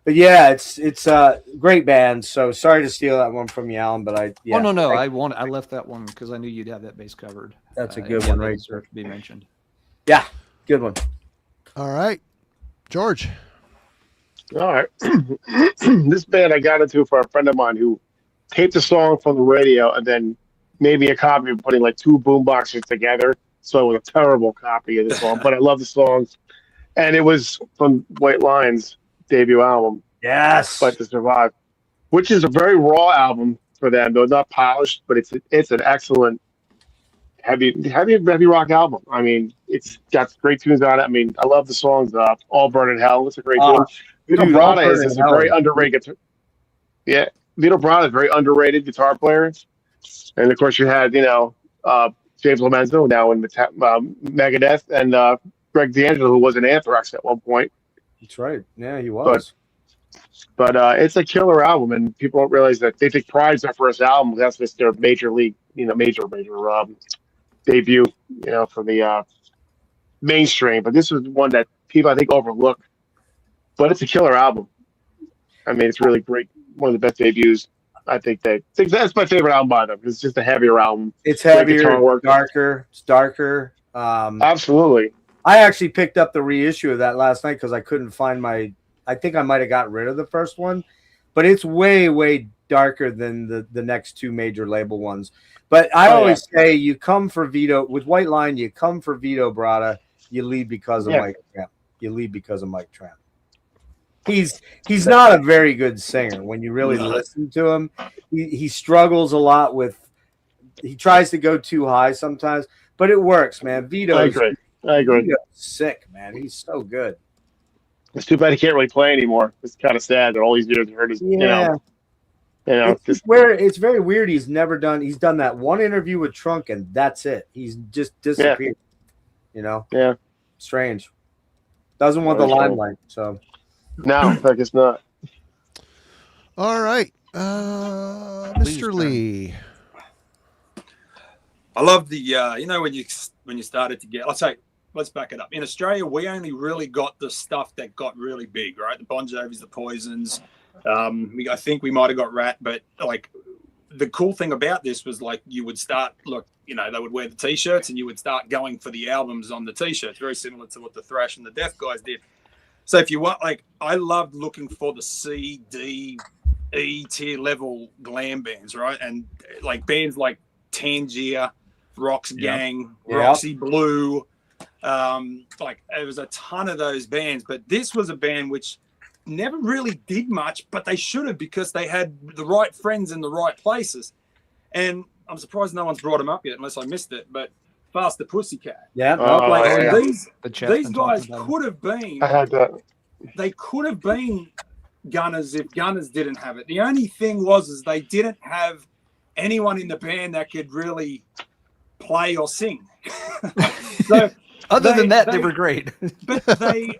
But yeah, it's a great band. So sorry to steal that one from you, Alan. But I left that one because I knew you'd have that base covered. That's a good one, right? To be mentioned. Yeah, good one. All right, George. All right. This band I got into for a friend of mine who taped a song from the radio and then made me a copy of putting like two boom boxes together. So it was a terrible copy of the song, but I love the songs. And it was from White Line's debut album, Yes. Fight to Survive, which is a very raw album for them, though not polished, but it's an excellent heavy rock album. I mean, it's got great tunes on it. I mean, I love the songs. All Burn in Hell. It's a great tune. Vito dude, All Bratta Burn is in just a Hell. very underrated guitar. Yeah, Vito Bratta is a very underrated guitar player. And of course, you had James Lomenzo now in Megadeth, and Greg D'Angelo, who was in Anthrax at one point. That's right. Yeah, he was. But it's a killer album, and people don't realize that they think Pride's their first album. That's just their major league, major debut, for the mainstream. But this was one that people I think overlook. But it's a killer album. I mean, it's really great. One of the best debuts. I think that's my favorite album by them. It's just a heavier album. It's Great heavier, guitar work. darker. It's darker. Absolutely. I actually picked up the reissue of that last night because I couldn't find I think I might have got rid of the first one, but it's way, way darker than the next two major label ones. But I always say you come for Vito with White Line, you come for Vito Bratta, you leave because of Mike Tramp. You leave because of Mike Tramp. He's not a very good singer when you really listen to him. He struggles a lot he tries to go too high sometimes, but it works, man. Vito, I agree. Vito's sick, man. He's so good. It's too bad he can't really play anymore. It's kind of sad that all these years hurt his, It's very weird. He's done that one interview with Trunk and that's it. He's just disappeared. Yeah. Strange. Doesn't want the limelight. So no, I guess not. All right. Mr. Lee. I love the when you started to get, let's back it up. In Australia, we only really got the stuff that got really big, right? The Bon Jovis, the Poisons. I think we might have got Rat, but like the cool thing about this was like you would start, they would wear the T-shirts and you would start going for the albums on the T-shirts, very similar to what the Thrash and the Death guys did. So if you want, I loved looking for the C, D, E tier level glam bands, right? And like bands like Tangier, Rox Gang, Roxy Blue. There was a ton of those bands, but this was a band which never really did much, but they should have because they had the right friends in the right places. And I'm surprised no one's brought them up yet, unless I missed it. But Faster Pussycat. These guys could have been. I had that. They could have been Gunners if Gunners didn't have it. The only thing was they didn't have anyone in the band that could really play or sing. So other than that, they were great. But they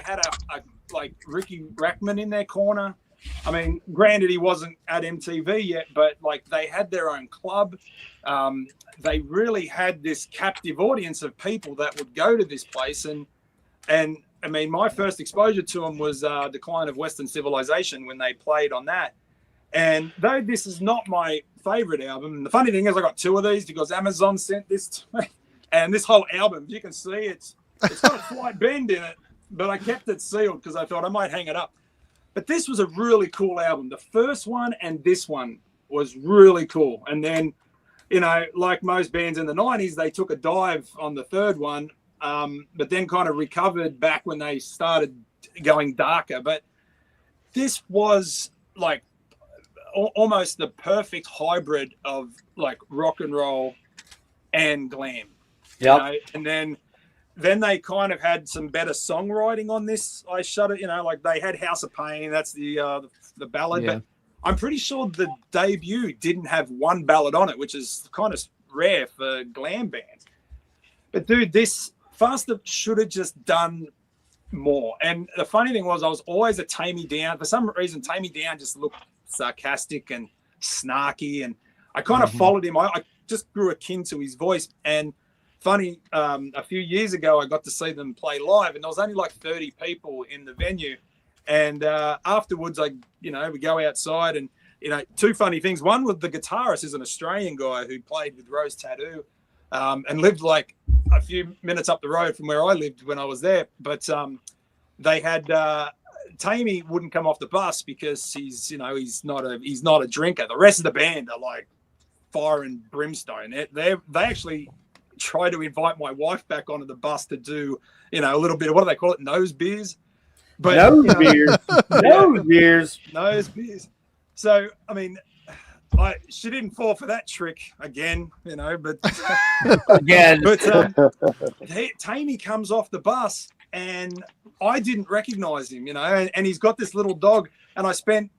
had a like Ricky Rackman in their corner. I mean, granted, he wasn't at MTV yet, but like they had their own club. They really had this captive audience of people that would go to this place. And I mean, my first exposure to them was Decline of Western Civilization when they played on that. And though this is not my favorite album, and the funny thing is I got two of these because Amazon sent this to me. And this whole album, you can see it's got a slight bend in it, but I kept it sealed because I thought I might hang it up. But this was a really cool album. The first one and this one was really cool. And then, like most bands in the 90s, they took a dive on the third one, but then kind of recovered back when they started going darker. But this was like almost the perfect hybrid of like rock and roll and glam. Yeah. And then they kind of had some better songwriting on this. I shut it, like they had House of Pain. That's the ballad. Yeah. But I'm pretty sure the debut didn't have one ballad on it, which is kind of rare for glam bands. But dude, this Faster should have just done more. And the funny thing was I was always a Tame Me Down. For some reason, Tame Me Down just looked sarcastic and snarky. And I kind of followed him. I just grew akin to his voice. And funny, a few years ago, I got to see them play live, and there was only like 30 people in the venue. And afterwards, we go outside, and two funny things. One was the guitarist is an Australian guy who played with Rose Tattoo, and lived like a few minutes up the road from where I lived when I was there. But they had Tammy wouldn't come off the bus because he's not a drinker. The rest of the band are like fire and brimstone. They actually try to invite my wife back onto the bus to do a little bit of, what do they call it, nose beers? But nose beers. Nose beers. So I mean, she didn't fall for that trick again, but again. But Tammy comes off the bus and I didn't recognize him, and he's got this little dog, and I spent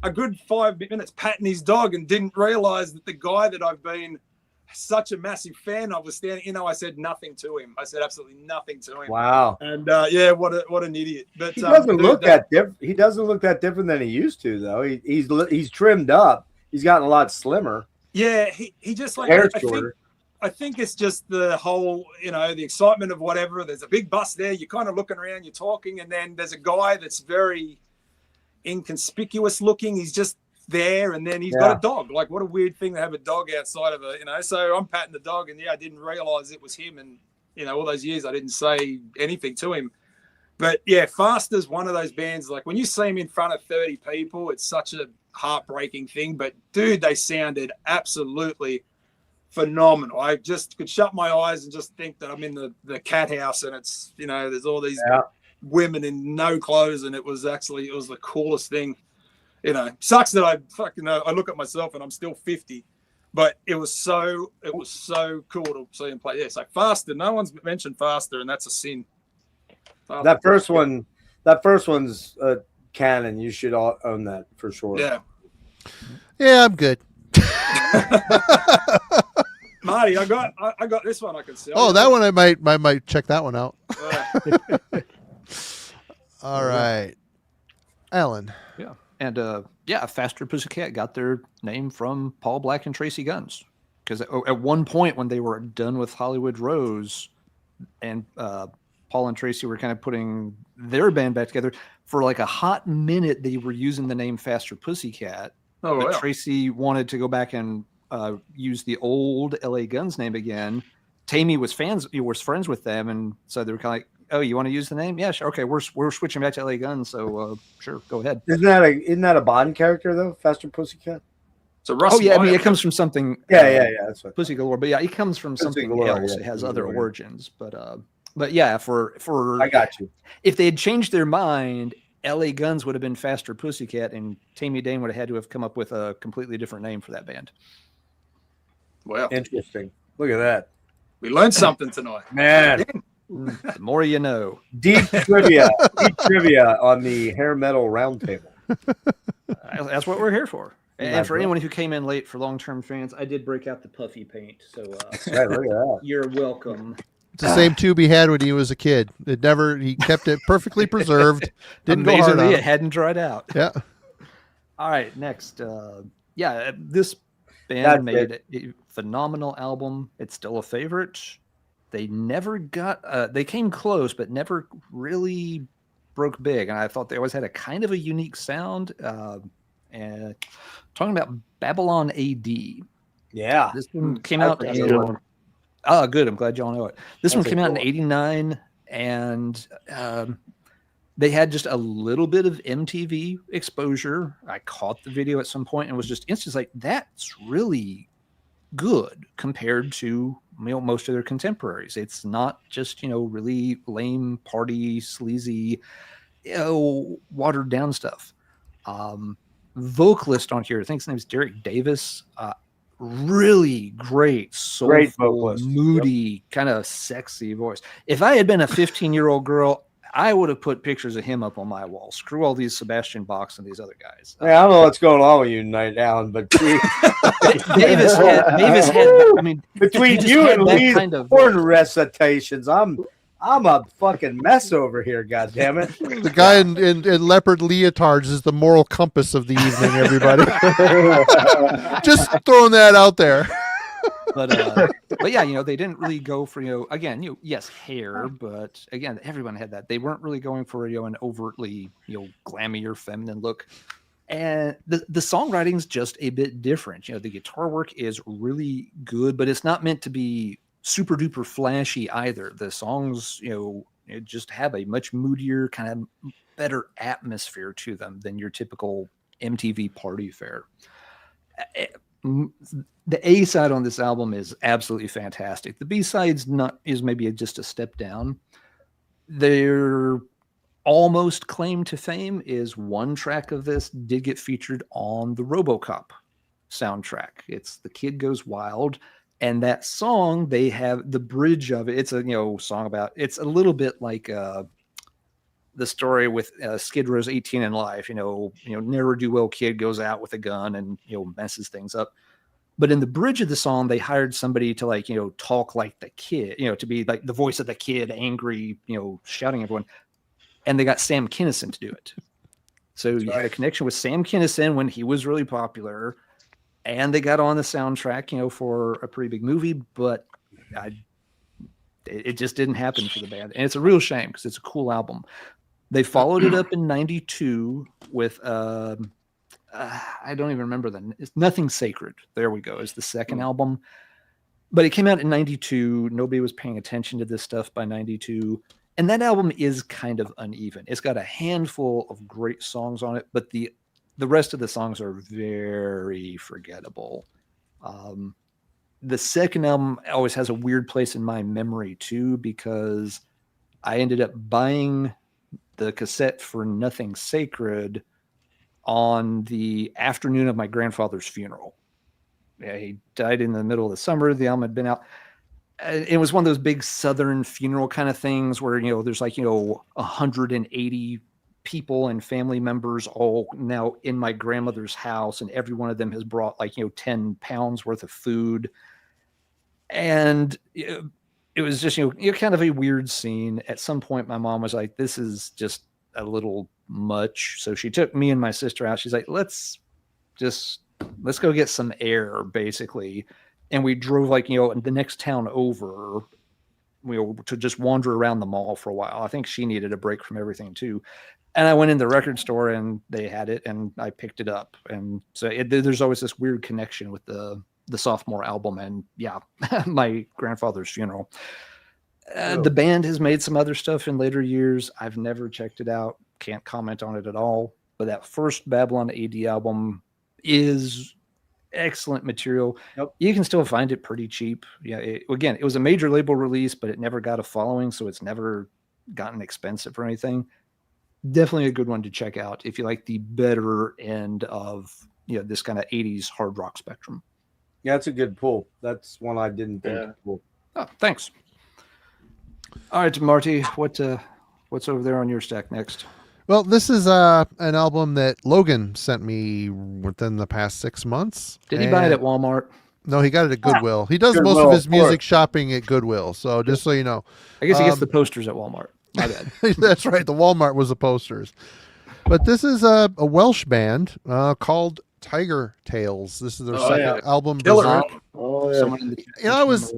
a good 5 minutes patting his dog and didn't realize that the guy that I've been such a massive fan of was standing. I said nothing to him. I said absolutely nothing to him. Wow. And what an idiot. But he doesn't look that different. He doesn't look that different than he used to, though. He's trimmed up. He's gotten a lot slimmer. Yeah, he just like hair shorter. I think it's just the whole, the excitement of whatever. There's a big bus there. You're kind of looking around, you're talking, and then there's a guy that's very inconspicuous looking. He's just there, and then he's got a dog. Like, what a weird thing to have a dog outside of So I'm patting the dog, and I didn't realize it was him. And all those years I didn't say anything to him. But yeah, Faster's one of those bands. Like when you see him in front of 30 people, it's such a heartbreaking thing. But dude, they sounded absolutely phenomenal. I just could shut my eyes and just think that I'm in the cat house, and it's there's all these women in no clothes, and it was the coolest thing. Sucks that I look at myself and I'm still 50, but it was so cool to see him play. Yeah, so Faster, no one's mentioned Faster, and that's a sin. That first one's canon. You should own that for sure. Yeah, I'm good. Marty, I got this one I can sell. Oh, that one I might check that one out. All right, Alan. Yeah. And Faster Pussycat got their name from Paul Black and Tracy Guns, because at one point when they were done with Hollywood Rose, and Paul and Tracy were kind of putting their band back together, for like a hot minute they were using the name Faster Pussycat. But Tracy wanted to go back and use the old LA Guns name again. Tammy was friends with them, and so they were kind of like, "Oh, you want to use the name? Yeah, sure. Okay, we're switching back to LA Guns, so sure, go ahead." Isn't that a Bond character though? Faster Pussycat. So Russ. I mean, it comes from something. Yeah. That's what Pussy Galore, but yeah, it comes from something else. It has other origins, but yeah, for I got you. If they had changed their mind, LA Guns would have been Faster Pussycat, and Tammy Dane would have had to have come up with a completely different name for that band. Well, interesting. Look at that. We learned something tonight, man. The more you know. Deep trivia on the hair metal roundtable. That's what we're here for. And for anyone who came in late, for long-term fans, I did break out the puffy paint. So look at that. You're welcome. It's the same tube he had when he was a kid. He kept it perfectly preserved. Didn't go hard on Amazingly, it. it hadn't dried out. Yeah. All right, next. This band made a phenomenal album. It's still a favorite. They never got, they came close, but never really broke big. And I thought they always had a kind of a unique sound. And talking about Babylon AD. Yeah. This one came out in, good. I'm glad y'all know it. This one came out in 89, and they had just a little bit of MTV exposure. I caught the video at some point and was just instantly like, that's really good compared to most of their contemporaries. It's not just really lame party sleazy watered down stuff. Vocalist on here, I think his name's Derek Davis, really great soulful, moody, kind of sexy voice. If I had been a 15-year-old girl, I would have put pictures of him up on my wall. Screw all these Sebastian Bachs and these other guys. I don't know what's going on with you tonight, Alan, but Davis had. I mean, between you and Lee's kind of horn recitations, I'm a fucking mess over here. God damn it! The guy in leopard leotards is the moral compass of the evening. Everybody, just throwing that out there. But yeah, they didn't really go for yes, hair, but again, everyone had that. They weren't really going for an overtly glammy or feminine look. And the songwriting's just a bit different. The guitar work is really good, but it's not meant to be super duper flashy either. The songs, It just have a much moodier, kind of better atmosphere to them than your typical MTV party fare. The A side on this album is absolutely fantastic. The B side's not is maybe just a step down. Their almost claim to fame is one track of this did get featured on the RoboCop soundtrack. It's "The Kid Goes Wild," and that song, they have the bridge of it. It's a song about, it's a little bit like the story with Skid Row's 18 in Life. Ne'er do well kid goes out with a gun and messes things up. But in the bridge of the song, they hired somebody to talk like the kid, to be like the voice of the kid, angry, shouting at everyone. And they got Sam Kinison to do it. So you had a connection with Sam Kinison when he was really popular, and they got on the soundtrack, for a pretty big movie, but it just didn't happen for the band. And it's a real shame because it's a cool album. They followed it up in 92 with I don't even remember it's Nothing Sacred. There we go. Is the second album. But it came out in 92. Nobody was paying attention to this stuff by 92. And that album is kind of uneven. It's got a handful of great songs on it, but the rest of the songs are very forgettable. The second album always has a weird place in my memory too, because I ended up buying the cassette for Nothing Sacred on the afternoon of my grandfather's funeral. Yeah, he died in the middle of the summer. The album had been out. It was one of those big Southern funeral kind of things where, there's 180 people and family members all now in my grandmother's house. And every one of them has brought 10 pounds worth of food. And it was just, kind of a weird scene. At some point, my mom was like, this is just a little much. So she took me and my sister out. She's like, let's go get some air, basically. And we drove the next town over, to just wander around the mall for a while. I think she needed a break from everything too. And I went in the record store and they had it and I picked it up. And so there's always this weird connection with the sophomore album and my grandfather's funeral. The band has made some other stuff in later years. I've never checked it out. Can't comment on it at all. But that first Babylon AD album is excellent material. Yep. You can still find it pretty cheap. It was a major label release, but it never got a following, so it's never gotten expensive or anything. Definitely a good one to check out if you like the better end of this kind of 80s hard rock spectrum. Yeah, that's a good pull. That's one I didn't think to pull. Oh, thanks. All right, Marty, what's over there on your stack next? Well, this is an album that Logan sent me within the past 6 months. Did he buy it at Walmart? No, he got it at Goodwill. He does Goodwill, most of his music course. shopping at Goodwill. So just so you know. I guess he gets the posters at Walmart. My bad. That's right. The Walmart was the posters. But this is a Welsh band called Tiger Tales. This is their second album. Killer. Someone in the I was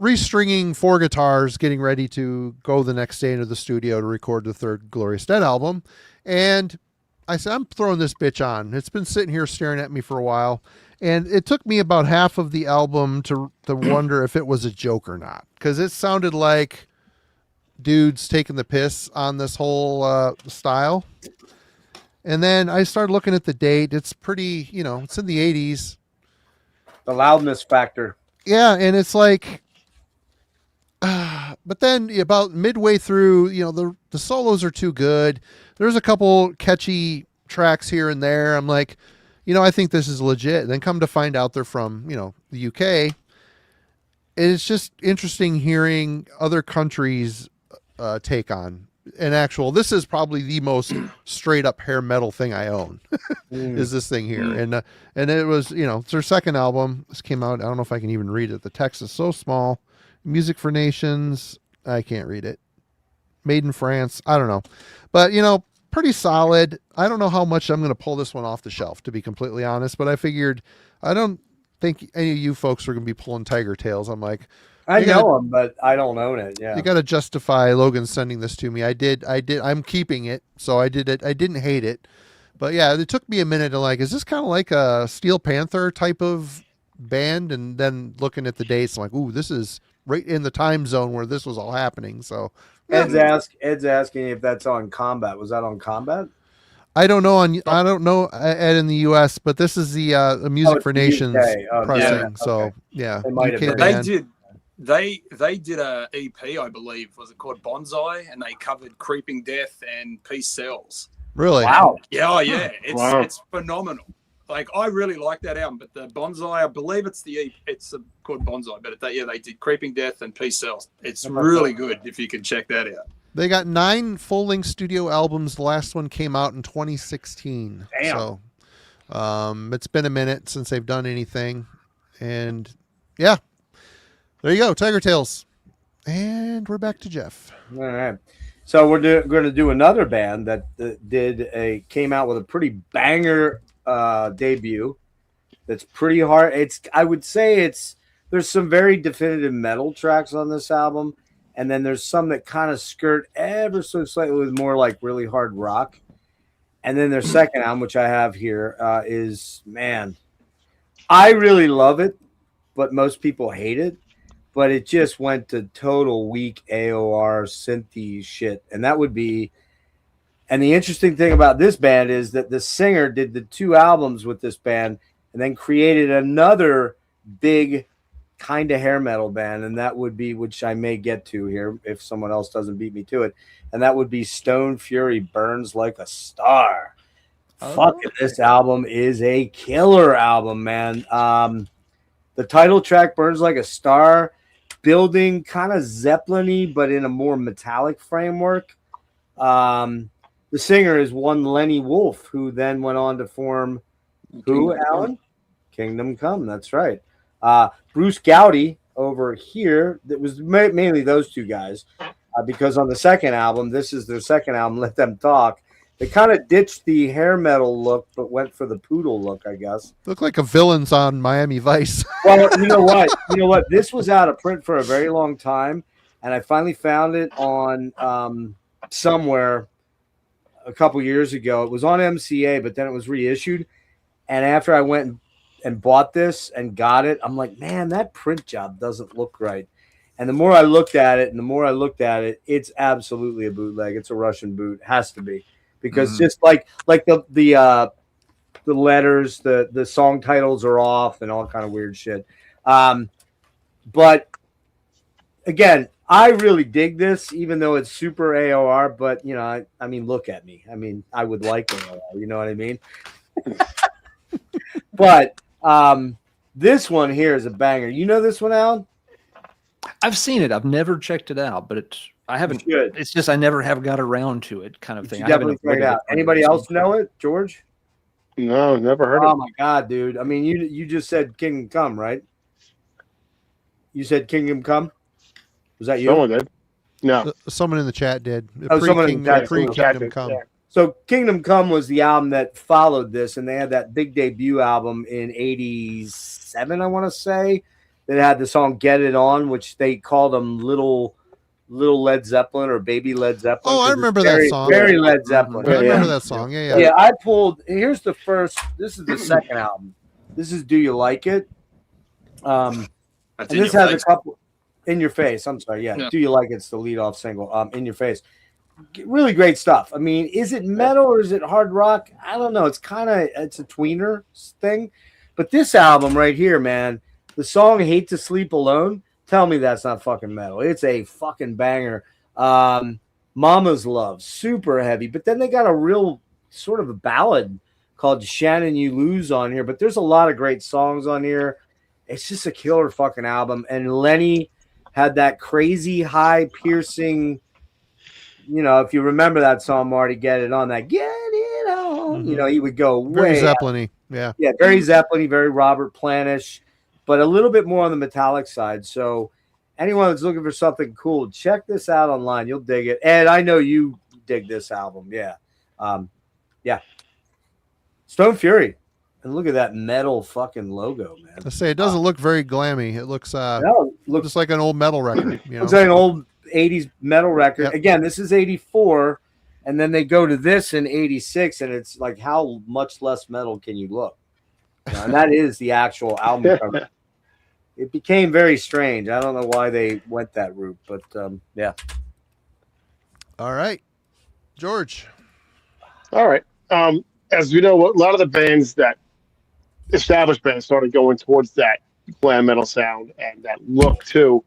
restringing 4 guitars, getting ready to go the next day into the studio to record the third Glorious Dead album. And I said, I'm throwing this bitch on. It's been sitting here staring at me for a while. And it took me about half of the album to wonder if it was a joke or not. Because it sounded like dudes taking the piss on this whole style. And then I started looking at the date. It's pretty, it's in the 80s. The loudness factor. Yeah, and it's like... but then about midway through, the solos are too good. There's a couple catchy tracks here and there. I'm like, I think this is legit. And then come to find out they're from, the UK. And it's just interesting hearing other countries take on an actual, this is probably the most straight up hair metal thing I own is this thing here. And it was, it's their second album. This came out. I don't know if I can even read it. The text is so small. Music for Nations. I can't read it. Made in France. I don't know. But, pretty solid. I don't know how much I'm going to pull this one off the shelf, to be completely honest. But I figured, I don't think any of you folks are going to be pulling Tiger Tails. I'm like, I know them, but I don't own it. Yeah. you got to justify Logan sending this to me. I did. I'm keeping it. So I did it. I didn't hate it. But yeah, it took me a minute to is this kind of like a Steel Panther type of band? And then looking at the dates, I'm like, ooh, this is right in the time zone where this was all happening. So Ed's asking if that's on Combat. Was that on Combat? I don't know Ed in the U.S., but this is the Music it's for the Nations UK. Oh, pressing. yeah, So okay. yeah, It might have UK been. band. They did a EP, I believe. Was it called Bonsai? And they covered Creeping Death and Peace Cells. Really? Wow. Yeah, oh, yeah. Wow. It's phenomenal. Like, I really like that album, but the Bonsai, I believe it's called Bonsai, but they did Creeping Death and Peace Cells. It's really good if you can check that out. They got 9 full-length studio albums. The last one came out in 2016. Damn. So it's been a minute since they've done anything. And yeah, there you go, Tiger Tails. And we're back to Jeff. All right. So we're going to do another band that came out with a pretty banger debut. That's pretty hard. I would say there's some very definitive metal tracks on this album, and then there's some that kind of skirt ever so slightly with more like really hard rock. And then their second album, which I have here, is, man, I really love it, but most people hate it. But it just went to total weak AOR synthy shit. And that would be, and the interesting thing about this band is that the singer did the 2 albums with this band and then created another big kind of hair metal band. And that would be, which I may get to here if someone else doesn't beat me to it. And that would be Stone Fury Burns Like a Star. Fucking this album is a killer album, man. The title track, Burns Like a Star, building kind of Zeppelin-y, but in a more metallic framework. The singer is one Lenny Wolf, who then went on to form Alan? Kingdom Come, that's right. Bruce Gowdy over here, that was mainly those 2 guys, because on the second album, this is their second album, Let Them Talk, they kind of ditched the hair metal look, but went for the poodle look, I guess. Look like a villains on Miami Vice. Well, you know what? This was out of print for a very long time, and I finally found it on somewhere a couple years ago. It was on MCA, but then it was reissued. And after I went and bought this and got it, I'm like, man, that print job doesn't look right. And the more I looked at it, it's absolutely a bootleg. It's a Russian boot. It has to be. Because just like the letters, the song titles are off and all kind of weird shit. But again, I really dig this, even though it's super AOR. But I mean, look at me. I mean, I would like AOR. You know what I mean? But this one here is a banger. You know this one, Alan? I've seen it. I've never checked it out, but I haven't. It's just I never have got around to it, kind of thing. I haven't checked it out. Anybody else know it, George? No, never heard of it. Oh my god, dude! I mean, you just said Kingdom Come, right? You said Kingdom Come. Was that you? Someone did. No, someone in the chat did. Someone in the chat. Kingdom Come. Yeah. So Kingdom Come was the album that followed this, and they had that big debut album in '87, I want to say, that had the song "Get It On," which they called them little Led Zeppelin or baby Led Zeppelin. Oh, I remember that song. Very Led Zeppelin. I remember that song. Yeah. Yeah, I pulled. Here's the first. This is the second album. This is "Do You Like It?" And this has a couple. In Your Face. I'm sorry. Yeah. Do You Like It's the lead off single. In Your Face. Really great stuff. I mean, is it metal or is it hard rock? I don't know. It's a tweener thing. But this album right here, man, the song "Hate to Sleep Alone," tell me that's not fucking metal. It's a fucking banger. Mama's Love, super heavy. But then they got a real sort of a ballad called "Shannon You Lose" on here. But there's a lot of great songs on here. It's just a killer fucking album. And Lenny had that crazy high piercing, if you remember that song, Marty, Get It On, that Get It On, he would go very way Zeppelin-y. Yeah. Yeah, very Zeppelin-y, very Robert Plant-ish, but a little bit more on the metallic side. So anyone that's looking for something cool, check this out online. You'll dig it. And I know you dig this album. Yeah. Yeah. Stone Fury. And look at that metal fucking logo, man. I say it doesn't look very glammy. It looks looks just like an old metal record. Looks like an old 80s metal record. Yep. Again, this is 84, and then they go to this in 86, and it's like, how much less metal can you look? And that is the actual album cover. It became very strange. I don't know why they went that route, but yeah. All right, George. All right. As we know, a lot of the bands that established bands started going towards that glam metal sound and that look too.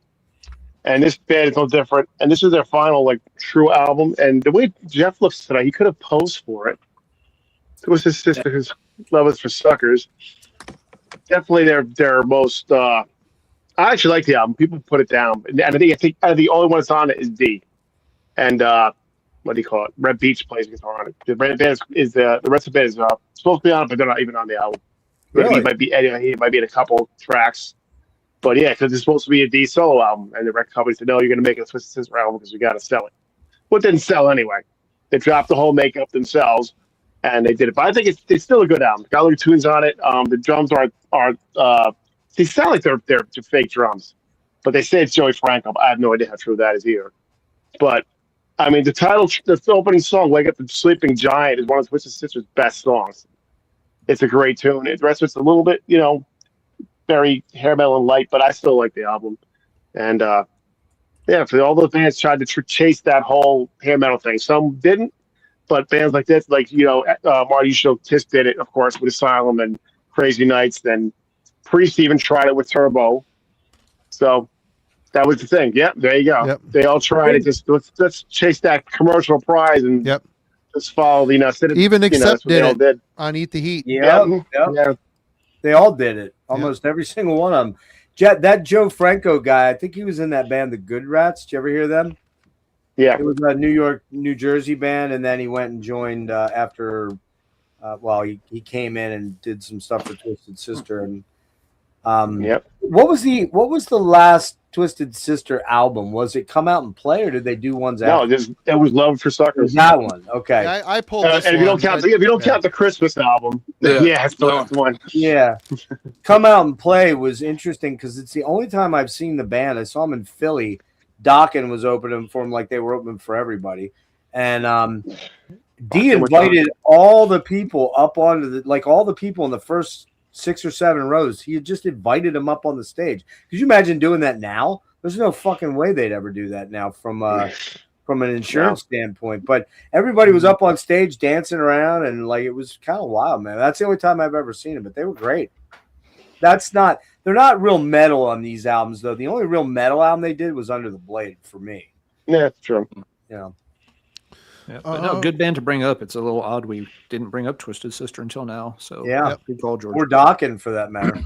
And this band is no different. And this is their final like true album. And the way Jeff looks today, he could have posed for it. It was his sister whose love is for suckers. Definitely their most. I actually like the album. People put it down, and I think the only one that's on it is D. And what do you call it? Red Beach plays guitar on it. The band is the rest of the band is supposed to be on it, but they're not even on the album. Really? He might be in a couple tracks, but yeah, because it's supposed to be a D solo album, and the record company said, "No, you're going to make a Twisted Sister album because we got to sell it." Well, it didn't sell anyway. They dropped the whole makeup themselves, and they did it. But I think it's still a good album. Got other tunes on it. The drums are they sound like they're fake drums, but they say it's Joey Franco. I have no idea how true that is either. But I mean, the opening song, "Wake Up the Sleeping Giant," is one of Twisted Sister's best songs. It's a great tune. The rest of it's a little bit, very hair metal and light, but I still like the album. And for all those bands tried to chase that whole hair metal thing. Some didn't, but bands like this, like Marty Show Tisk did it, of course, with Asylum and Crazy Nights. Then Priest even tried it with Turbo. So that was the thing. Yep, there you go. Yep. They all tried it. Just let's chase that commercial prize and just follow. Even Accept did on Eat the Heat. Yeah. They all did it. Almost every single one of them. That Joe Franco guy, I think he was in that band, the Good Rats. Did you ever hear them? Yeah. It was a New Jersey band, and then he went and joined after. He came in and did some stuff for Twisted Sister, and What was the last Twisted Sister album? Was it Come Out and Play, or did they do ones after? No, it was Love for Suckers. That one, okay. Yeah, I pulled this and if you don't count the Christmas album, it's the last one. Yeah, Come Out and Play was interesting because it's the only time I've seen the band. I saw them in Philly. Dokken was opening for them like they were opening for everybody, and D invited all the people up onto all the people in the first 6 or 7 rows. He had just invited them up on the stage. Could you imagine doing that now? There's no fucking way they'd ever do that now from an insurance standpoint. But everybody was up on stage dancing around, and it was kind of wild, man. That's the only time I've ever seen it, but they were great. They're not real metal on these albums, though. The only real metal album they did was Under the Blade for me. Yeah, that's true. Yeah, but no, good band to bring up. It's a little odd we didn't bring up Twisted Sister until now. So good call, George. Or Dokken, for that matter.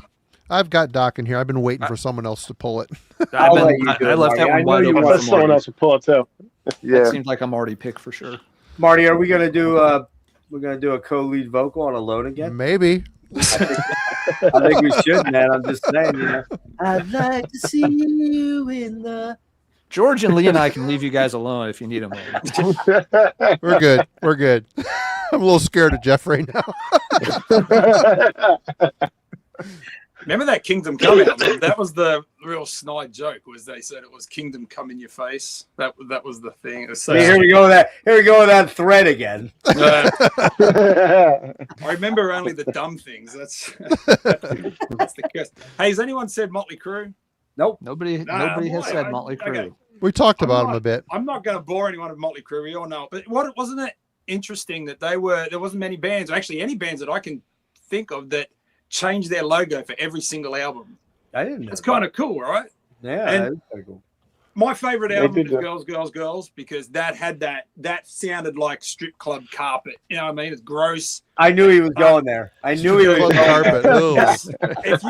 I've got Dokken here. I've been waiting for someone else to pull it. I left that one wide open. Someone else to pull it too. It seems like I'm already picked for sure. Marty, are we gonna do a co-lead vocal on Alone again? Maybe. I think we should, man. I'm just saying. I'd like to see you in the. George and Lee and I can leave you guys alone if you need them. We're good. We're good. I'm a little scared of Jeff right now. Remember that Kingdom Come album? That was the real snide joke. Was they said it was Kingdom Come in your face? That was the thing. It was so here we go with that. Here we go with that thread again. I remember only the dumb things. That's the curse. Hey, has anyone said Motley Crue? Nope. Nobody has said Motley Crue. Okay. We talked about them a bit. I'm not going to bore anyone with Motley Crue. We all know. But wasn't it interesting that there wasn't many bands, or actually any bands that I can think of, that changed their logo for every single album? I didn't know. It's kind of cool, right? Yeah, that is pretty cool. My favorite album is Girls, Girls, Girls, because that had that sounded like strip club carpet. You know what I mean? It's gross. I knew he was going there. I knew he was going carpet. If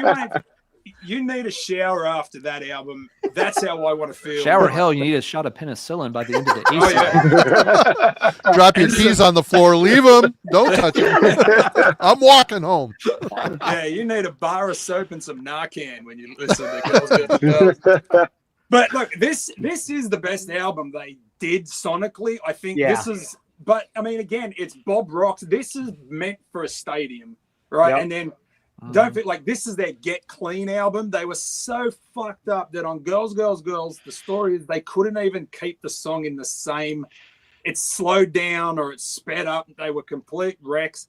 you need a shower after that album. That's how I want to feel. Shower hell, you need a shot of penicillin by the end of the evening. Drop your keys on the floor. Leave them. Don't touch them. I'm walking home. Yeah, you need a bar of soap and some Narcan when you listen to Girls, Girls, Girls. But look, this is the best album they did sonically. I think this is. But I mean, again, it's Bob Rock's. This is meant for a stadium, right? Yep. And then. Don't feel like this is their Get Clean album. They were so fucked up that on Girls, Girls, Girls, the story is they couldn't even keep the song in the same. It's slowed down or it's sped up. They were complete wrecks.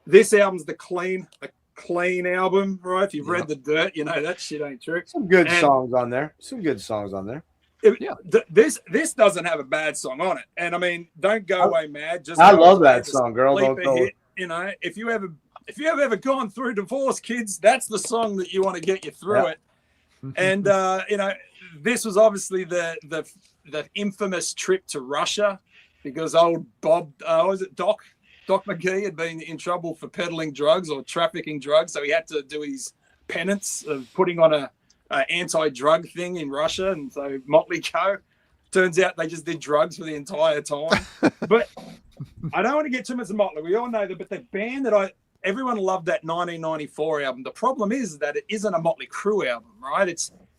This album's the clean album, right? If you've read The Dirt, you know that shit ain't true. Some good songs on there. This doesn't have a bad song on it, and I mean, don't go away mad. Just I love that song, girl. Don't go. Hit, you know, if you have ever gone through divorce, kids, that's the song that you want to get you through it. And you know, this was obviously the infamous trip to Russia, because old Bob, was it Doc McGee, had been in trouble for peddling drugs or trafficking drugs, so he had to do his penance of putting on a anti-drug thing in Russia, and so Motley Co. Turns out they just did drugs for the entire time. But I don't want to get too much of Motley. We all know that, but the band that everyone loved that 1994 album. The problem is that it isn't a Motley Crue album, right?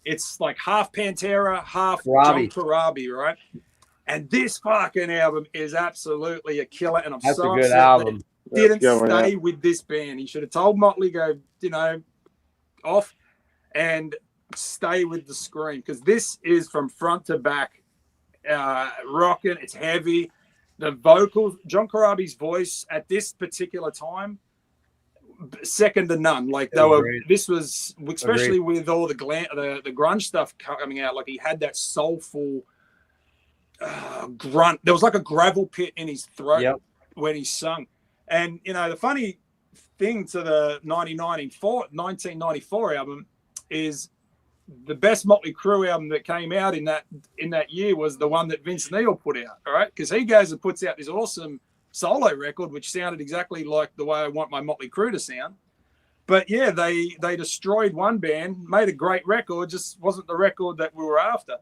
It's like half Pantera, half John Corabi, right? And this fucking album is absolutely a killer, and I'm so upset that it didn't stay with this band. He should have told Motley, go, you know, off and stay with the Scream, because this is from front to back rocking. It's heavy. The vocals, John Corabi's voice at this particular time, second to none. Like this was, especially with all the grunge stuff coming out, like he had that soulful grunt. There was like a gravel pit in his throat when he sung. And you know, the funny thing to the 1994 album is the best Motley Crue album that came out in that year was the one that Vince Neil put out. All right, because he goes and puts out this awesome solo record which sounded exactly like the way I want my Motley Crue to sound. But yeah, they destroyed one band, made a great record, just wasn't the record that we were after,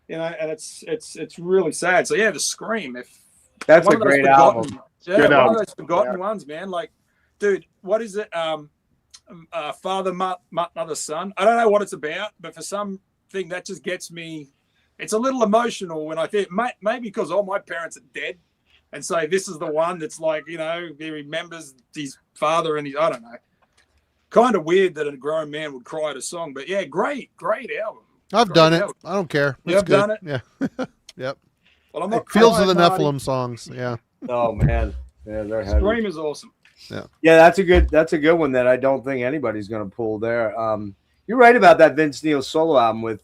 you know. And it's really sad. So yeah, the Scream, if that's a great album. Yeah, one of those forgotten ones, man. Like, dude, what is it? Father, Mother, Son. I don't know what it's about, but for something that just gets me. It's a little emotional when I think, maybe because all my parents are dead, and so this is the one that's like, you know, he remembers his father and I don't know. Kind of weird that a grown man would cry at a song, but yeah, great album. I've done it. I don't care. You've done it? Yeah. Yep. Well, I'm not Fields of the Nephilim songs. Yeah. Oh man. Yeah, they're heavy. Scream is awesome. Yeah. Yeah, that's a good one that I don't think anybody's gonna pull there. You're right about that Vince Neil solo album with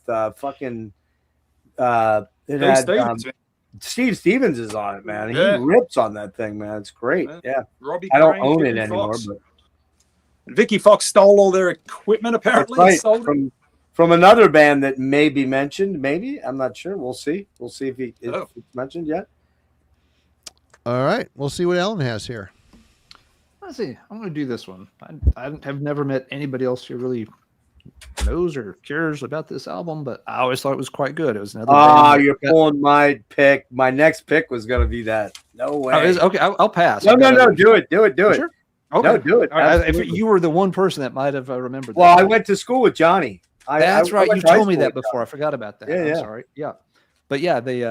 Steve Stevens is on it, man. He rips on that thing, man. It's great. Yeah. Robbie I don't Crane, own Vicky it anymore, Fox. but Vicky Fox stole all their equipment apparently. that's right. Sold it. From another band that may be mentioned, maybe. I'm not sure. We'll see. We'll see if it's mentioned yet. All right. We'll see what Alan has here. Let's see. I'm going to do this one. I have never met anybody else who really knows or cares about this album, but I always thought it was quite good. It was another. You're pulling my pick. My next pick was going to be that. No way. Okay, I'll pass. No. Do it. Sure? Okay. No, do it. If you were the one person that might have remembered. Well, that. I went to school with Johnny. That's right. You to high told me school that with before. I forgot about that. Yeah, I'm yeah. sorry. Yeah. But yeah, they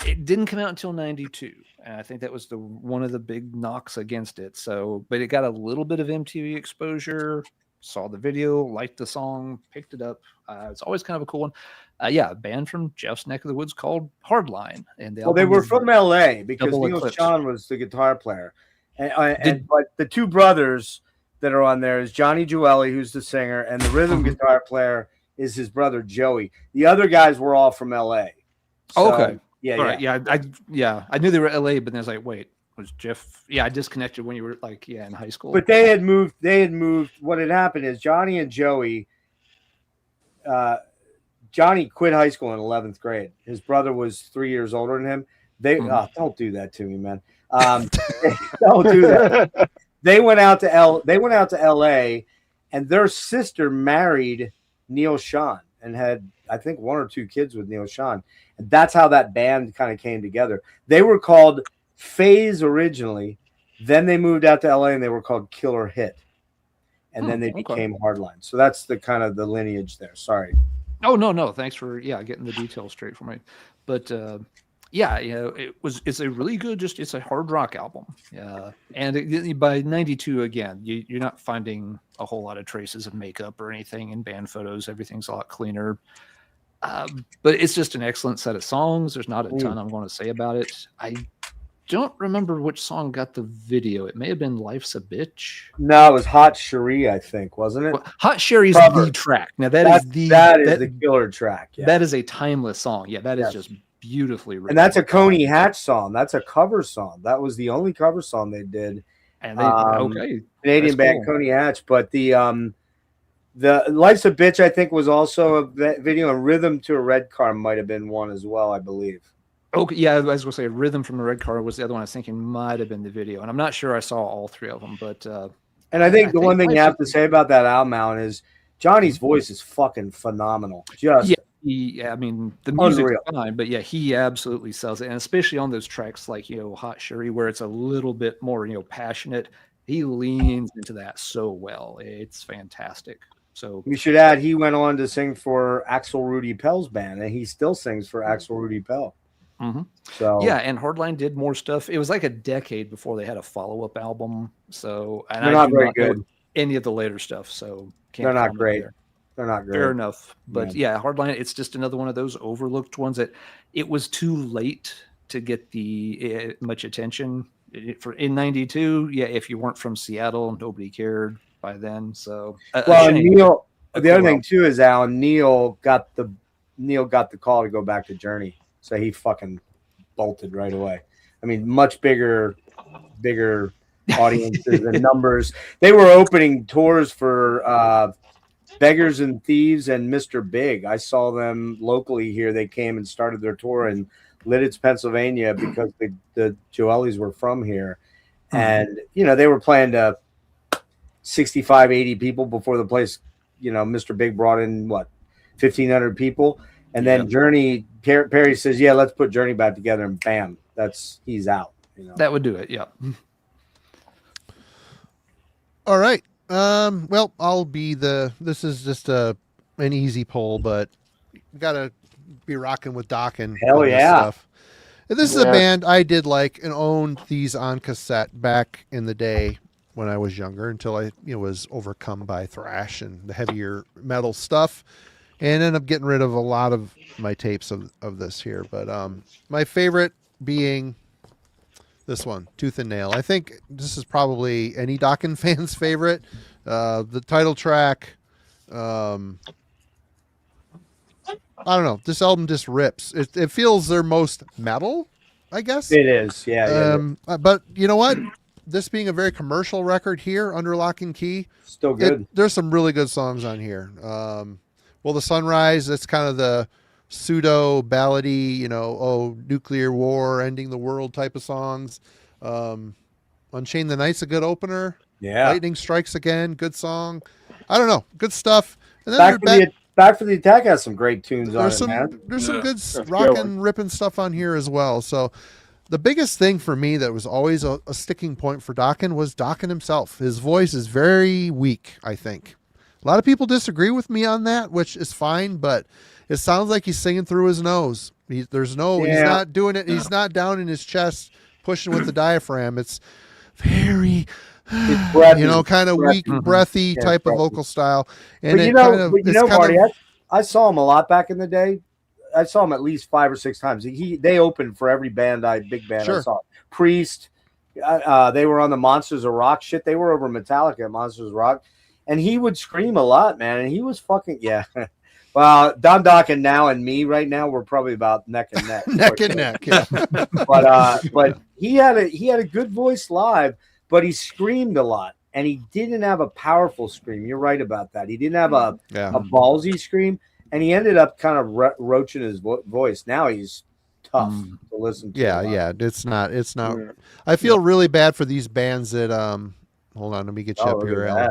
it didn't come out until 92. And I think that was one of the big knocks against it. So, but it got a little bit of MTV exposure, saw the video, liked the song, picked it up. It's always kind of a cool one. A band from Jeff's neck of the woods called Hardline. And they were from LA because Neil Sean was the guitar player. But the two brothers that are on there is Johnny Jewelli, who's the singer, and the rhythm guitar player is his brother Joey. The other guys were all from LA. So, okay. Yeah. All right. I knew they were LA, but then I was like, wait, was Jeff? Yeah, I disconnected when you were like, in high school. But they had moved. What had happened is Johnny and Joey. Johnny quit high school in 11th grade. His brother was 3 years older than him. Don't do that to me, man. Don't do that. They went out to LA, and their sister married Neil Sean and had, I think, 1 or 2 kids with Neil Sean. And that's how that band kind of came together. They were called Phase originally. Then they moved out to LA and they were called Killer Hit. And then they became Hardline. So that's the kind of the lineage there. Sorry. Oh, no. Thanks for getting the details straight for me. But it's a really good, it's a hard rock album. And by 92, again, you're not finding a whole lot of traces of makeup or anything in band photos. Everything's a lot cleaner. But it's just an excellent set of songs. There's not a ton I'm going to say about it. don't remember which song got the video. It may have been "Life's a Bitch." No, it was Hot Cherie, I think, wasn't it? Well, "Hot Sherry's" Cover. the track. Now that is the killer track. Yeah. That is a timeless song. Yeah, that is Yes. just beautifully written. And that's a Coney Hatch song. That's a cover song. That was the only cover song they did. And okay, Canadian band cool. Coney Hatch, but the Life's a Bitch, I think, was also a video, and Rhythm to a Red Car might have been one as well, I believe. Okay, yeah, I was going to say "Rhythm from the Red Car" was the other one I was thinking might have been the video, and I'm not sure I saw all three of them, but and I think the one thing you have to say about that album, Alan, is Johnny's voice is fucking phenomenal. Just yeah, I mean the music's unreal. fine, but yeah, he absolutely sells it, and especially on those tracks like "Hot Sherry," where it's a little bit more passionate. He leans into that so well. It's fantastic. So we should add he went on to sing for Axel Rudy Pell's band, and he still sings for Axel Rudy Pell. mm-hmm. So yeah, and Hardline did more stuff. It was like a decade before they had a follow-up album. So and they're I not do very not know good. any of the later stuff. So They're not comment great. there. They're not great. Fair enough. But yeah, Hardline, it's just another one of those overlooked ones that it was too late to get the much attention. In 92, yeah, if you weren't from Seattle, nobody cared by then. So well, Neil, the other thing too is Alan, Neil got the call to go back to Journey. So he fucking bolted right away. I mean, much bigger audiences and numbers. They were opening tours for Beggars and Thieves and Mr. Big. I saw them locally here. They came and started their tour in Lidditz, Pennsylvania, because the Joellies were from here. And, they were playing to 65, 80 people before the place, Mr. Big brought in, 1,500 people. And then Journey, Perry says, yeah, let's put Journey back together. And bam, he's out. That would do it. Yeah. All right. Well, this is just an easy poll, but you gotta be rocking with Dokken. Hell yeah. Stuff. And this is a band I did like and owned these on cassette back in the day when I was younger, until I was overcome by thrash and the heavier metal stuff, and ended up getting rid of a lot of my tapes of this here. But my favorite being this one, Tooth and Nail. I think this is probably any Dokken fan's favorite. The title track, I don't know. This album just rips. It feels their most metal, I guess. It is, yeah. But you know what? This being a very commercial record here, under lock and key, still good. There's some really good songs on here. Well, The Sunrise, that's kind of the pseudo ballady, nuclear war, ending the world type of songs. Unchain the Night's a good opener. Yeah. Lightning Strikes Again, good song. I don't know, good stuff. And then Back for the Attack has some great tunes on it, man. There's some good rockin', ripping stuff on here as well. So the biggest thing for me that was always a sticking point for Dokken was Dokken himself. His voice is very weak, I think. A lot of people disagree with me on that, which is fine, but it sounds like he's singing through his nose. He's not doing it. He's not down in his chest, pushing with the diaphragm. It's very, breathy, kind of weak, breathy type of vocal style. And Marty, I saw him a lot back in the day. I saw him at least 5 or 6 times. They opened for every big band I saw. Priest, they were on the Monsters of Rock shit. They were over Metallica at Monsters of Rock. And he would scream a lot, man. And he was fucking, Well, Don Dokken now and me right now, we're probably about neck and neck. neck and neck, yeah. But he had a good voice live, but he screamed a lot. And he didn't have a powerful scream. You're right about that. He didn't have a ballsy scream. And he ended up kind of roaching his voice. Now he's tough to listen to. Yeah. It's not. I feel really bad for these bands that hold on, let me get you up here, Alan.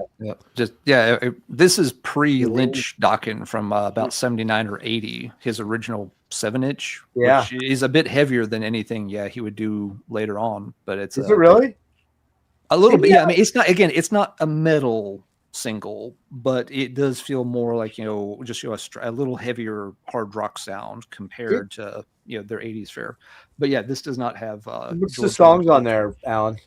This is pre-Lynch Dokken from about 79 or 80. His original 7-inch, which is a bit heavier than anything. Yeah, he would do later on, but it's is it really a little bit? Yeah, I mean, it's not a metal single, but it does feel more like just a little heavier hard rock sound compared to their 80s fare. But yeah, this does not have. What's the songs on there, Alan?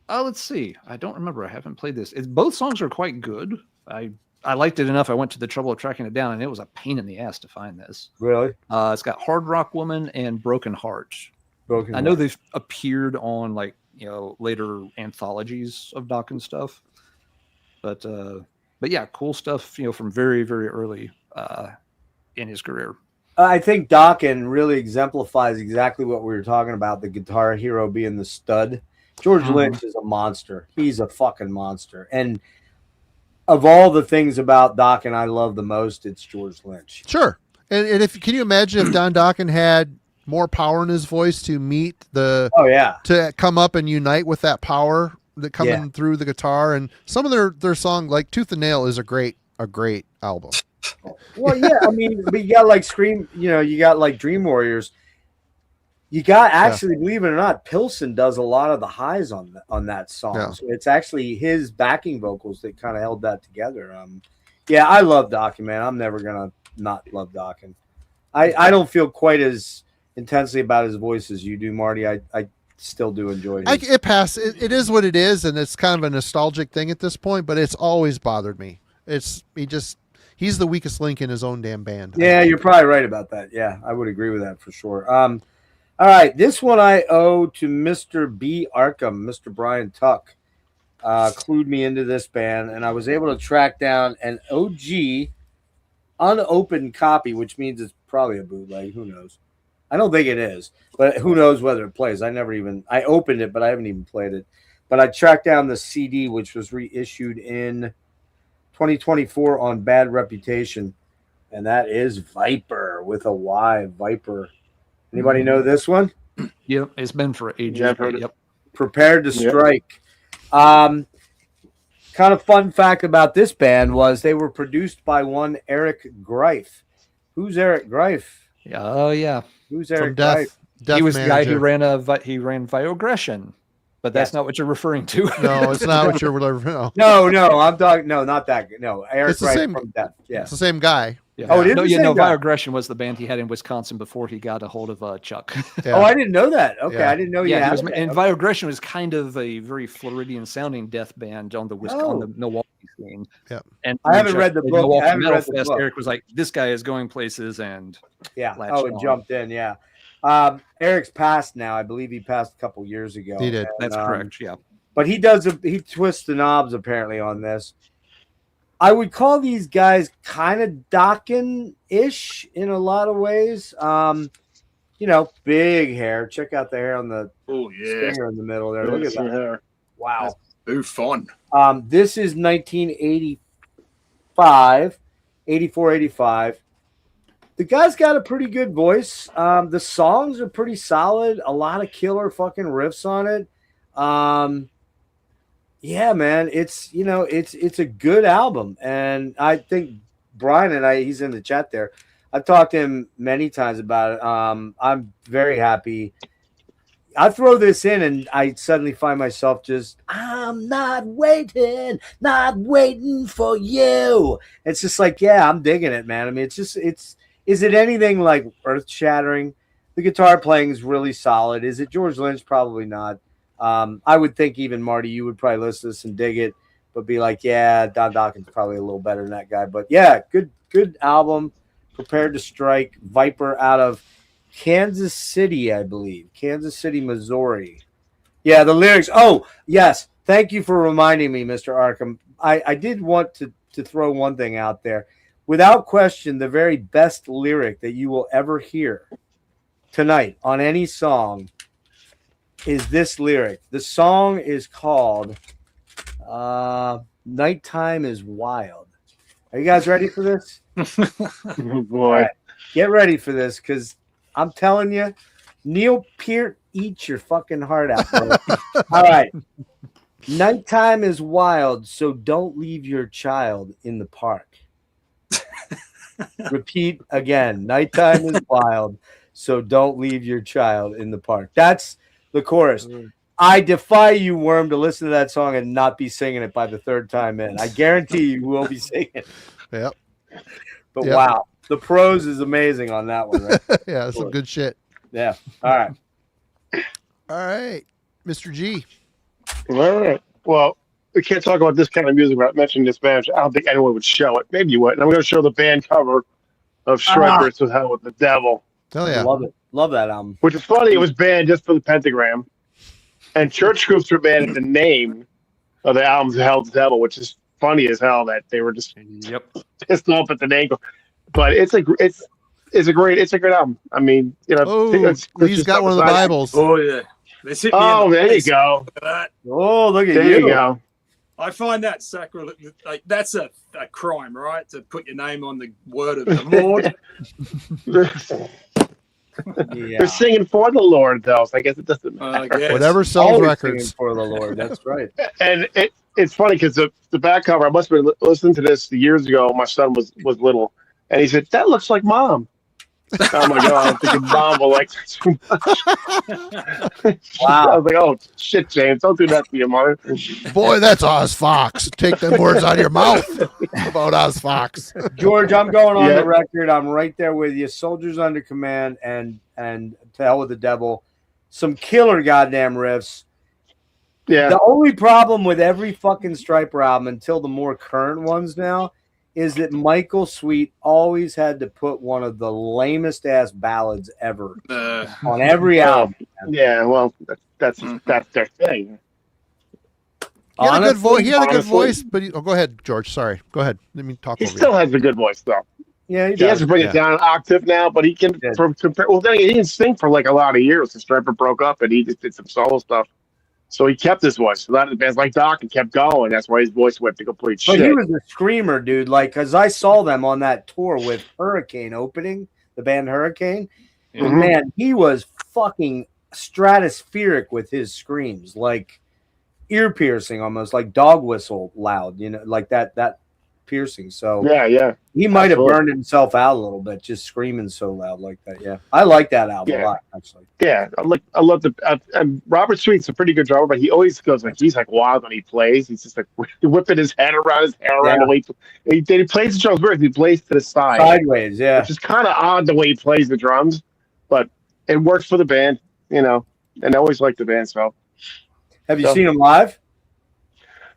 Let's see. I don't remember. I haven't played this. Both songs are quite good. I liked it enough. I went to the trouble of tracking it down, and it was a pain in the ass to find this. Really? It's got Hard Rock Woman and Broken Heart. Broken I know Wing. they've appeared on like later anthologies of Doc and stuff, but yeah, cool stuff from very very early in his career. I think Dokken really exemplifies exactly what we were talking about, the guitar hero being the stud. George Lynch is a monster. He's a fucking monster. And of all the things about Dokken I love the most, it's George Lynch. Sure. And if can you imagine if Don Dokken had more power in his voice to meet the to come up and unite with that power that coming through the guitar, and some of their song like Tooth and Nail is a great album. Well, yeah, I mean, but you got like Scream, you got like Dream Warriors. You got actually, believe it or not, Pilsen does a lot of the highs on that song. Yeah. So it's actually his backing vocals that kind of held that together. Yeah, I love Dokken, man. I'm never gonna not love Dokken. I don't feel quite as intensely about his voice as you do, Marty. I still do enjoy it. It is what it is, and it's kind of a nostalgic thing at this point, but it's always bothered me. He's the weakest link in his own damn band. Yeah, you're probably right about that. Yeah, I would agree with that for sure. All right, this one I owe to Mr. B. Arkham, Mr. Brian Tuck. Clued me into this band, and I was able to track down an OG unopened copy, which means it's probably a bootleg. Who knows? I don't think it is, but who knows whether it plays. I opened it, but I haven't even played it. But I tracked down the CD, which was reissued in 2024 on Bad Reputation, and that is Viper with a Y, Viper. Anybody know this one? Yep, it's been for ages. Yeah, I've heard it. Yep. Prepared to Strike. Kind of fun fact about this band was they were produced by one Eric Greif. Who's Eric Greif? Oh yeah. Who's From Eric Greif? Death He was the guy who Manager. he ran Viogression, but that's not what you're referring to. No, it's not what you're. No, I'm talking. No, not that. No, Eric It's the Greif same- from Death. Yeah. It's the same guy. Yeah. Oh, it is no, the yeah, same no. guy. Viogression was the band he had in Wisconsin before he got a hold of Chuck. Yeah. Oh, I didn't know that. Okay, Yeah. I didn't know you Yeah, had that. and Viogression was kind of a very Floridian sounding death band on the on the Milwaukee scene. Yeah. And I haven't read the book. Milwaukee I haven't Metal read the Fest, book. Eric was like, "This guy is going places," and Yeah. latched Oh, it on. jumped in. Yeah. Eric's passed now. I believe he passed a couple years ago. He did. That's correct. Yeah. But he twists the knobs apparently on this. I would call these guys kind of Dokken-ish in a lot of ways. Big hair. Check out the hair on the stinger in the middle there. Look at that. Wow. Ooh, fun. This is 1985, 84, 85. The guy's got a pretty good voice. The songs are pretty solid. A lot of killer fucking riffs on it. Yeah, man, it's a good album, and I think Brian he's in the chat there. I've talked to him many times about it. I'm very happy. I throw this in, and I suddenly find myself I'm not waiting for you. It's just like, yeah, I'm digging it, man. I mean, is it anything like earth shattering? The guitar playing is really solid. Is it George Lynch? Probably not. I would think even Marty, you would probably listen to this and dig it, but be like, yeah, Don Dokken's probably a little better than that guy. But yeah, good album. Prepared to Strike. Viper out of Kansas City, I believe. Kansas City, Missouri. Yeah, the lyrics. Oh, yes. Thank you for reminding me, Mr. Arkham. I did want to throw one thing out there. Without question, the very best lyric that you will ever hear tonight on any song is this lyric. The song is called Nighttime is Wild. Are you guys ready for this? Oh, boy. Right. Get ready for this, because I'm telling you, Neil Peart, eat your fucking heart out, bro. All right. Nighttime is wild, so don't leave your child in the park. Repeat again. Nighttime is wild, so don't leave your child in the park. That's the chorus. I defy you, Worm, to listen to that song and not be singing it by the third time in. I guarantee you will be singing it. Yep. But wow, the prose is amazing on that one, right? Yeah, that's some good shit. Yeah. All right. All right, Mr. G. All right. Well, we can't talk about this kind of music without mentioning this band. I don't think anyone would show it. Maybe you would. And I'm going to show the band cover of Strikers with Hell with the Devil. Hell yeah. Love it. Love that album. Which is funny. It was banned just for the pentagram, and church groups were banned at the name of the album's Hell's Devil, which is funny as hell that they were just pissed off at the name. But it's a great album. I mean, Lee's got one of the Bibles. Oh yeah. Oh, there you go. Look at that. Oh, look at There you. you go. I find that sacrilege. Like that's a crime, right? To put your name on the word of the Lord. Yeah. They're singing for the Lord, though. So I guess it doesn't matter. Yes. Whatever sells Always records. singing for the Lord. That's right. And it's funny because the back cover, I must have been listening to this years ago. My son was little, and he said, "That looks like Mom." Oh my God! I'm thinking Mom will like that too much. Wow. I was like, "Oh shit, James, don't do that to your mother." Boy, that's Oz Fox. Take them words out of your mouth about Oz Fox. George, I'm going on Yeah. the record. I'm right there with you. Soldiers Under Command and To Hell with the Devil. Some killer goddamn riffs. Yeah, The only problem with every fucking Striper album until the more current ones now is that Michael Sweet always had to put one of the lamest ass ballads ever on every album. yeah. Well, that's their thing. He had a good voice. He had a good honestly. voice, but go ahead, George. Sorry. Go ahead. Let me talk He over still you. has a good voice, though. Yeah, He has to bring Yeah. it down an octave now, but he can. Yeah. Well, then he didn't sing for like a lot of years. The Striper broke up, and he just did some solo stuff. So he kept his voice. A lot of the bands like Doc and kept going. That's why his voice went to complete But shit. he was a screamer, dude. Like, because I saw them on that tour with Hurricane opening, the band Hurricane. Mhm. Man, he was fucking stratospheric with his screams, like ear piercing, almost like dog whistle loud. Like that piercing. So Yeah. he might have Absolutely. burned himself out a little bit just screaming so loud like that. Yeah, I like that album a Yeah. lot, actually. Yeah, I love the and Robert Sweet's a pretty good drummer, but he always goes like he's like wild when he plays. He's just like whipping his head around, his hair around Yeah. the way he plays the drums weird. He plays to the side, Sideways, yeah. which is kind of odd the way he plays the drums, but it works for the band, and I always liked the band. So Have you So- seen them live?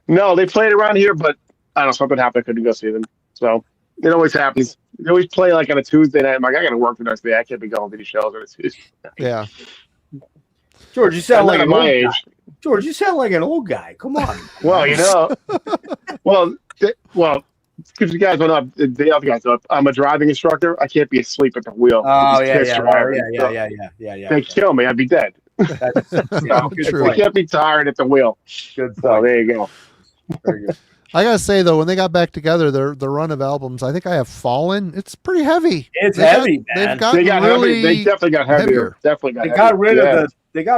no, they played around here, but I don't know, something happened. I couldn't go see them. So it always happens. They always play like on a Tuesday night. I'm like, I got to work the next day. I can't be going to these shows on a Tuesday. Yeah. George, you sound I'm like not an at my old age. guy. George, you sound like an old guy. Come on. Well, because you guys don't know, the other guys know, I'm a driving instructor. I can't be asleep at the wheel. Oh, These yeah, kids yeah. driving. Oh, So yeah. They kill me. I'd be dead. That's, yeah, good True. I point. can't be tired at the wheel. Good So point. there you go. Very good. I gotta say though, when they got back together, their run of albums, I think I have Fallen. It's pretty heavy. It's They got- heavy, man. They've gotten They got really heavy. They definitely got heavier. heavier. Definitely got They heavier. got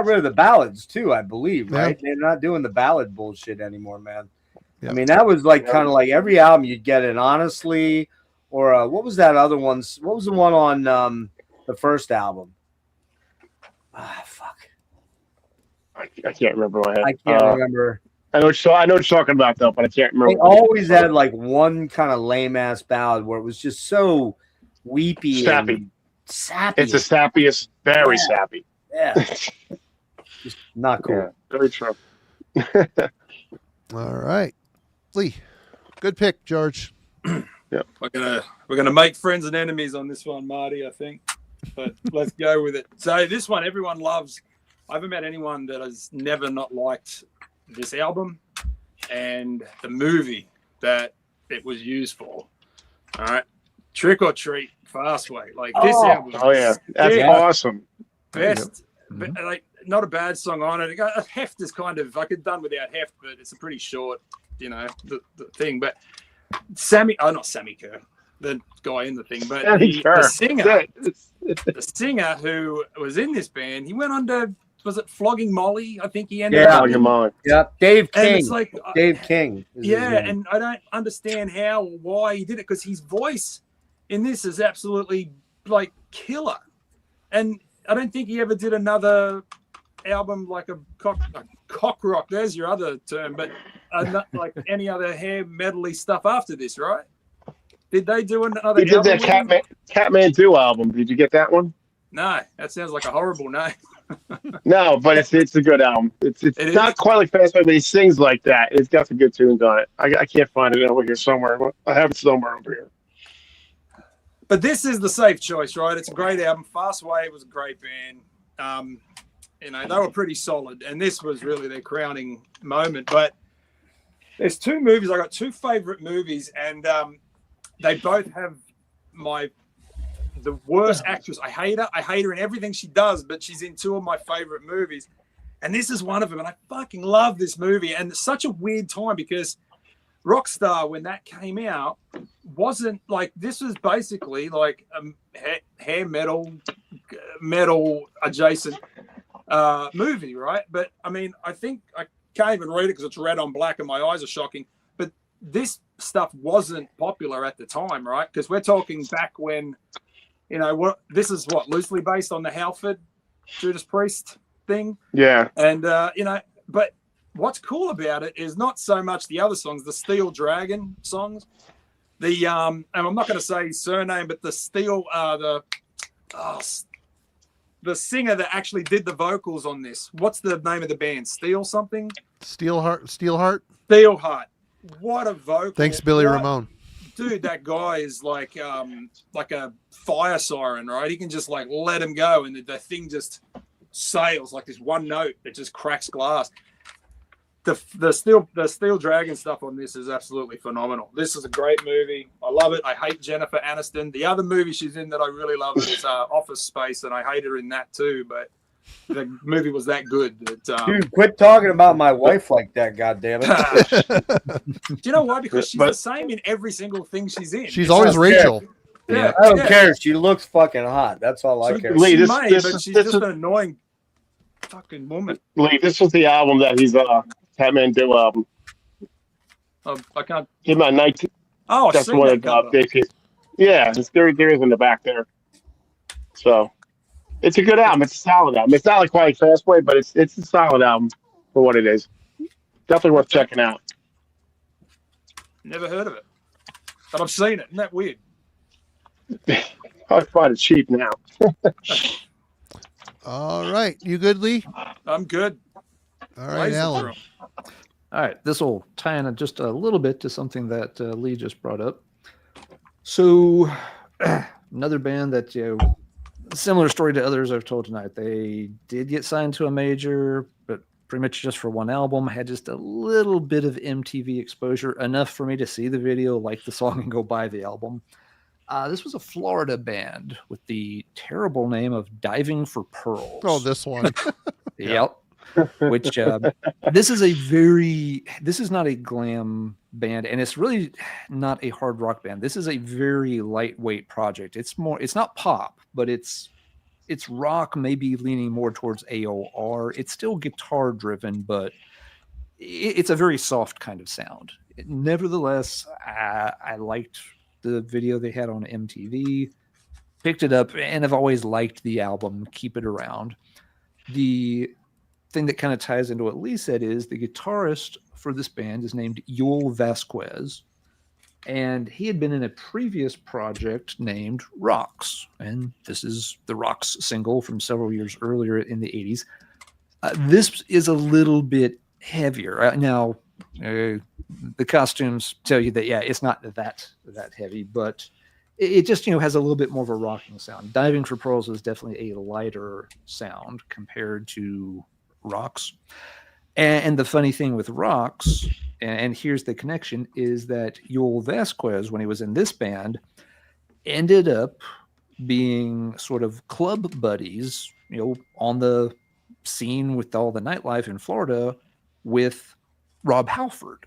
rid Yeah. of the ballads too, I believe, Yeah. right? They're not doing the ballad bullshit anymore, man. Yeah. I mean, that was like Yeah. kind of like every album you'd get it honestly, or what was that other one? What was the one on the first album? Ah, fuck. I can't remember my head. I can't remember. I know what you're talking about though, but I can't remember. They always had like one kind of lame ass ballad where it was just so weepy Sappy. and sappy. It's the sappiest, very Yeah. sappy. Yeah, just not cool. Yeah, very true. All right. Lee. Good pick, George. We're gonna make friends and enemies on this one, Marty. I think, but let's go with it. So this one everyone loves. I haven't met anyone that has never not liked this album and the movie that it was used for. All right, Trick or Treat, Fastway. Like this album. Oh yeah, that's Yeah. awesome. Best, Mhm. like not a bad song on it. Heft is kind of I could done without Heft, but it's a pretty short, the thing. But not Sammy Kerr, the guy in the thing, but the singer, the singer who was in this band, he went on to, was it Flogging Molly? I think he ended Yeah. up. Oh, come on. Yeah, Dave And King. it's like, Dave King. is his yeah, name. and I don't understand how or why he did it because his voice in this is absolutely like killer, and I don't think he ever did another album like a cock rock. There's your other term, but not like any other hair metally stuff after this, right? Did they do another? He did that album with him? Catman 2 album. Did you get that one? No, that sounds like a horrible name. No, but it's a good album. It's It not is? quite like Fastway, but he sings like that. It's got some good tunes on it. I can't find it over here somewhere. I have it somewhere over here. But this is the safe choice, right? It's a great album. Fast Wave was a great band. You know, they were pretty solid, and this was really their crowning moment. But there's two movies. I got two favorite movies, and they both have the worst actress. I hate her. I hate her in everything she does, but she's in two of my favorite movies. And this is one of them. And I fucking love this movie. And it's such a weird time because Rockstar, when that came out, wasn't like, this was basically like a hair metal adjacent movie, right? But I mean, I think I can't even read it because it's red on black and my eyes are shocking. But this stuff wasn't popular at the time, right? Because we're talking back when, you know, this is loosely based on the Halford Judas Priest thing. Yeah. And, you know, but what's cool about it is not so much the other songs, the Steel Dragon songs, and I'm not going to say his surname, but the singer that actually did the vocals on this. What's the name of the band? Steelheart. Steelheart. What a vocal. Thanks, Billy Ramone. Dude, that guy is like a fire siren, right? He can just like let him go, and the thing just sails like this one note that just cracks glass. The Steel Dragon stuff on this is absolutely phenomenal. This is a great movie. I love it. I hate Jennifer Aniston. The other movie she's in that I really love is Office Space, and I hate her in that too. But the movie was that good. That, dude, quit talking about my wife like that, goddammit. Do you know why? Because she's the same in every single thing she's in. She's always Rachel. Yeah, I don't care. She looks fucking hot. That's all I care. Lee, but she's just an annoying fucking woman. Lee, this was the album that he's had man do. I can't. In my 19. Oh, that's one of the yeah. There is in the back there. So it's a good album. It's a solid album. It's not like quite Fastway, but it's a solid album for what it is. Definitely worth checking out. Never heard of it, but I've seen it. Isn't that weird? I find it cheap now. All right. You good, Lee? I'm good. All right, Alan. All right. This will tie in just a little bit to something that Lee just brought up. So another band that, you know, similar story to others I've told tonight. They did get signed to a major, but pretty much just for one album. Had just a little bit of MTV exposure, enough for me to see the video, like the song, and go buy the album. This was a Florida band with the terrible name of Diving for Pearls. Oh, this one. Yep. Which this is not a glam band, and it's really not a hard rock band. This is a very lightweight project. It's not pop, but it's rock, maybe leaning more towards AOR. It's still guitar driven, but it's a very soft kind of sound. Nevertheless, I liked the video they had on MTV, picked it up, and I've always liked the album. Keep it around. The thing that kind of ties into what Lee said is the guitarist for this band is named Yul Vasquez, and he had been in a previous project named Rocks, and this is the Rocks single from several years earlier in the 80s. This is a little bit heavier. Now, the costumes tell you that, yeah, it's not that heavy, but it just, you know, has a little bit more of a rocking sound. Diving for Pearls is definitely a lighter sound compared to Rocks. And the funny thing with Rocks, and here's the connection, is that Yul Vasquez, when he was in this band, ended up being sort of club buddies, you know, on the scene with all the nightlife in Florida with Rob Halford.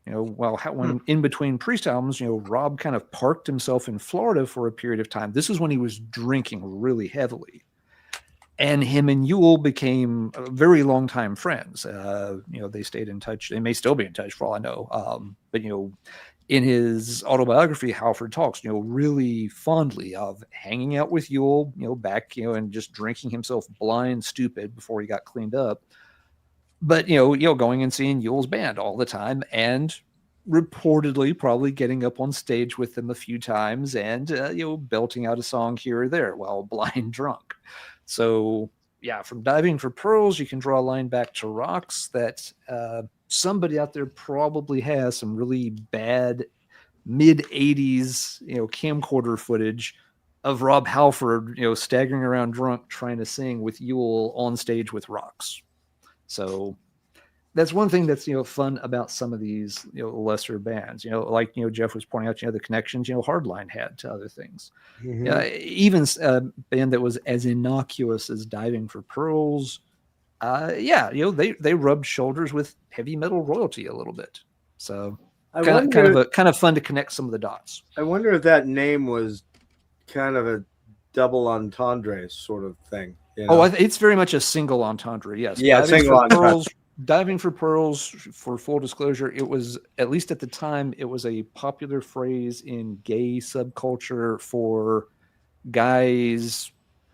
You know, when in between Priest albums, you know, Rob kind of parked himself in Florida for a period of time. This is when he was drinking really heavily. And him and Yul became very long-time friends. You know, they stayed in touch. They may still be in touch for all I know. But, you know, in his autobiography, Halford talks, you know, really fondly of hanging out with Yul, you know, back, you know, and just drinking himself blind stupid before he got cleaned up. But, you know, going and seeing Yul's band all the time, and reportedly probably getting up on stage with them a few times and, you know, belting out a song here or there while blind drunk. So, yeah, from Diving for Pearls, you can draw a line back to Rocks that somebody out there probably has some really bad mid 80s, camcorder footage of Rob Halford, staggering around drunk trying to sing with Yule on stage with rocks. So that's one thing that's, fun about some of these, lesser bands, like, Jeff was pointing out, the connections, Hardline had to other things. Even a band that was as innocuous as Diving for Pearls. They rubbed shoulders with heavy metal royalty a little bit. So kind of fun to connect some of the dots. I wonder if that name was kind of a double entendre sort of thing. It's very much a single entendre. Yes. Yeah, single entendre. Diving for Pearls, for full disclosure, it was, at least at the time, it was a popular phrase in gay subculture for guys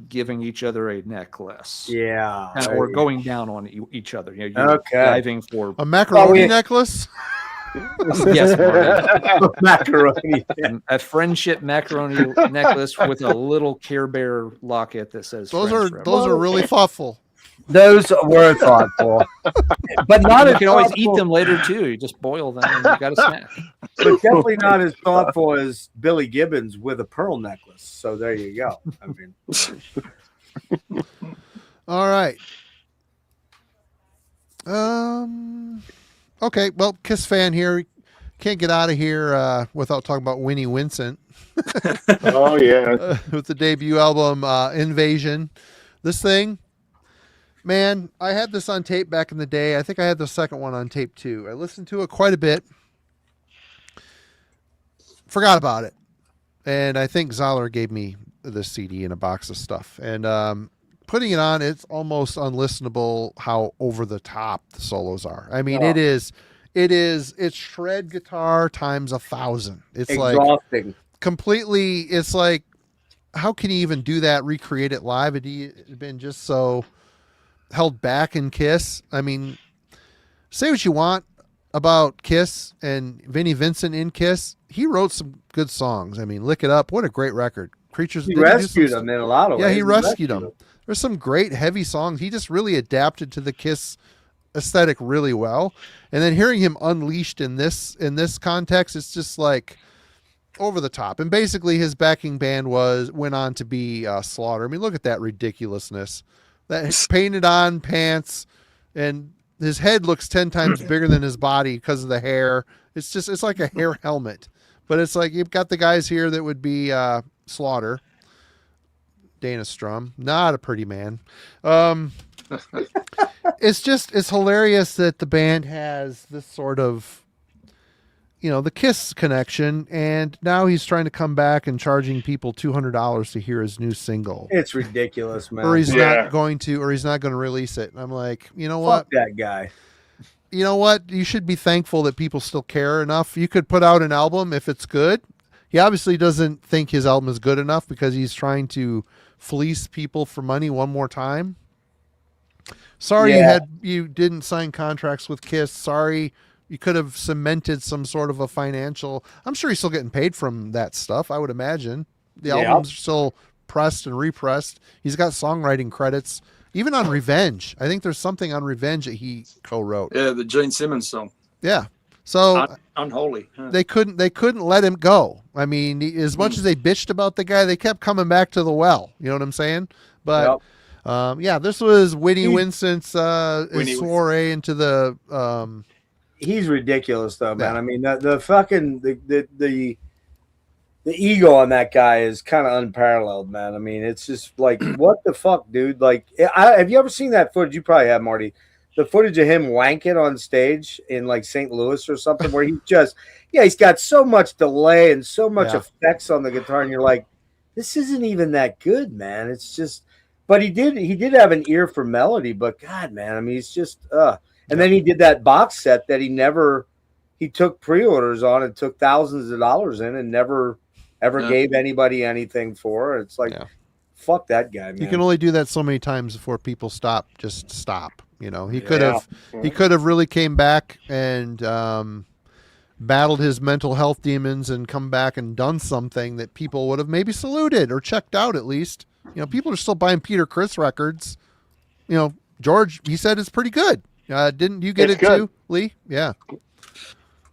giving each other a necklace. Yeah. Or going down on each other. Diving for a macaroni necklace. Yes, Marty. Macaroni. A friendship macaroni necklace with a little Care Bear locket that says those are really thoughtful. Those were thoughtful, but not. You can always eat them later too. You just boil them and you got a snack. But definitely not as thoughtful as Billy Gibbons with a pearl necklace. So there you go. I mean, all right. Okay. Well, Kiss fan here. Can't get out of here without talking about Winnie Vincent. Oh yeah, with the debut album Invasion. This thing. Man, I had this on tape back in the day. I think I had the second one on tape too. I listened to it quite a bit. Forgot about it. And I think Zoller gave me this CD and a box of stuff. And putting it on, it's almost unlistenable how over the top the solos are. I mean, it's shred guitar times 1,000. It's exhausting. Like completely, it's like, how can you even do that, recreate it live? It'd been just so held back in Kiss. I mean, say what you want about Kiss and Vinnie Vincent in Kiss. He wrote some good songs. I mean, Lick It Up. What a great record. Creatures. He rescued them in a lot of ways. Yeah, he rescued them. There's some great heavy songs. He just really adapted to the Kiss aesthetic really well. And then hearing him unleashed in this context, it's just like over the top. And basically his backing band went on to be Slaughter. I mean, look at that ridiculousness. That painted on pants, and his head looks 10 times bigger than his body because of the hair. It's like a hair helmet, but it's like you've got the guys here that would be Slaughter. Dana Strum, not a pretty man. It's hilarious that the band has this sort of, the Kiss connection, and now he's trying to come back and charging people $200 to hear his new single. It's ridiculous, man. Or he's not going to release it. And I'm like, you know what? Fuck that guy. You know what? You should be thankful that people still care enough. You could put out an album if it's good. He obviously doesn't think his album is good enough because he's trying to fleece people for money one more time. Sorry you didn't sign contracts with Kiss. Sorry. You could have cemented some sort of a financial. I'm sure he's still getting paid from that stuff. I would imagine the albums are still pressed and repressed. He's got songwriting credits, even on Revenge. I think there's something on Revenge that he co-wrote. Yeah, the Gene Simmons song. Yeah. So Unholy. Huh? They couldn't let him go. I mean, as much as they bitched about the guy, they kept coming back to the well. You know what I'm saying? But this was Winnie Vincent's soiree into the. He's ridiculous though, man. I mean, the fucking the ego on that guy is kind of unparalleled, man. I mean, it's just like, what the fuck, dude? Like, have you ever seen that footage? You probably have, Marty. The footage of him wanking on stage in like St. Louis or something, where he just, he's got so much delay and so much effects on the guitar, and you're like, this isn't even that good, man. It's just, but he did have an ear for melody, but God, man, I mean, he's just, And then he did that box set that he took pre-orders on and took thousands of dollars in and never ever gave anybody anything for. It's like, fuck that guy, man. You can only do that so many times before people stop. He could have really came back and battled his mental health demons and come back and done something that people would have maybe saluted or checked out at least. People are still buying Peter Criss records. George, he said it's pretty good. Didn't you get it too, Lee? Yeah.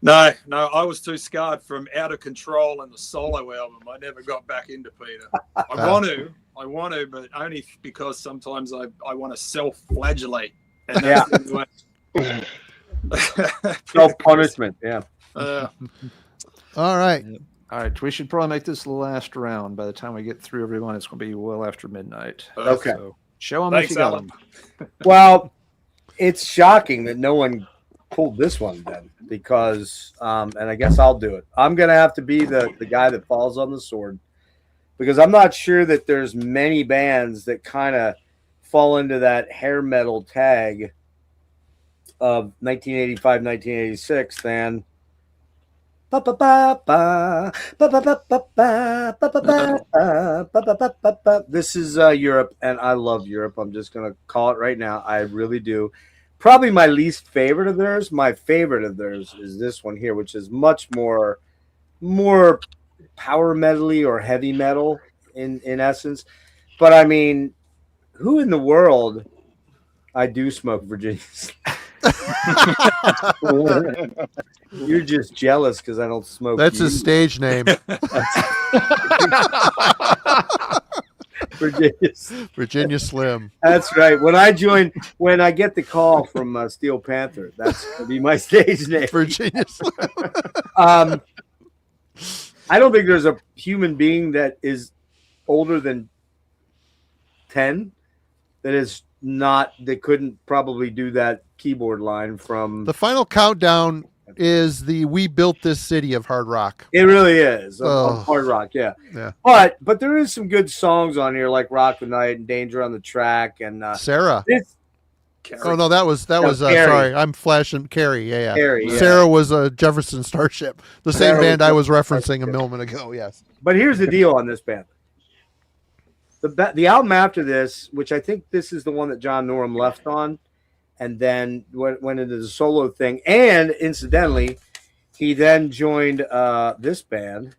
No, I was too scarred from Out of Control and the solo album. I never got back into Peter. I want to, but only because sometimes I want to self-flagellate. And that's the way. Self-punishment, yeah. All right. All right, we should probably make this the last round. By the time we get through everyone, it's going to be well after midnight. Okay. So show them Thanks, if you got Alan. them. Well, it's shocking that no one pulled this one then, because and I guess I'll do it. I'm gonna have to be the guy that falls on the sword, because I'm not sure that there's many bands that kind of fall into that hair metal tag of 1985, 1986 than this is Europe, and I love Europe. I'm just gonna call it right now. I really do. Probably my least favorite of theirs. My favorite of theirs is this one here, which is much more power metal-y or heavy metal in essence. But I mean, who in the world? I do smoke Virginia. You're just jealous because I don't smoke. That's his stage name. Virginia Slim. That's right. When I get the call from Steel Panther, that's going to be my stage name. Virginia Slim. I don't think there's a human being that is older than 10 that couldn't probably do that keyboard line from The Final Countdown is the "We Built This City" of hard rock. It really is Oh. hard rock, yeah. Yeah. But there is some good songs on here like "Rock the Night" and "Danger on the Track" and Sarah. this Oh no, that was Carrie. sorry, I'm flashing Carrie. Yeah. Carrie, yeah. Sarah was a Jefferson Starship, the same Sarah band was I was Jefferson referencing a Starship. moment ago. Yes. But here's the deal on this band. The album after this, which I think this is the one that John Norum left on, and then went into the solo thing. And incidentally, he then joined this band,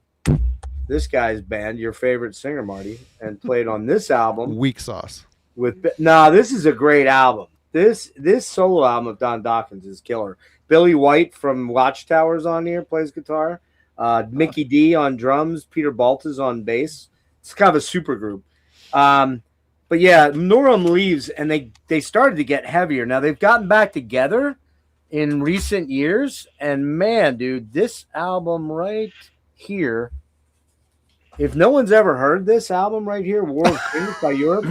this guy's band, your favorite singer, Marty, and played on this album. Weak sauce. This is a great album. This solo album of Don Dawkins is killer. Billy White from Watchtowers on here plays guitar. Mickey D on drums. Peter Baltas on bass. It's kind of a super group. But yeah, Norum leaves, and they started to get heavier. Now they've gotten back together in recent years, and man, dude, this album right here. If no one's ever heard this album right here, War of Kings by Europe,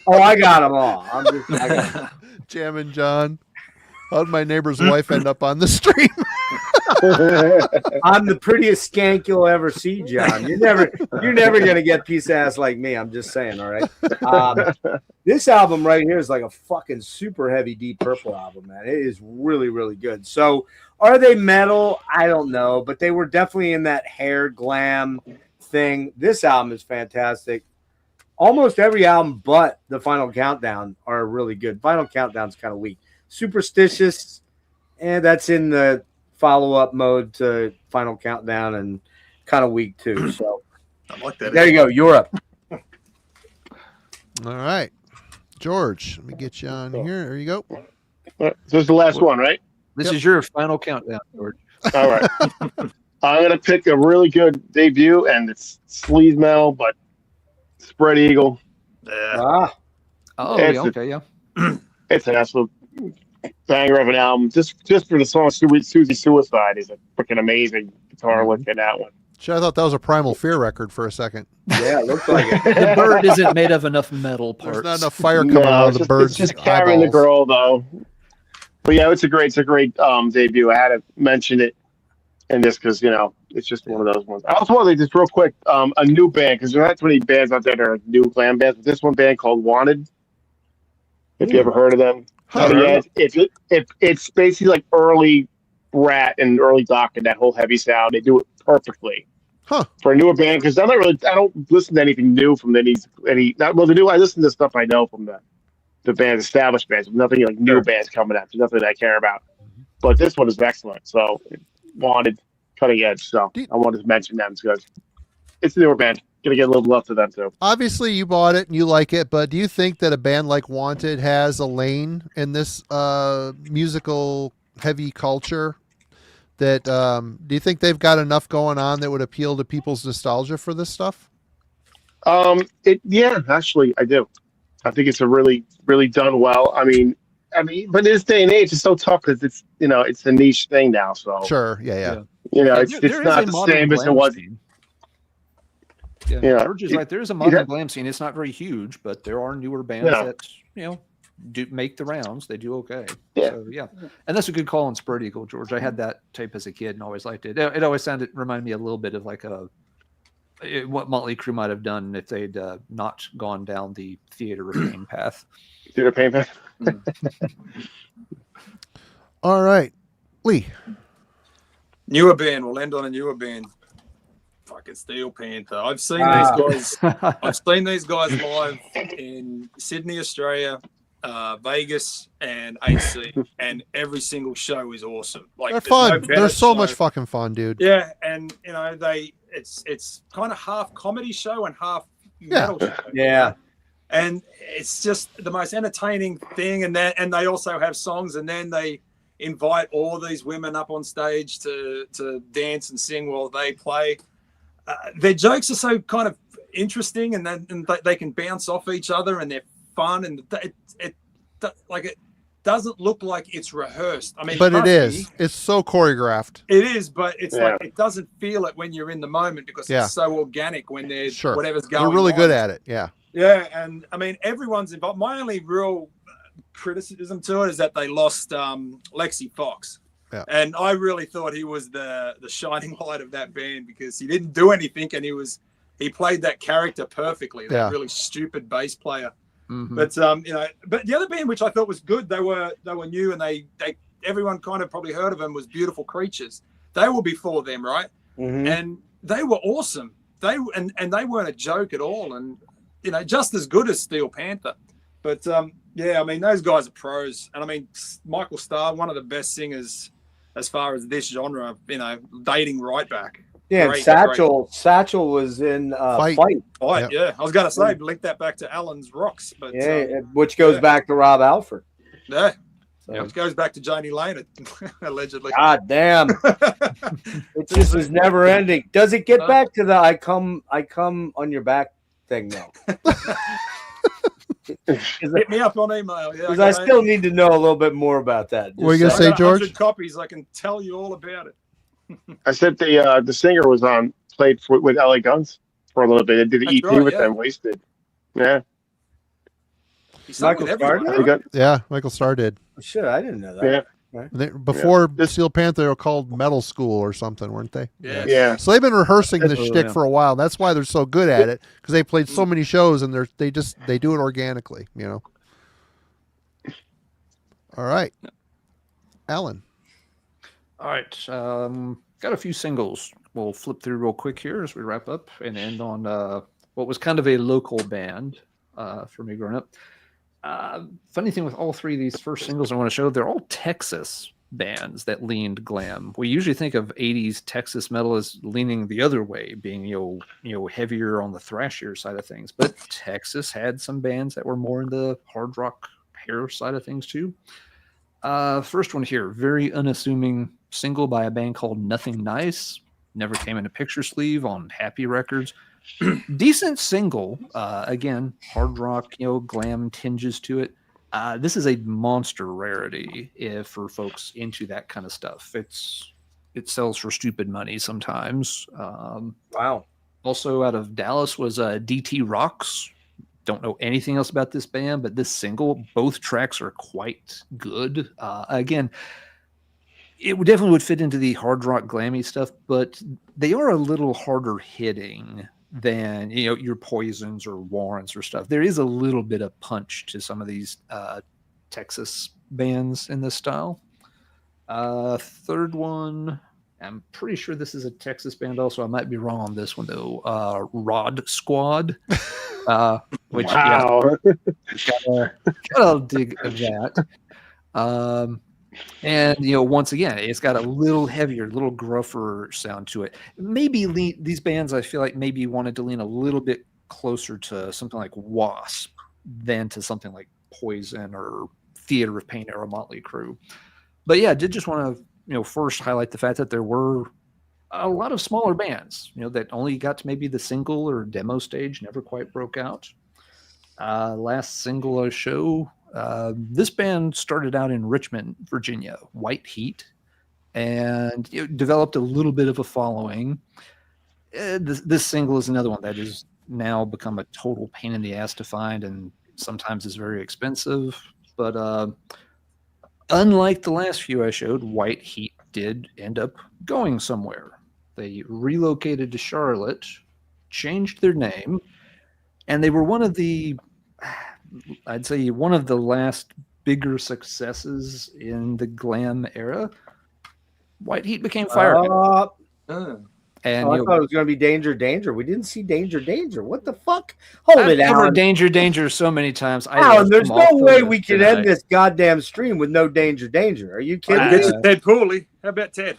oh, I got them all. I got them. Jamming John. How'd my neighbor's wife end up on the stream? I'm the prettiest skank you'll ever see, John. You're never gonna get a piece of ass like me. I'm just saying, all right. This album right here is like a fucking super heavy Deep Purple album, man. It is really, really good. So, are they metal? I don't know, but they were definitely in that hair glam thing. This album is fantastic. Almost every album but the Final Countdown are really good. Final Countdown's kind of weak. Superstitious, and that's in the follow-up mode to Final Countdown and kind of weak too. So I like that. there you go, Europe. All right. George, let me get you on here. There you go. So this is the last one, right? This is your final countdown, George. All right. I'm going to pick a really good debut, and it's sleaze metal, but Spread Eagle. Yeah. Oh, It's yeah, a- okay, yeah. It's an absolute banger of an album. Just for the song Susie Suicide is a freaking amazing guitar lick in that one. Shit, I thought that was a Primal Fear record for a second. Yeah, it looks like it. The bird isn't made of enough metal There's parts. not enough fire coming out of the bird's It's just carrying the eyeballs. girl, though. But yeah, it's a great debut. I had to mention it in this because, it's just one of those ones. I also want to, just real quick, a new band, because there aren't too many bands out there that are new glam bands, but this one band called Wanted. If you ever heard of them. Huh. Yeah, it's basically like early Rat and early Doc and that whole heavy sound. They do it perfectly. Huh. For a newer band, because I don't listen to anything new from I listen to stuff I know from the band's established bands. Nothing like new bands coming out. There's nothing that I care about. But this one is excellent. So Wanted, cutting edge. So I wanted to mention them because it's a newer band. Gonna get a little love to them too. Obviously, you bought it and you like it, but do you think that a band like Wanted has a lane in this musical heavy culture that do you think they've got enough going on that would appeal to people's nostalgia for this stuff? Yeah, actually, I do. I think it's a really, really done well. I mean, but in this day and age, it's so tough because it's a niche thing now. So Sure, yeah. it's There is not a the modern same as it glam was. scene. Yeah, Yeah. George is right. There is a modern glam scene. It's not very huge, but there are newer bands that do make the rounds. They do okay. Yeah. So and that's a good call on Spread Eagle, George. I had that tape as a kid and always liked it. It always reminded me a little bit of like what Motley Crue might have done if they'd not gone down the Theater of Pain path. Theater of Pain path. All right, Lee. Newer band. We'll end on a newer band. Fucking Steel Panther. I've seen these guys. I've seen these guys live in Sydney, Australia, Vegas, and AC, and every single show is awesome. Like They're there's fun. no better They're so show. much fucking fun, dude. Yeah, and it's kind of half comedy show and half metal show. Yeah. And it's just the most entertaining thing. And they also have songs, and then they invite all these women up on stage to dance and sing while they play. Their jokes are so kind of interesting, and they can bounce off each other, and they're fun, and it doesn't look like it's rehearsed. I mean, But it is. It's so choreographed. It is, but it's like it doesn't feel it when you're in the moment because it's so organic when there's whatever's going on. They're really good at it. Yeah. Yeah, and I mean everyone's involved. My only real criticism to it is that they lost Lexi Fox. Yeah. And I really thought he was the shining light of that band because he didn't do anything and he played that character perfectly, that really stupid bass player. Mm-hmm. But but the other band which I thought was good, they were new, and they everyone kind of probably heard of them, was Beautiful Creatures. They were before them, right? Mm-hmm. And they were awesome. They weren't a joke at all, and just as good as Steel Panther. But I mean those guys are pros, and I mean Michael Starr, one of the best singers as far as this genre, dating right back. Yeah, Great, Satchel was in Fight. Fight, yeah. I was going to say, link that back to Alan's Rocks. But which goes back to Rob Alford. Yeah. So. Which goes back to Janie Lane, allegedly. God damn. It just is never ending. Does it get back to the I come on your back thing, though? Hit me up on email. Because I still need to know a little bit more about that. What are you going to say, George? 100 copies. I can tell you all about it. I said the singer was played with LA Guns for a little bit. They did an EP with them, Wasted. Yeah. Michael Starr? Yeah, Michael Starr did. Shit, I didn't know that. Yeah. Before Steel Panther, they were called Metal School or something, weren't they? Yeah. So they've been rehearsing this shtick for a while. That's why they're so good at it, because they played so many shows and they do it organically, All right, Alan. All right, got a few singles. We'll flip through real quick here as we wrap up and end on what was kind of a local band for me growing up. Funny thing with all three of these first singles I want to show, they're all Texas bands that leaned glam. We usually think of 80s Texas metal as leaning the other way, being heavier on the thrashier side of things. But Texas had some bands that were more in the hard rock hair side of things too. First one here, very unassuming single by a band called Nothing Nice. Never came in a picture sleeve on Happy Records. Decent single. Again, hard rock, glam tinges to it. This is a monster rarity for folks into that kind of stuff. It sells for stupid money sometimes. Wow. Also out of Dallas was DT Rocks. Don't know anything else about this band, but this single, both tracks are quite good. Again, it definitely would fit into the hard rock glammy stuff, but they are a little harder hitting than your Poisons or Warrants or stuff. There is a little bit of punch to some of these Texas bands in this style. Third one, I'm pretty sure this is a Texas band also. I might be wrong on this one though. Rod Squad. Which gotta dig that. And once again, it's got a little heavier, little gruffer sound to it. Maybe these bands, I feel like maybe wanted to lean a little bit closer to something like Wasp than to something like Poison or Theater of Pain or Motley Crue. But yeah, I did just want to first highlight the fact that there were a lot of smaller bands, that only got to maybe the single or demo stage, never quite broke out. Last single I show, this band started out in Richmond, Virginia, White Heat, and developed a little bit of a following. This single is another one that has now become a total pain in the ass to find, and sometimes is very expensive. But unlike the last few I showed, White Heat did end up going somewhere. They relocated to Charlotte, changed their name, and they were one of the last bigger successes in the glam era. White Heat became Firehouse. And I thought it was going to be Danger. We didn't see Danger. What the fuck? Hold it, Alan. Alan. Danger so many times. Alan, there's no way we can end this goddamn stream with no Danger. Are you kidding me? Ted Pooley. How about Ted?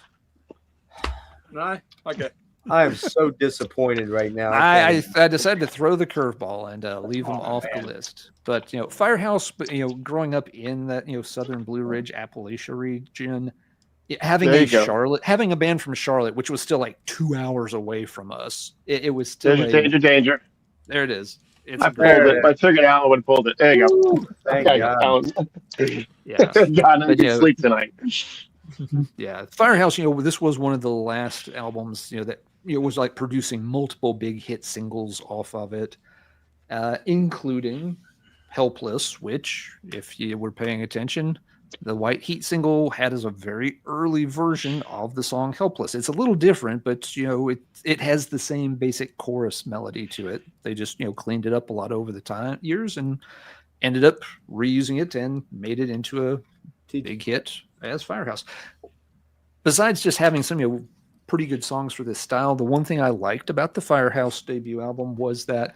No? Okay. I am so disappointed right now. I decided to throw the curveball and leave them off the list. But Firehouse, growing up in that Southern Blue Ridge, Appalachia region, having a band from Charlotte, which was still like 2 hours away from us, it was still Danger. There it is. I pulled it. I figured Alan would pull it. There you go. Thank God. Yeah. God, I didn't sleep tonight. Yeah, Firehouse. This was one of the last albums. That was like producing multiple big hit singles off of it, including "Helpless," which, if you were paying attention, the White Heat single had as a very early version of the song "Helpless." It's a little different, but it has the same basic chorus melody to it. They just cleaned it up a lot over the years and ended up reusing it and made it into a big hit as Firehouse. Besides just having some pretty good songs for this style, the one thing I liked about the Firehouse debut album was that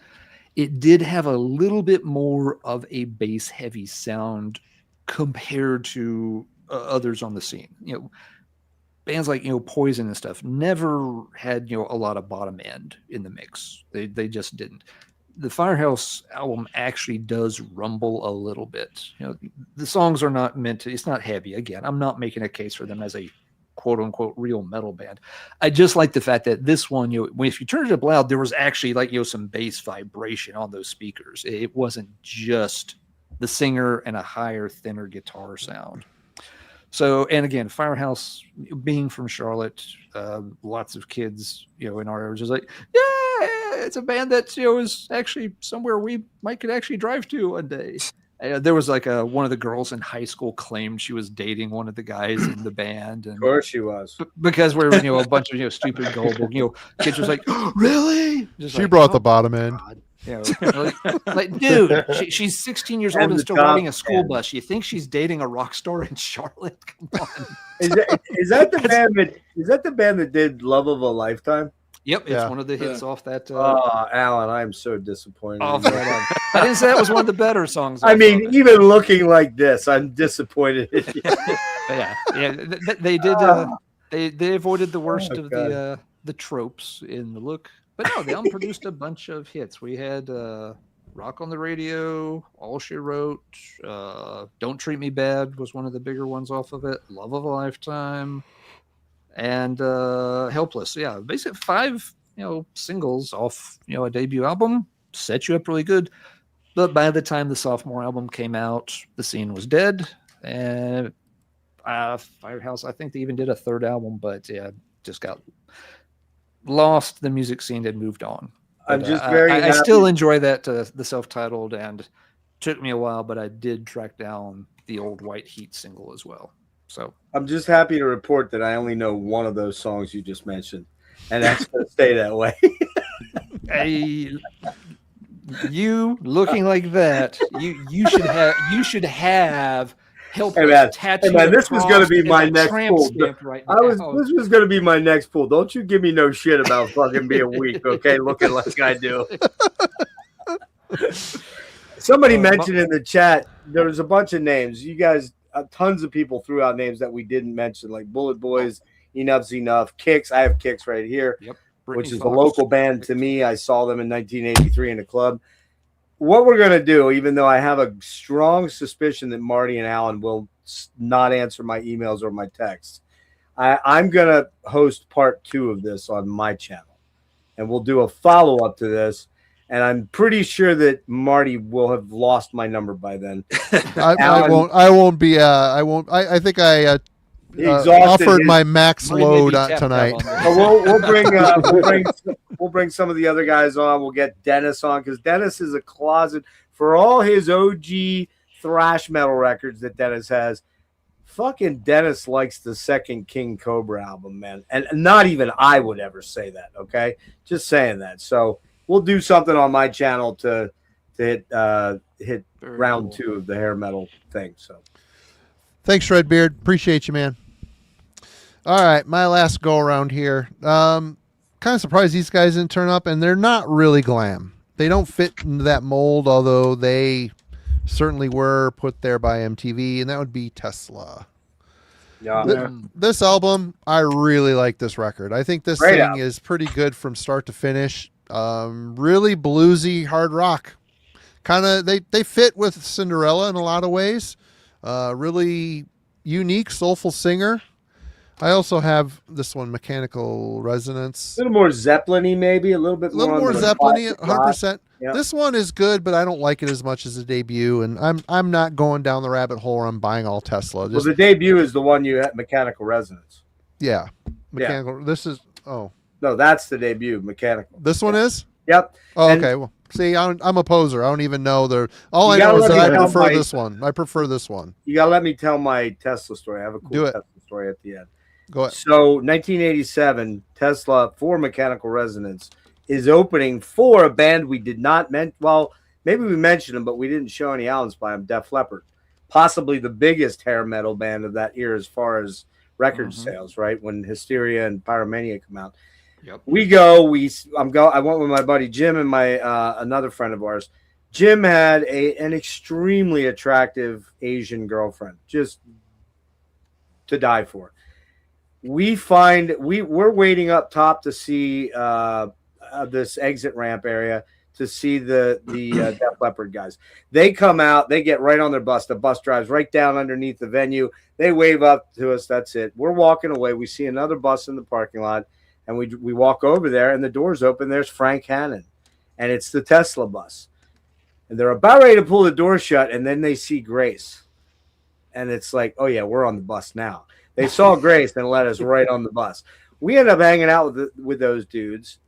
it did have a little bit more of a bass heavy sound compared to others on the scene. Bands like Poison and stuff never had a lot of bottom end in the mix. They just didn't. The Firehouse album actually does rumble a little bit. The songs are not meant to, it's not heavy. Again, I'm not making a case for them as a quote unquote real metal band. I just like the fact that this one, if you turn it up loud, there was actually some bass vibration on those speakers. It wasn't just the singer and a higher, thinner guitar sound. So, and again, Firehouse, being from Charlotte, lots of kids, in our area, just like, yeah, it's a band that, is actually somewhere we could actually drive to one day. There was one of the girls in high school claimed she was dating one of the guys in the band. And of course she was. Because we're, a bunch of, stupid, gullible, kids was like, oh, really? Just she brought the bottom end. Dude, she's 16 years old and still riding a school bus. You think she's dating a rock star in Charlotte? Come on. Is that the band that did Love of a Lifetime? Yep, it's one of the hits off that. Alan, I'm so disappointed. I didn't say that was one of the better songs. I mean, even looking like this, I'm disappointed. They did. They avoided the worst of the tropes in the look. But no, they all produced a bunch of hits. We had Rock on the Radio, All She Wrote, Don't Treat Me Bad was one of the bigger ones off of it, Love of a Lifetime, and Helpless. Yeah, basically 5 singles off a debut album set you up really good. But by the time the sophomore album came out, the scene was dead. And Firehouse, I think they even did a third album, but just got lost. The music scene had moved on. I'm just very I still enjoy that the self-titled, and took me a while, but I did track down the old White Heat single as well. So I'm just happy to report that I only know one of those songs you just mentioned, and that's going to stay that way. You looking like that, you should have help. Hey man, this was going to be my next pull. Right this was going to be my next pull. Don't you give me no shit about fucking being weak, okay? Looking like I do. Somebody mentioned in the chat there was a bunch of names. You guys, tons of people threw out names that we didn't mention, like Bullet Boys, Enough's Enough, Kicks. I have Kicks right here. Yep. Which is a local band to me. I saw them in 1983 in a club. What we're going to do, even though I have a strong suspicion that Marty and Alan will not answer my emails or my texts, I'm gonna host part 2 of this on my channel, and we'll do a follow up to this. And I'm pretty sure that Marty will have lost my number by then. I won't. I won't be. I won't. I think I Exhausted offered his- my max Marty may load be tapped out tonight. on this. So we'll bring some of the other guys on. We'll get Dennis on because Dennis is a closet for all his OG thrash metal records that Dennis has. Fucking Dennis likes the second King Cobra album, man, and not even I would ever say that. Okay, just saying that. So we'll do something on my channel to hit Very round cool. 2 of the hair metal thing. So Thanks, Redbeard. Appreciate you, man. All right, my last go around here. Kind of surprised these guys didn't turn up, and they're not really glam. They don't fit into that mold, although they certainly were put there by MTV, and that would be Tesla. yeah, This album, I really like this record. I think this Great thing album. is pretty good from start to finish. Really bluesy hard rock. Kind of they fit with Cinderella in a lot of ways. Really unique, soulful singer. I also have this one, Mechanical Resonance. a little more Zeppelin-y, maybe a little bit A little on more the Zeppelin-y, classic rock. 100%. Yeah. This one is good, but I don't like it as much as the debut, and I'm not going down the rabbit hole where I'm buying all Tesla. Well, Just the debut is the one you had, Mechanical Resonance. yeah, Mechanical. This is No, that's the debut, Mechanical. this one is. Yep. Oh, And- okay. Well, see, I'm a poser. I don't even know the. All You I gotta know is let that me I know prefer my- this one. I prefer this one. You gotta let me tell my Tesla story. I have a cool Do it. Tesla story at the end. Go ahead. So 1987, Tesla for Mechanical Resonance is opening for a band we did not mention. Well, maybe we mentioned them, but we didn't show any albums by them. Def Leppard, possibly the biggest hair metal band of that year as far as record sales. Right when Hysteria and Pyromania come out, Yep. we go. I went with my buddy Jim and my another friend of ours. Jim had an extremely attractive Asian girlfriend, just to die for. We're waiting up top to see this exit ramp area to see the Def Leppard guys. They come out, they get right on their bus. The bus drives right down underneath the venue. They wave up to us. That's it. We're walking away. We see another bus in the parking lot, and we walk over there, and the doors open. There's Frank Hannon, and it's the Tesla bus. And they're about ready to pull the door shut, and then they see Grace. And it's like, oh, yeah, we're on the bus now. They saw Grace and let us right on the bus. We end up hanging out with those dudes.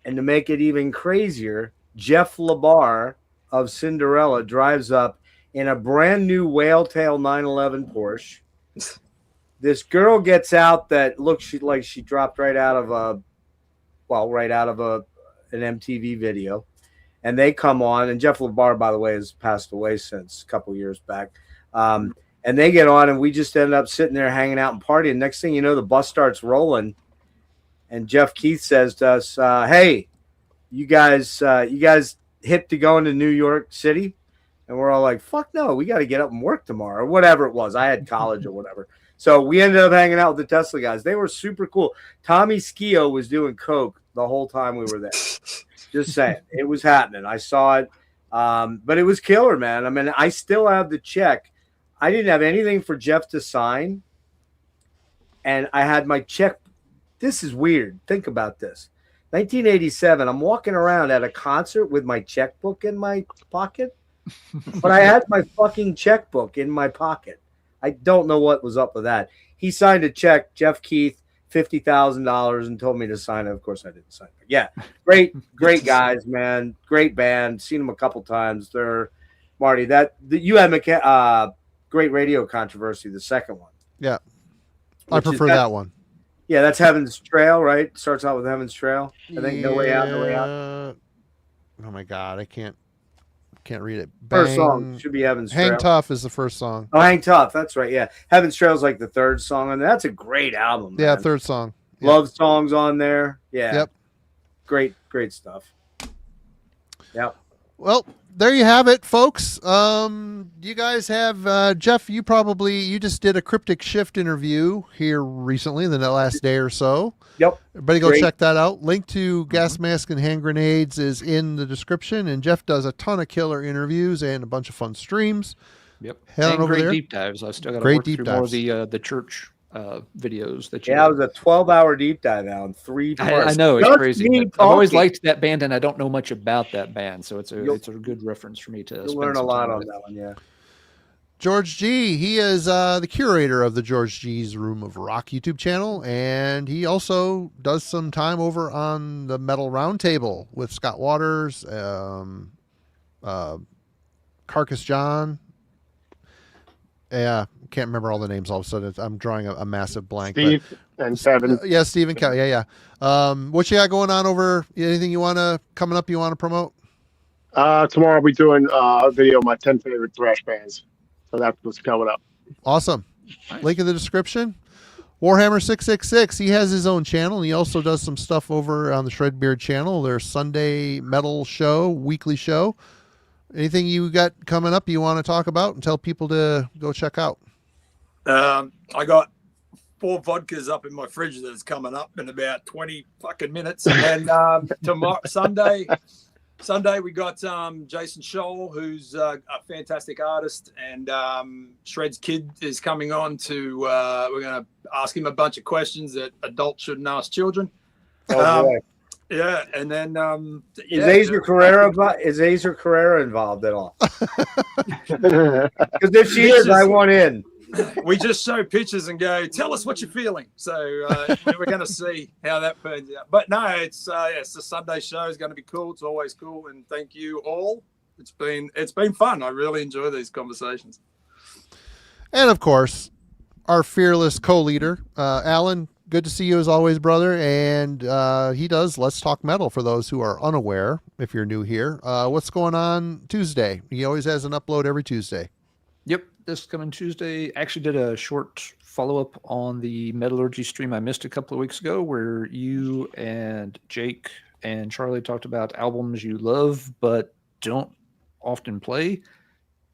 And to make it even crazier, Jeff LaBar of Cinderella drives up in a brand new whale tail 911 Porsche. This girl gets out that looks like she dropped right out of an MTV video. And they come on, and Jeff LaBar, by the way, has passed away since a couple years back. And they get on, and we just end up sitting there hanging out and partying. Next thing you know, the bus starts rolling, and Jeff Keith says to us, "Hey, you guys hip to going to New York City?" And we're all like, "Fuck no, we got to get up and work tomorrow," or whatever it was. I had college or whatever. So we ended up hanging out with the Tesla guys. They were super cool. Tommy Skio was doing coke the whole time we were there. Just saying, it was happening. I saw it, but it was killer, man. I mean, I still have the check. I didn't have anything for Jeff to sign, and I had my check. This is weird. Think about this. 1987, I'm walking around at a concert with my checkbook in my pocket, but I had my fucking checkbook in my pocket. I don't know what was up with that. He signed a check, Jeff Keith, $50,000, and told me to sign it. Of course, I didn't sign it. Yeah, great guys, man. Great band. Seen them a couple times. They're Marty. You had Great Radio Controversy, the second one. Yeah, I prefer that one. Yeah, that's Heaven's Trail, right? Starts out with Heaven's Trail. I think No Way Out, No Way Out. Oh my God, I can't read it. First song should be Heaven's Trail. Hang Tough is the first song. Oh, Hang Tough. That's right. Yeah, Heaven's Trail is like the third song, and that's a great album. Yeah, man. third song. Love songs on there. Yeah. Yep. Great stuff. Yep. Well, there you have it, folks. You guys have Jeff. You just did a Cryptic Shift interview here recently, in the last day or so. Yep. Everybody go Great. check that out. Link to Gas Mask and Hand Grenades is in the description. And Jeff does a ton of killer interviews and a bunch of fun streams. Yep. Head on And over great there. deep dives. I've still got to Great work deep through more of dives. the church videos that you Yeah, it did. was a 12-hour deep dive, Alan. 3 I parts. know it's Just crazy. me But I've always talking. liked that band, and I don't know much about that band, so it's You'll- a good reference for me to. You'll spend learn a some lot time on with. that one, yeah. George G. He is the curator of the George G's Room of Rock YouTube channel, and he also does some time over on the Metal Roundtable with Scott Waters, Carcass John. Yeah, can't remember all the names all of a sudden. I'm drawing a massive blank. Steve and Seven. Yeah, Stephen Cow. Yeah. What you got going on over? Anything coming up you want to promote? Tomorrow I'll be doing a video of my 10 favorite thrash bands. So that's what's coming up. Awesome. Nice. Link in the description. Warhammer 666. He has his own channel. He also does some stuff over on the Shredbeard channel. Their Sunday metal show, weekly show. Anything you got coming up you want to talk about and tell people to go check out? I got 4 vodkas up in my fridge that's coming up in about 20 fucking minutes. And tomorrow, Sunday we got Jason Scholl, who's a fantastic artist, and Shred's kid is coming on to. We're going to ask him a bunch of questions that adults shouldn't ask children. Oh, boy. Yeah, and then Is Azer Carrera involved at all? Because if she is, I want in. we just show pictures and go, tell us what you're feeling. So we're going to see how that turns out. But no, it's the Sunday show is going to be cool. It's always cool, and thank you all. It's been fun. I really enjoy these conversations. And of course, our fearless co-leader, Alan. Good to see you as always, brother. And he does Let's Talk Metal for those who are unaware. If you're new here, what's going on Tuesday? He always has an upload every Tuesday. Yep, this coming Tuesday. Actually did a short follow-up on the Metallurgy stream I missed a couple of weeks ago, where you and Jake and Charlie talked about albums you love but don't often play.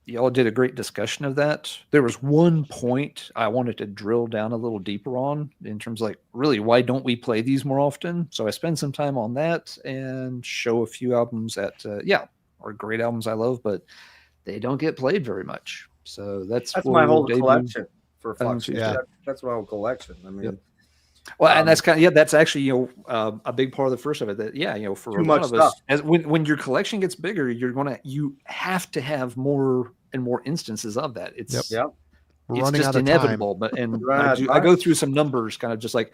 Y'all did a great discussion of that. There was one point I wanted to drill down a little deeper on in terms of, like, really, why don't we play these more often? So I spend some time on that and show a few albums that, are great albums I love, but they don't get played very much. So that's my whole debut. collection. For fuck's sake. Yeah. That's my whole collection. I mean, Yep. Well, and that's kind of, that's actually, a big part of the first of it, that, for Too a much lot of us, stuff. as when your collection gets bigger, you have to have more and more instances of that. It's, Yep. We're it's running just out of inevitable. But, and Right, I go through some numbers kind of just like,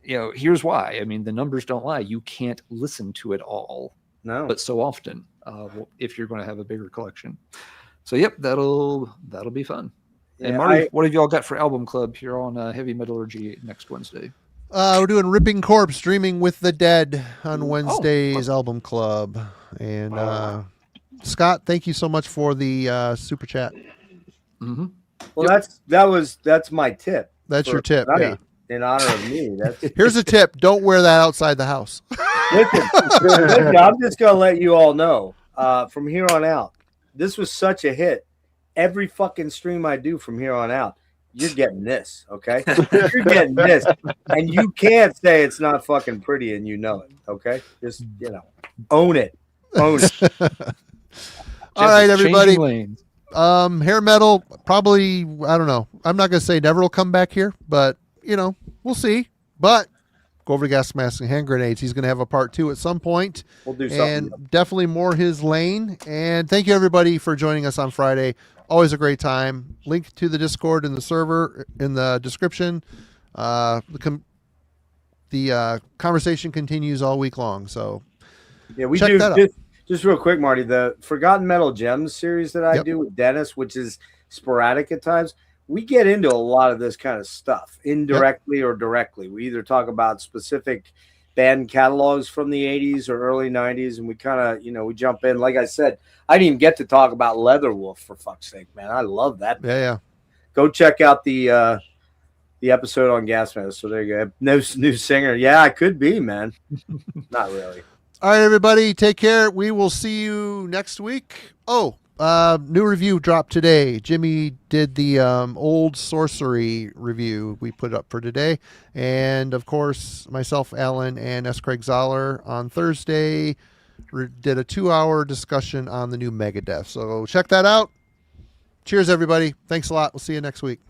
here's why. I mean, the numbers don't lie. You can't listen to it all, No. but so often, if you're going to have a bigger collection. So, yep, that'll be fun. And Yeah, Marty, what have y'all got for album club here on Heavy Metallurgy next Wednesday? We're doing Ripping Corpse, Dreaming with the Dead on Wednesday's album club. And Scott, thank you so much for the super chat. Mm-hmm. Well, that's my tip. That's for your tip. tonight, Yeah. in honor of me. That's Here's a tip: don't wear that outside the house. listen, I'm just gonna let you all know from here on out. This was such a hit. Every fucking stream I do from here on out, you're getting this, okay? You're getting this, and you can't say it's not fucking pretty, and you know it, okay? Just own it, own it. All right, everybody. Lanes. Hair metal, probably, I don't know. I'm not going to say never will come back here, but, we'll see. But go over to Gas Mask and Hand Grenades. He's going to have a part 2 at some point. We'll do something. And definitely more his lane. And thank you, everybody, for joining us on Friday. Always a great time. Link to the Discord and the server in the description. The conversation continues all week long. So yeah, we check do. that out. Just real quick, Marty, the Forgotten Metal Gems series that I Yep. do with Dennis, which is sporadic at times, we get into a lot of this kind of stuff indirectly or directly. We either talk about specific band catalogs from the 80s or early 90s, and we kind of, we jump in. Like I said, I didn't even get to talk about Leatherwolf, for fuck's sake, man. I love that. Yeah. Go check out the episode on Gas Mask. So there you go. No new singer. Yeah, I could be, man. Not really. All right, everybody, take care. We will see you next week. Oh, new review dropped today. Jimmy did the old sorcery review we put up for today. And, of course, myself, Alan, and S. Craig Zoller on Thursday did a 2-hour discussion on the new Megadeth. So check that out. Cheers, everybody. Thanks a lot. We'll see you next week.